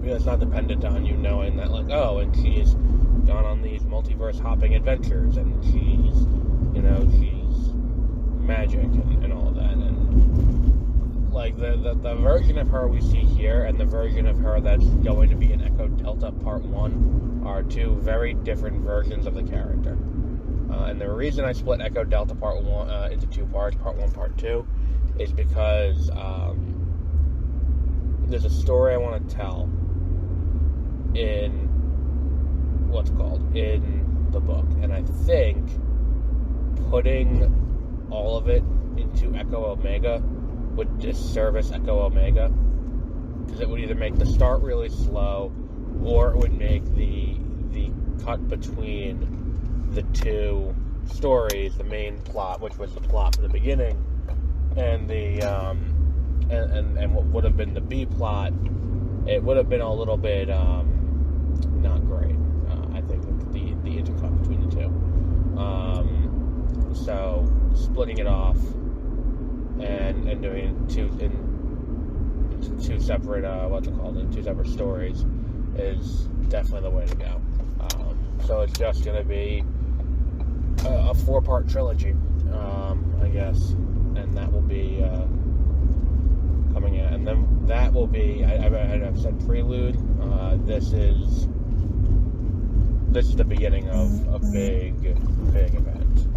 Because it's not dependent on you knowing that, like, oh, and she's gone on these multiverse hopping adventures, and she's, you know, she's magic and all of that. And, like, like the version of her we see here and the version of her that's going to be in Echo Delta Part 1 are two very different versions of the character. And the reason I split Echo Delta Part 1 into two parts, Part 1, Part 2, is because there's a story I want to tell in the book, and I think putting all of it into Echo Omega would disservice Echo Omega, because it would either make the start really slow, or it would make the cut between the two stories, the main plot, which was the plot from the beginning, and the and what would have been the B plot, it would have been a little bit not great. I think the intercut between the two. So splitting it off and doing two separate two separate stories is definitely the way to go. So it's just going to be a 4-part trilogy, I guess, and that will be coming in, and then that will be. I've said prelude. This is the beginning of a big event.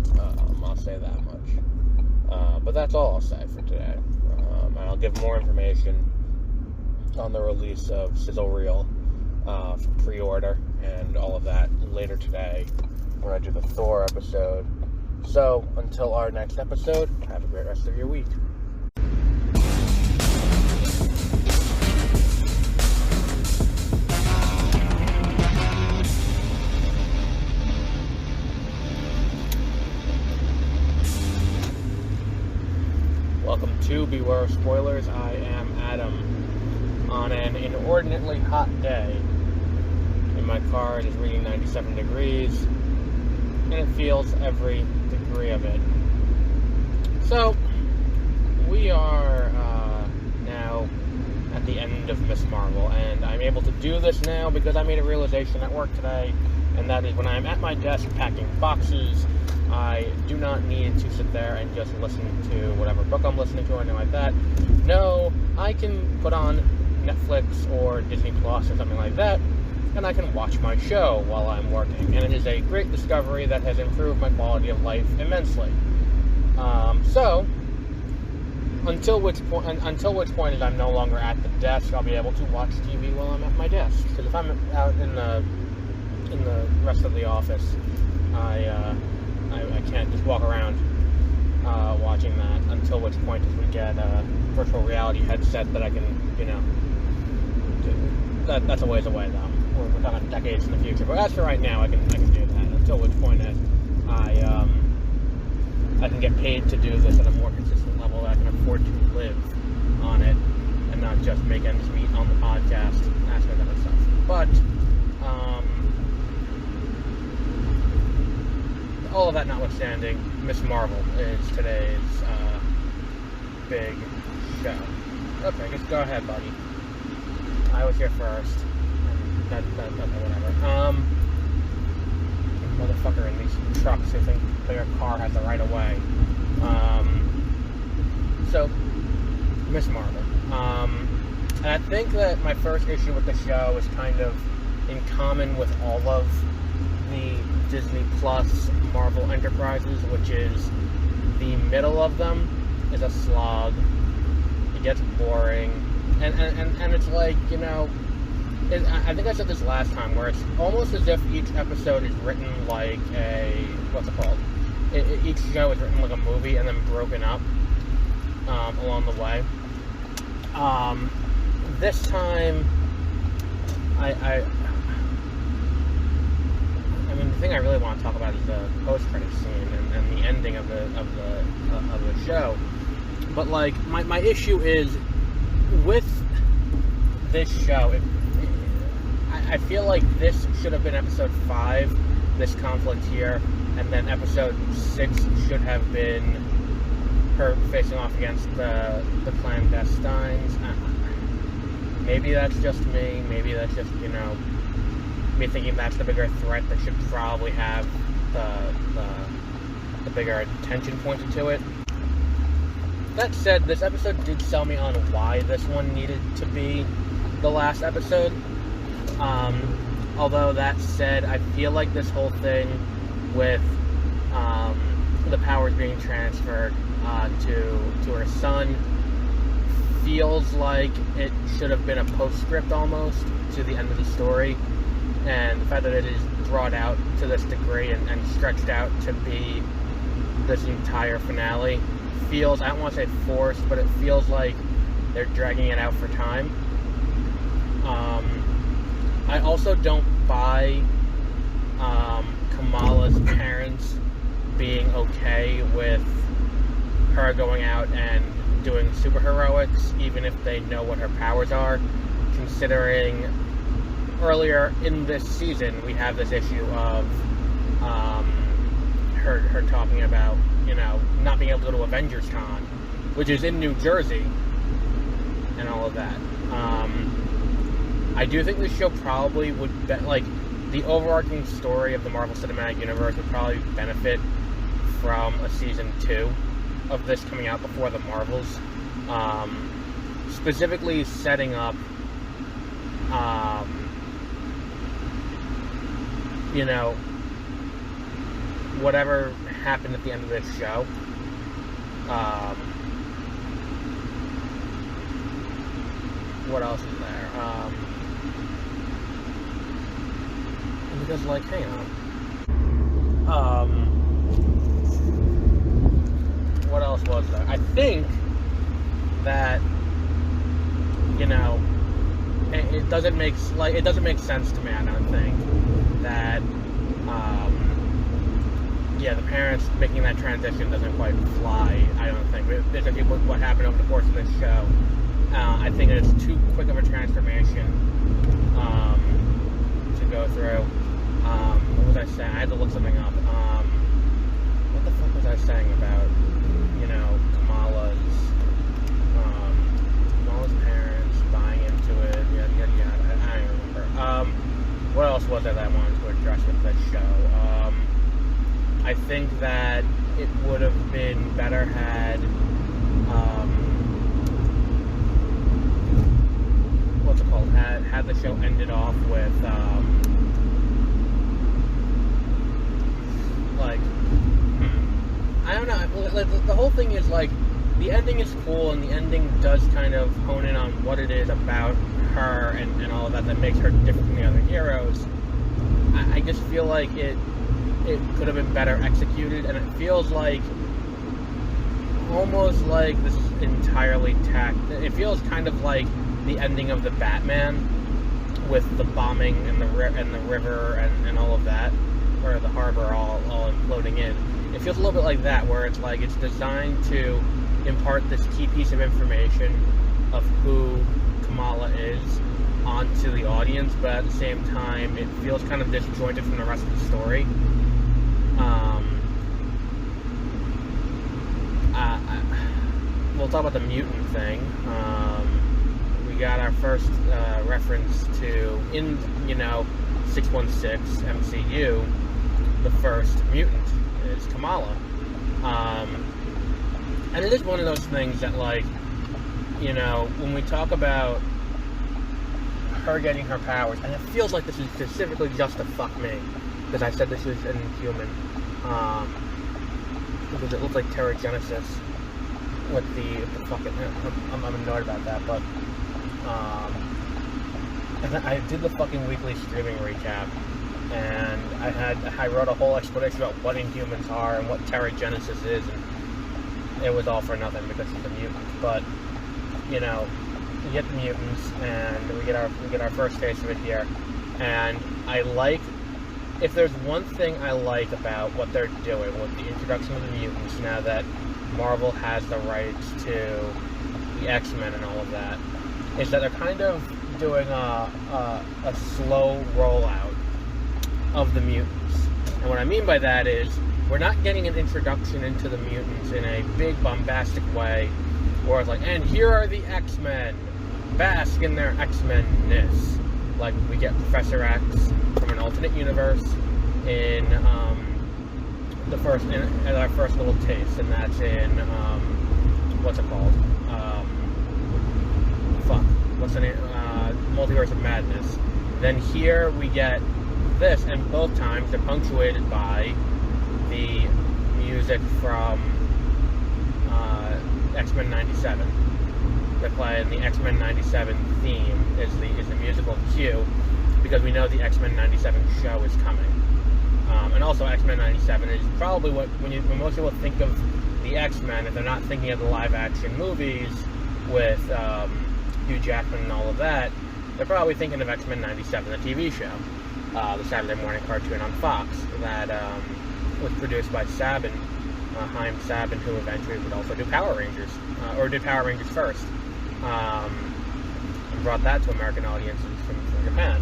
I'll say that much. But that's all I'll say for today. And I'll give more information on the release of Sizzle Reel for pre-order and all of that later today when I do the Thor episode. So, until our next episode, have a great rest of your week. Welcome to Beware of Spoilers. I am Adam. On an inordinately hot day, in my car it is reading 97 degrees, and it feels every degree of it. So, we are now at the end of Ms. Marvel, and I'm able to do this now because I made a realization at work today, and that is when I'm at my desk packing boxes, I do not need to sit there and just listen to whatever book I'm listening to or anything like that. No, I can put on Netflix or Disney Plus or something like that, and I can watch my show while I'm working. And it is a great discovery that has improved my quality of life immensely. So, until which point is I'm no longer at the desk, I'll be able to watch TV while I'm at my desk. Because if I'm out in the rest of the office, I can't just walk around watching that, until which point is we get a virtual reality headset that I can, that's a ways away though. We're talking decades in the future. But as for right now, I can do that, until which point is I can get paid to do this at a more consistent level that I can afford to live on it and not just make ends meet on the podcast aspect of itself. But all of that notwithstanding, Ms. Marvel is today's big show. Okay, just go ahead, buddy. I was here first. Whatever. Motherfucker in these trucks who think their car has the right of way. So, Ms. Marvel. And I think that my first issue with the show is kind of in common with all of the Disney Plus Marvel Enterprises, which is the middle of them is a slog. It gets boring, and it's like, I think I said this last time, where it's almost as if each episode is written like each show is written like a movie and then broken up along the way. This time, I mean, the thing I really want to talk about is the post-credit scene and the ending of the show. But like, my issue is with this show. I feel like this should have been episode 5, this conflict here, and then episode 6 should have been her facing off against the clandestines. Maybe that's just me. Maybe that's just me thinking that's the bigger threat that should probably have the bigger attention pointed to it. That said, this episode did sell me on why this one needed to be the last episode. Although that said, I feel like this whole thing with the powers being transferred to her son feels like it should have been a postscript almost to the end of the story, and the fact that it is brought out to this degree and stretched out to be this entire finale feels, I don't want to say forced, but it feels like they're dragging it out for time. I also don't buy Kamala's parents being okay with her going out and doing superheroics, even if they know what her powers are, considering earlier in this season we have this issue of her talking about, not being able to go to Avengers Con, which is in New Jersey, and all of that. I do think this show probably would the overarching story of the Marvel Cinematic Universe would probably benefit from a season 2 of this coming out before the Marvels, specifically setting up whatever happened at the end of this show. What else is there? Because, hang on. What else was there? I think that, it doesn't make sense to me, I don't think, that, the parents making that transition doesn't quite fly, I don't think. Especially with what happened over the course of this show. I think it's too quick of a transformation to go through. What was I saying? I had to look something up. What the fuck was I saying about, Kamala's parents buying into it, yada, yada, yada. I don't remember. What else was there that I wanted to address with this show? I think that it would have been better had, had the show ended off with, I don't know, the whole thing is, the ending is cool, and the ending does kind of hone in on what it is about her and all of that makes her different from the other heroes. I just feel like it could have been better executed, and it feels like almost like this is entirely tacked. It feels kind of like the ending of the Batman with the bombing and the river and all of that, or the harbor all imploding in. It feels a little bit like that, where it's it's designed to impart this key piece of information of who Kamala is onto the audience, but at the same time it feels kind of disjointed from the rest of the story. We'll talk about the mutant thing. We got our first reference to, in 616 MCU, the first mutant is Kamala. And it is one of those things that, when we talk about her getting her powers, and it feels like this is specifically just to fuck me, because I said this is an Inhuman, because it looks like Terrigenesis with the fucking, I'm annoyed about that, but, and then I did the fucking weekly streaming recap, and I wrote a whole explanation about what Inhumans are and what Terrigenesis is, and it was all for nothing because it's a mutant. But we get the mutants, and we get our first taste of it here. And if there's one thing I like about what they're doing with the introduction of the mutants, now that Marvel has the rights to the X-Men and all of that, is that they're kind of doing a slow rollout of the mutants. And what I mean by that is, we're not getting an introduction into the mutants in a big bombastic way, where it's and here are the X-Men, bask in their X-Men-ness. We get Professor X from an alternate universe in our first little taste, and that's in what's it called? What's the name? Multiverse of Madness. Then here we get this, and both times they're punctuated by the music from X-Men 97. They're playing the X-Men 97 theme is the musical cue, because we know the X-Men 97 show is coming. And also X-Men 97 is probably when most people think of the X-Men, if they're not thinking of the live-action movies with Hugh Jackman and all of that, they're probably thinking of X-Men 97, the TV show, the Saturday morning cartoon on Fox that was produced by Saban, Haim Saban, who eventually would also do Power Rangers, or did Power Rangers first, and brought that to American audiences from Japan.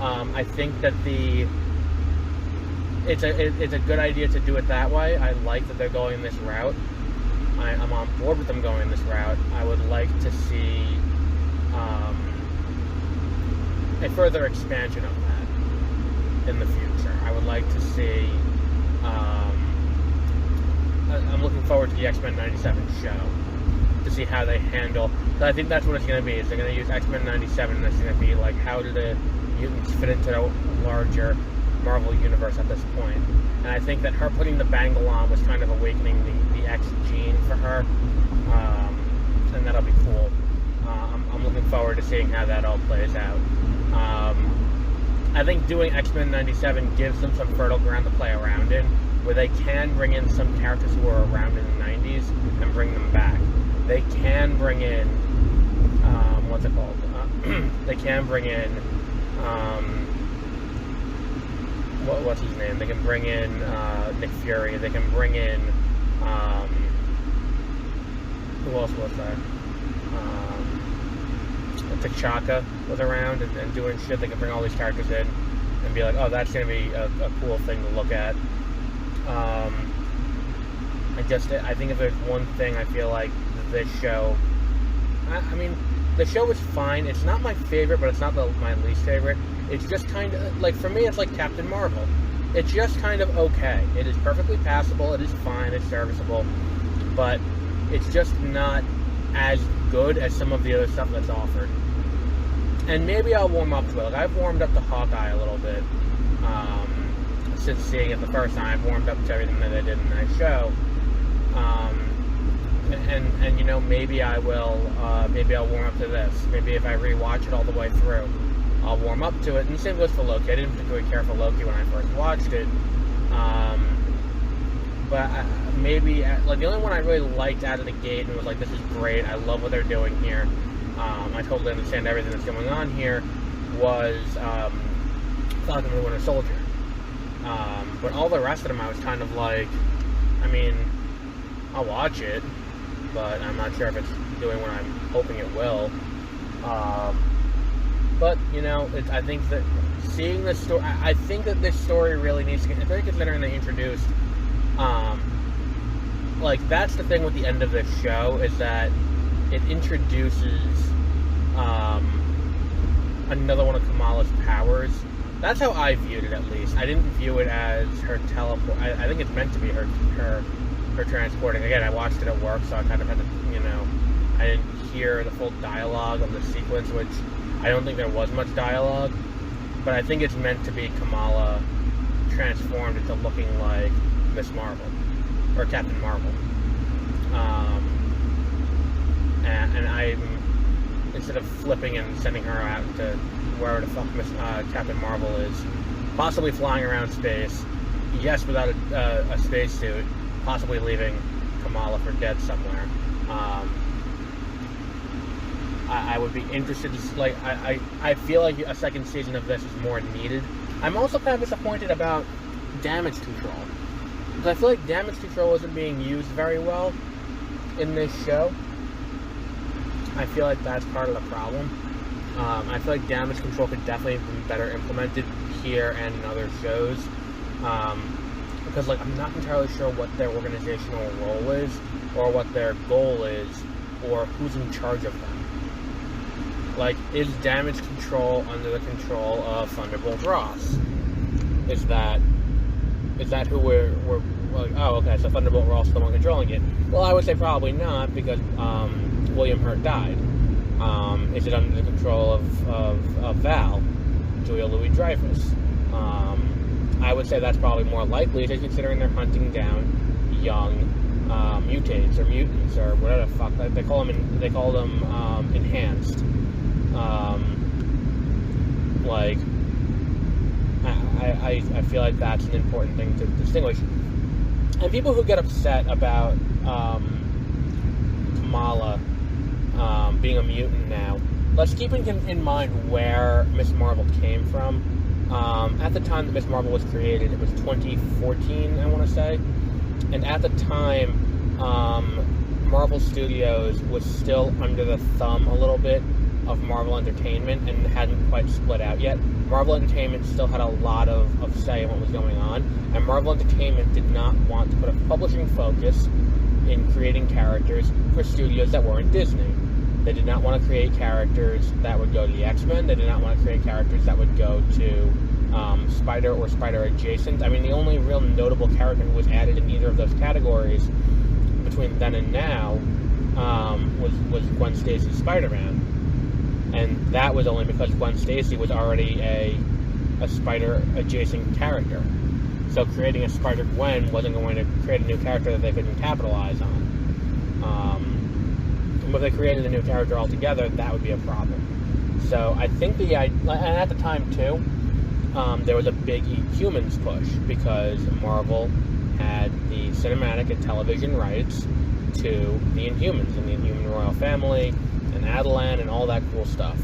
I think that it's a good idea to do it that way. I like that they're going this route. I'm on board with them going this route. I would like to see a further expansion of that in the future. I would like to see. I'm looking forward to the X-Men 97 show to see how they handle. So I think that's what it's going to be. Is they're going to use X-Men 97, and it's going to be like, how do the mutants fit into the larger Marvel universe at this point? And I think that her putting the bangle on was kind of awakening the X gene for her, and that'll be cool. I'm looking forward to seeing how that all plays out. I think doing X-Men 97 gives them some fertile ground to play around in, where they can bring in some characters who were around in the 90s and bring them back. They can bring in, what's it called? They can bring in, what's his name? They can bring in Nick Fury. They can bring in, who else was there? T'Chaka was around and doing shit. They can bring all these characters in and be like, oh, that's going to be a cool thing to look at. I think if there's one thing I feel like this show, I mean, the show is fine. It's not my favorite, but it's not my least favorite. It's just kind of, like, for me, it's like Captain Marvel. It's just kind of okay. It is perfectly passable. It is fine. It's serviceable. But it's just not as good as some of the other stuff that's offered. And maybe I'll warm up to it. Like, I've warmed up to Hawkeye a little bit since seeing it the first time. I've warmed up to everything that they did in that show. And you know, maybe I'll warm up to this. Maybe if I rewatch it all the way through, I'll warm up to it. And the same goes for Loki. I didn't particularly care for Loki when I first watched it. But maybe, like, the only one I really liked out of the gate and was like, this is great, I love what they're doing here, I totally understand everything that's going on here, was Falcon and the Winter Soldier. But all the rest of them I was kind of like, I mean, I'll watch it, but I'm not sure if it's doing what I'm hoping it will. But, you know, I think that seeing this story, I think that this story really needs to get, especially considering they introduced, like, that's the thing with the end of this show, is that it introduces another one of Kamala's powers. That's how I viewed it, at least. I didn't view it as her teleport. I think it's meant to be her transporting. Again, I watched it at work, so I kind of had to, you know, I didn't hear the full dialogue of the sequence, which I don't think there was much dialogue, but I think it's meant to be Kamala transformed into looking like Miss Marvel, or Captain Marvel. And I'm, instead of flipping and sending her out to wherever the fuck Captain Marvel is, possibly flying around space, yes, without a spacesuit, possibly leaving Kamala for dead somewhere. I would be interested to, like, I feel like a second season of this is more needed. I'm also kind of disappointed about damage control, because I feel like damage control isn't being used very well in this show. I feel like that's part of the problem. I feel like damage control could definitely be better implemented here and in other shows. Because, like, I'm not entirely sure what their organizational role is, or what their goal is, or who's in charge of them. Like, is damage control under the control of Thunderbolt Ross? Is that who we're oh, okay, so Thunderbolt were also the one controlling it. Well, I would say probably not, because William Hurt died. Is it under the control of Val, Julia Louis-Dreyfus? I would say that's probably more likely, just considering they're hunting down young mutates or mutants or whatever the fuck they call them. They call them enhanced. I feel like that's an important thing to distinguish. And people who get upset about Kamala being a mutant now, let's keep in mind where Ms. Marvel came from. At the time that Ms. Marvel was created, it was 2014, I want to say. And at the time, Marvel Studios was still under the thumb a little bit of Marvel Entertainment and hadn't quite split out yet. Marvel Entertainment still had a lot of say in what was going on, and Marvel Entertainment did not want to put a publishing focus in creating characters for studios that weren't Disney. They did not want to create characters that would go to the X-Men. They did not want to create characters that would go to Spider or Spider adjacent. I mean, the only real notable character who was added in either of those categories between then and now was Gwen Stacy's Spider-Man. And that was only because Gwen Stacy was already a Spider-adjacent character. So creating a Spider-Gwen wasn't going to create a new character that they couldn't capitalize on. If they created a new character altogether, that would be a problem. So I think and at the time too, there was a big Humans push because Marvel had the cinematic and television rights to the Inhumans and the Inhuman royal family and Attilan and all that cool stuff.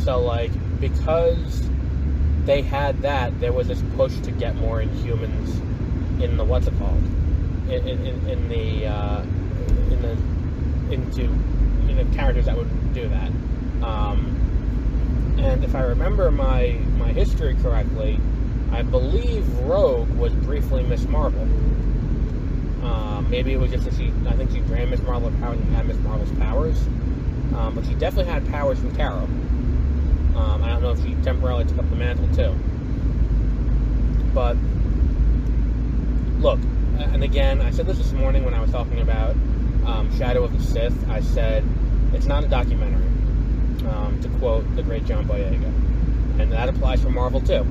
So because they had that, there was this push to get more Inhumans in the into characters that would do that. And if I remember my history correctly, I believe Rogue was briefly Miss Marvel. Maybe it was just that I think she ran Miss Marvel with powers and had Miss Marvel's powers. But she definitely had powers from Tarot. I don't know if she temporarily took up the mantle too. But, look, and again, I said this morning when I was talking about Shadow of the Sith. I said, it's not a documentary, to quote the great John Boyega. And that applies for Marvel too.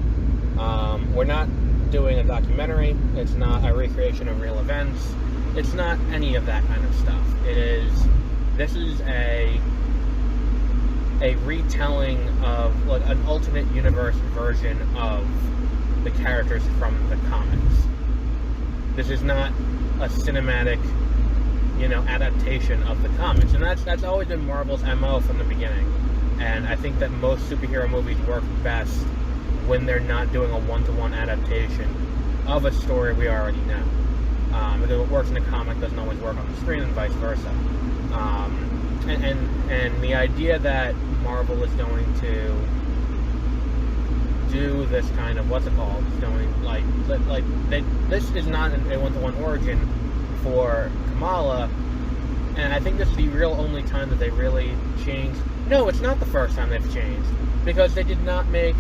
We're not doing a documentary. It's not a recreation of real events. It's not any of that kind of stuff. This is a retelling of an alternate universe version of the characters from the comics. This is not a cinematic, adaptation of the comics, and that's always been Marvel's MO from the beginning. And I think that most superhero movies work best when they're not doing a one-to-one adaptation of a story we already know. Because what works in the comic doesn't always work on the screen, and vice versa. And the idea that Marvel is going to do this kind of this is not a one-to-one origin for Kamala, and I think this is the real only time that they really changed. No, it's not the first time they've changed, because they did not make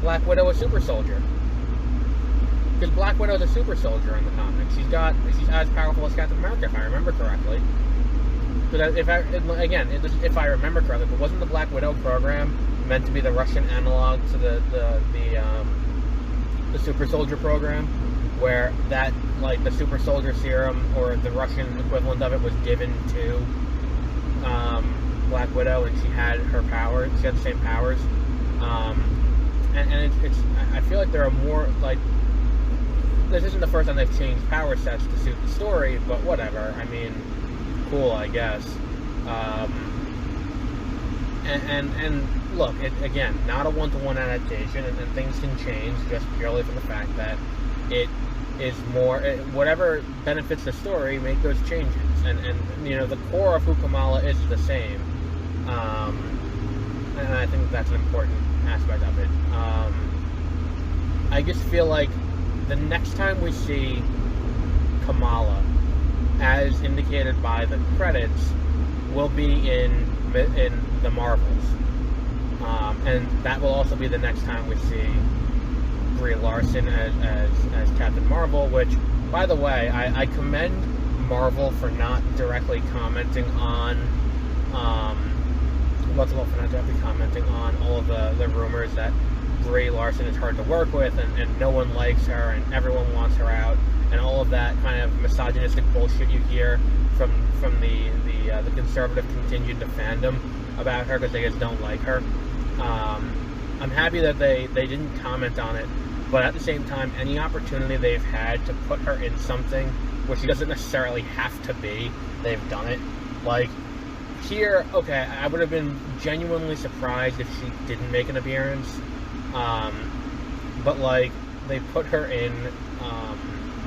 Black Widow a super soldier. Because Black Widow is a super soldier in the comics. She's as powerful as Captain America, if I remember correctly. But if I remember correctly, but wasn't the Black Widow program meant to be the Russian analog to the super soldier program, where that the super soldier serum or the Russian equivalent of it was given to Black Widow, and she had her powers. She had the same powers. I feel like there are more this isn't the first time they've changed power sets to suit the story, but whatever. I mean, cool, I guess. And look, again, not a one-to-one adaptation, and things can change just purely from the fact that it is more, whatever benefits the story, make those changes. And the core of who Kamala is the same. And I think that's an important aspect of it. I just feel like the next time we see Kamala, as indicated by the credits, will be in the Marvels. And that will also be the next time we see Brie Larson as Captain Marvel, which, by the way, I commend Marvel for not directly commenting on, for not directly commenting on all of the rumors that Brie Larson is hard to work with, and no one likes her, and everyone wants her out, and all of that kind of misogynistic bullshit you hear from the conservative contingent of fandom about her because they just don't like her. I'm happy that they didn't comment on it, but at the same time, any opportunity they've had to put her in something where she doesn't necessarily have to be, they've done it. Like, here, okay, I would have been genuinely surprised if she didn't make an appearance, but, like, they put her in,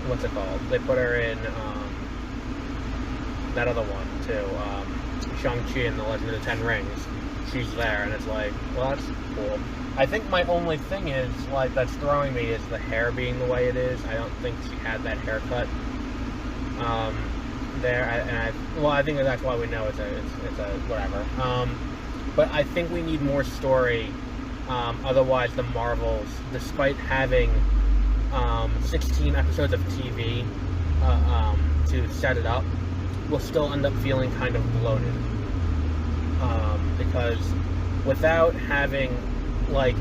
what's it called? They put her in, that other one, too, Shang-Chi and the Legend of the Ten Rings. She's there, and it's like, well, that's cool. I think my only thing is, like, that's throwing me is the hair being the way it is. I don't think she had that haircut, there, I think that's why we know it's a whatever. But I think we need more story. Otherwise, the Marvels, despite having 16 episodes of TV to set it up, will still end up feeling kind of bloated. Because without having, like,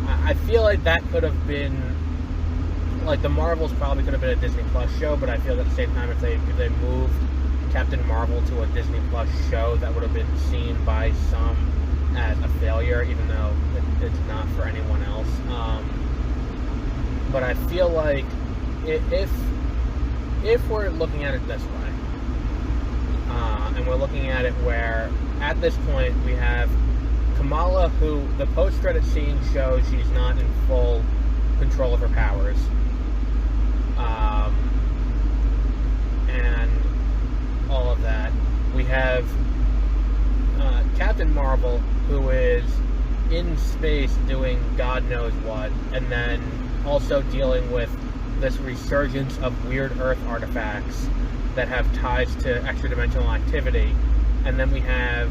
I feel like that could have been, like, the Marvels probably could have been a Disney Plus show, but I feel at the same time if they moved Captain Marvel to a Disney Plus show, that would have been seen by some as a failure, even though it's not for anyone else. But I feel like if we're looking at it this way, and we're looking at it where, at this point, we have Kamala, who the post-credit scene shows she's not in full control of her powers. And all of that. We have Captain Marvel, who is in space doing God knows what, and then also dealing with this resurgence of weird Earth artifacts that have ties to extra-dimensional activity. And then we have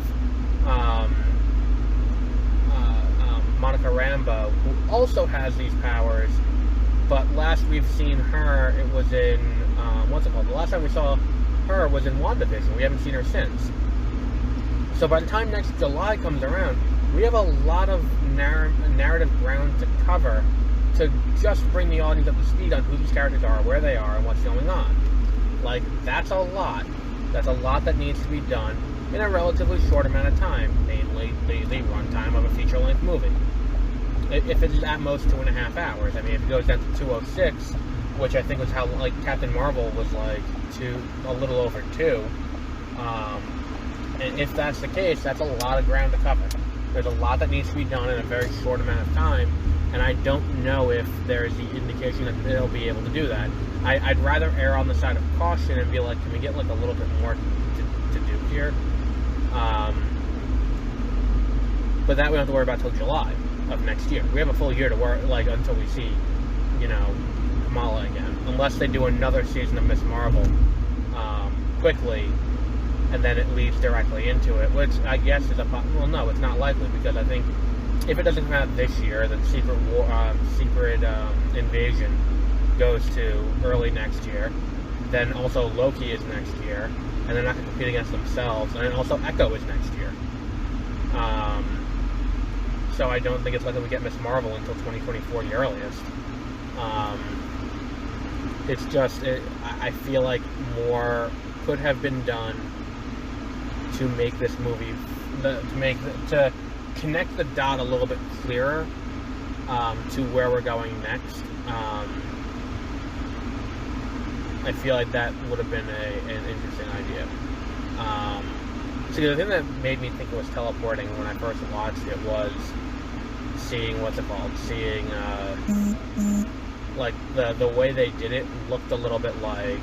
Monica Rambeau, who also has these powers, but last we've seen her, it was in, what's it called? The last time we saw her was in WandaVision. We haven't seen her since. So by the time next July comes around, we have a lot of narrative ground to cover to just bring the audience up to speed on who these characters are, where they are, and what's going on. Like, that's a lot. That's a lot that needs to be done in a relatively short amount of time, namely the runtime of a feature-length movie. If it's at most 2.5 hours. I mean, if it goes down to 2:06, which I think was how, like, Captain Marvel was, like, a little over 2. And if that's the case, that's a lot of ground to cover. There's a lot that needs to be done in a very short amount of time, and I don't know if there's the indication that they'll be able to do that. I'd rather err on the side of caution and be like, can we get, like, a little bit more to do here? But that we don't have to worry about till July of next year. We have a full year to work, like, until we see, you know, Kamala again. Unless they do another season of Ms. Marvel quickly, and then it leads directly into it, which I guess is well, no, it's not likely, because I think if it doesn't come out this year, then Secret Invasion goes to early next year. Then also Loki is next year, and they're not going to compete against themselves. And then also Echo is next year. So I don't think it's likely we get Ms. Marvel until 2024, the earliest. It's just, I feel like more could have been done to make this movie, to connect the dot a little bit clearer to where we're going next. I feel like that would have been an interesting idea. So the thing that made me think it was teleporting when I first watched it was seeing, seeing like the way they did it looked a little bit like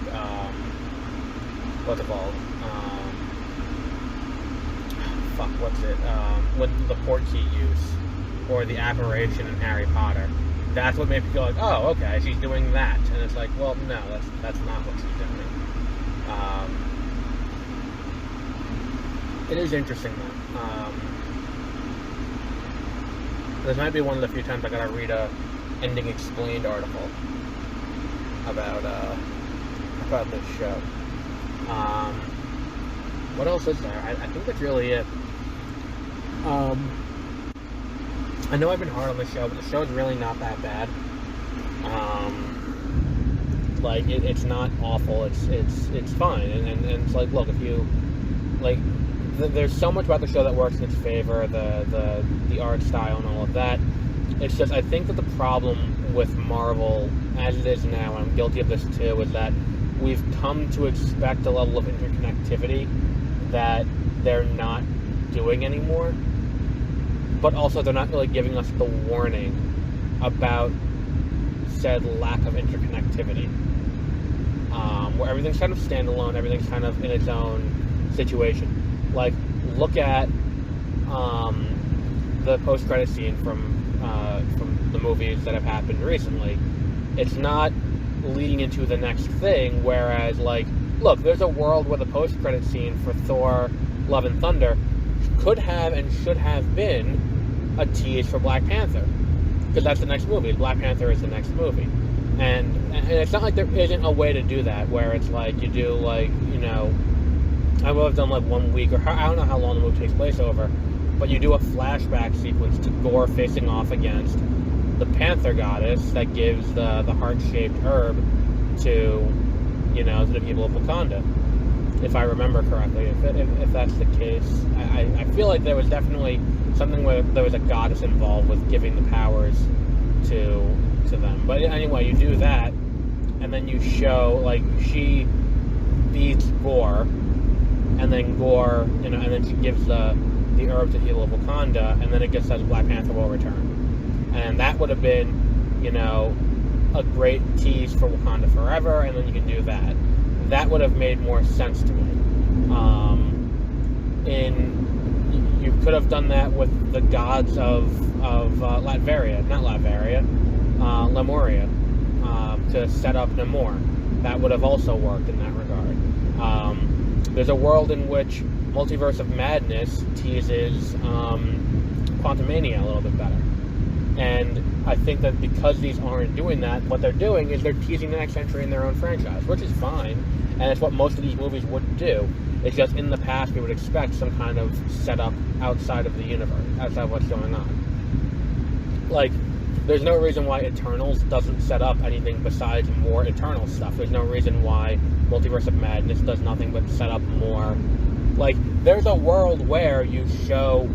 with the portkey use or the apparition in Harry Potter. That's what made me go like, oh, okay, she's doing that. And it's like, well, no, that's not what she's doing. It is interesting, though. This might be one of the few times I gotta read a Ending Explained article about this show. What else is there? I think that's really it. I know I've been hard on the show, but the show's really not that bad. Like, it's not awful. It's fine, and it's like, look, if you like, there's so much about the show that works in its favor, the art style and all of that. It's just, I think that the problem with Marvel, as it is now, and I'm guilty of this too, is that we've come to expect a level of interconnectivity that they're not doing anymore. But also, they're not really giving us the warning about said lack of interconnectivity. Where everything's kind of standalone, everything's kind of in its own situation. Like, look at the post-credit scene from the movies that have happened recently. It's not leading into the next thing, whereas, like, look, there's a world where the post-credit scene for Thor, Love and Thunder could have and should have been a tease for Black Panther. Because that's the next movie. Black Panther is the next movie. And it's not like there isn't a way to do that, where it's like, you do, like, you know, I would have done like 1 week, or I don't know how long the movie takes place over, but you do a flashback sequence to Gorr facing off against the Panther goddess that gives the heart-shaped herb to, you know, to the people of Wakanda. If I remember correctly, if that's the case. I feel like there was definitely something where there was a goddess involved with giving the powers to them. But anyway, you do that, and then you show, like, she beats Gorr, and then Gorr, you know, and then she gives the herb to heal Wakanda, and then it just says Black Panther will return. And that would have been, you know, a great tease for Wakanda Forever, and then you can do that. That would have made more sense to me. You could have done that with the gods of Lemuria, to set up Namor. That would have also worked in that regard. There's a world in which Multiverse of Madness teases Quantumania a little bit better. And I think that because these aren't doing that, what they're doing is they're teasing the next entry in their own franchise, which is fine, and it's what most of these movies would do. It's just, in the past, we would expect some kind of setup outside of the universe, outside of what's going on. Like, there's no reason why Eternals doesn't set up anything besides more Eternal stuff. There's no reason why Multiverse of Madness does nothing but set up more. Like, there's a world where you show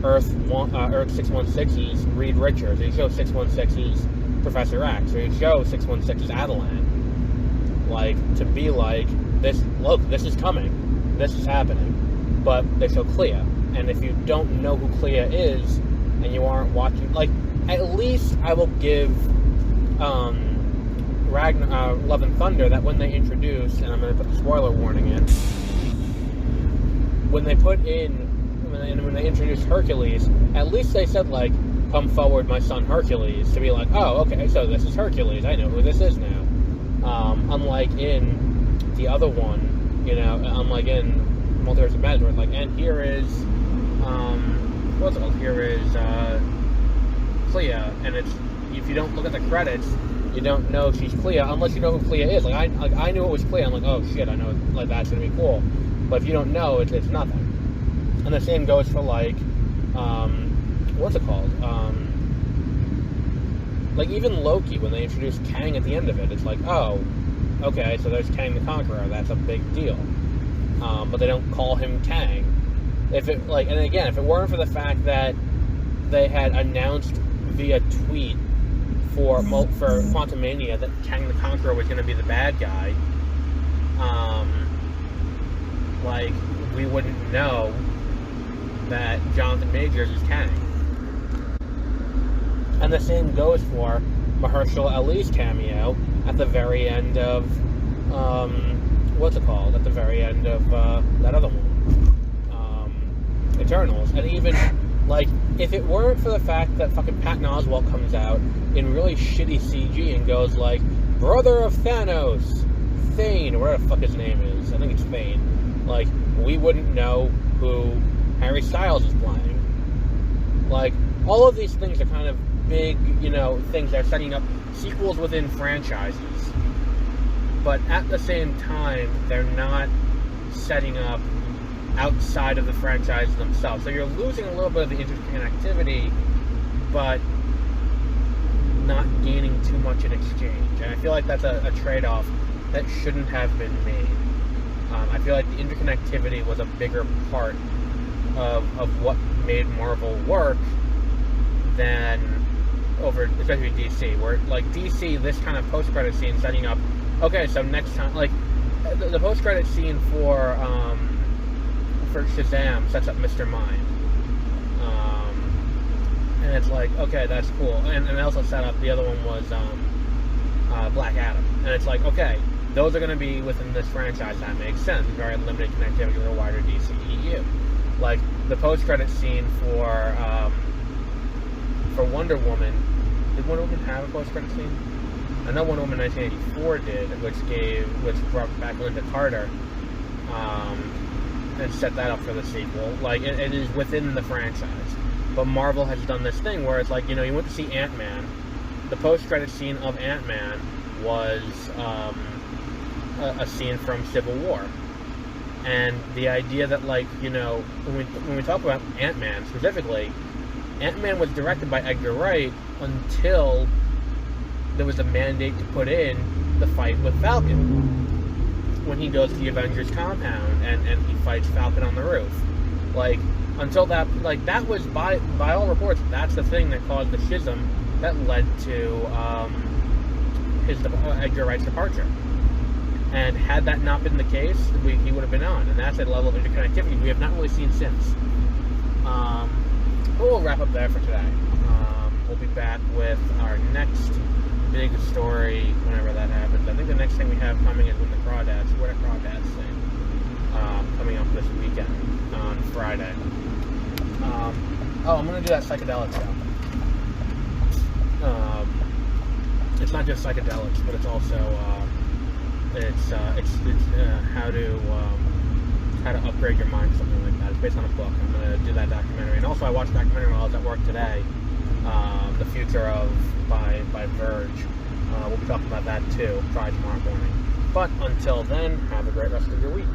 Earth 616's Reed Richards, or you show 616's Professor X, or you show 616's Adelan. Like, to be like, this, look, this is coming. This is happening. But they show Clea. And if you don't know who Clea is, and you aren't watching, like, at least I will give Love and Thunder that when they introduce, and I'm going to put the spoiler warning in, when they introduced Hercules, at least they said, like, come forward, my son Hercules, to be like, oh, okay, so this is Hercules, I know who this is now. Unlike in the other one, you know, unlike in Multiverse of Madness, where it's like, and here is, what's it called, here is, Clea, and it's, if you don't look at the credits, you don't know she's Clea, unless you know who Clea is. Like, I knew it was Clea, I'm like, oh shit, I know, like, that's gonna be cool. But if you don't know, it's nothing. And the same goes for, like, what's it called? Like, even Loki, when they introduced Kang at the end of it, it's like, oh, okay, so there's Kang the Conqueror, that's a big deal. But they don't call him Kang. If it, like, and again, if it weren't for the fact that they had announced via tweet for Quantumania that Kang the Conqueror was going to be the bad guy, like, we wouldn't know that Jonathan Majors is Kang. And the same goes for Mahershala Ali's cameo at the very end of, what's it called? At the very end of that other one, Eternals. And even, like, if it weren't for the fact that fucking Patton Oswalt comes out in really shitty CG and goes like, brother of Thanos, Thane, or whatever the fuck his name is, I think it's Thane, like, we wouldn't know who Harry Styles is playing. Like, all of these things are kind of big, things. They're setting up sequels within franchises, but at the same time, they're not setting up outside of the franchise themselves. So you're losing a little bit of the interconnectivity, but not gaining too much in exchange. And I feel like that's a trade-off that shouldn't have been made. I feel like the interconnectivity was a bigger part of what made Marvel work than over, especially DC, where like DC, this kind of post-credit scene setting up, okay, so next time, like the post-credit scene for Shazam sets up Mr. Mind, and it's like, okay, that's cool, and they also set up, the other one was Black Adam, and it's like, okay, those are going to be within this franchise, that makes sense, very limited connectivity with a wider DCEU. Like the post-credit scene for Wonder Woman. Did Wonder Woman have a post-credit scene? I know Wonder Woman 1984 did, which brought back Linda Carter, and set that up for the sequel. Like it is within the franchise, but Marvel has done this thing where it's like, you went to see Ant-Man. The post-credit scene of Ant-Man was a scene from Civil War. And the idea that, like, when we talk about Ant-Man specifically, Ant-Man was directed by Edgar Wright until there was a mandate to put in the fight with Falcon. When he goes to the Avengers compound and he fights Falcon on the roof. Like, until that, like, that was, by all reports, that's the thing that caused the schism that led to Edgar Wright's departure. And had that not been the case, he would have been on. And that's a level of interconnectivity we have not really seen since. But we'll wrap up there for today. We'll be back with our next big story whenever that happens. I think the next thing we have coming is when the Crawdads thing. Coming up this weekend on Friday. I'm going to do that psychedelic show. It's not just psychedelics, but it's also... It's how to upgrade your mind, something like that. It's based on a book. I'm going to do that documentary. And also I watched a documentary while I was at work today, The Future of, by Verge. We'll be talking about that too, probably tomorrow morning. But until then, have a great rest of your week.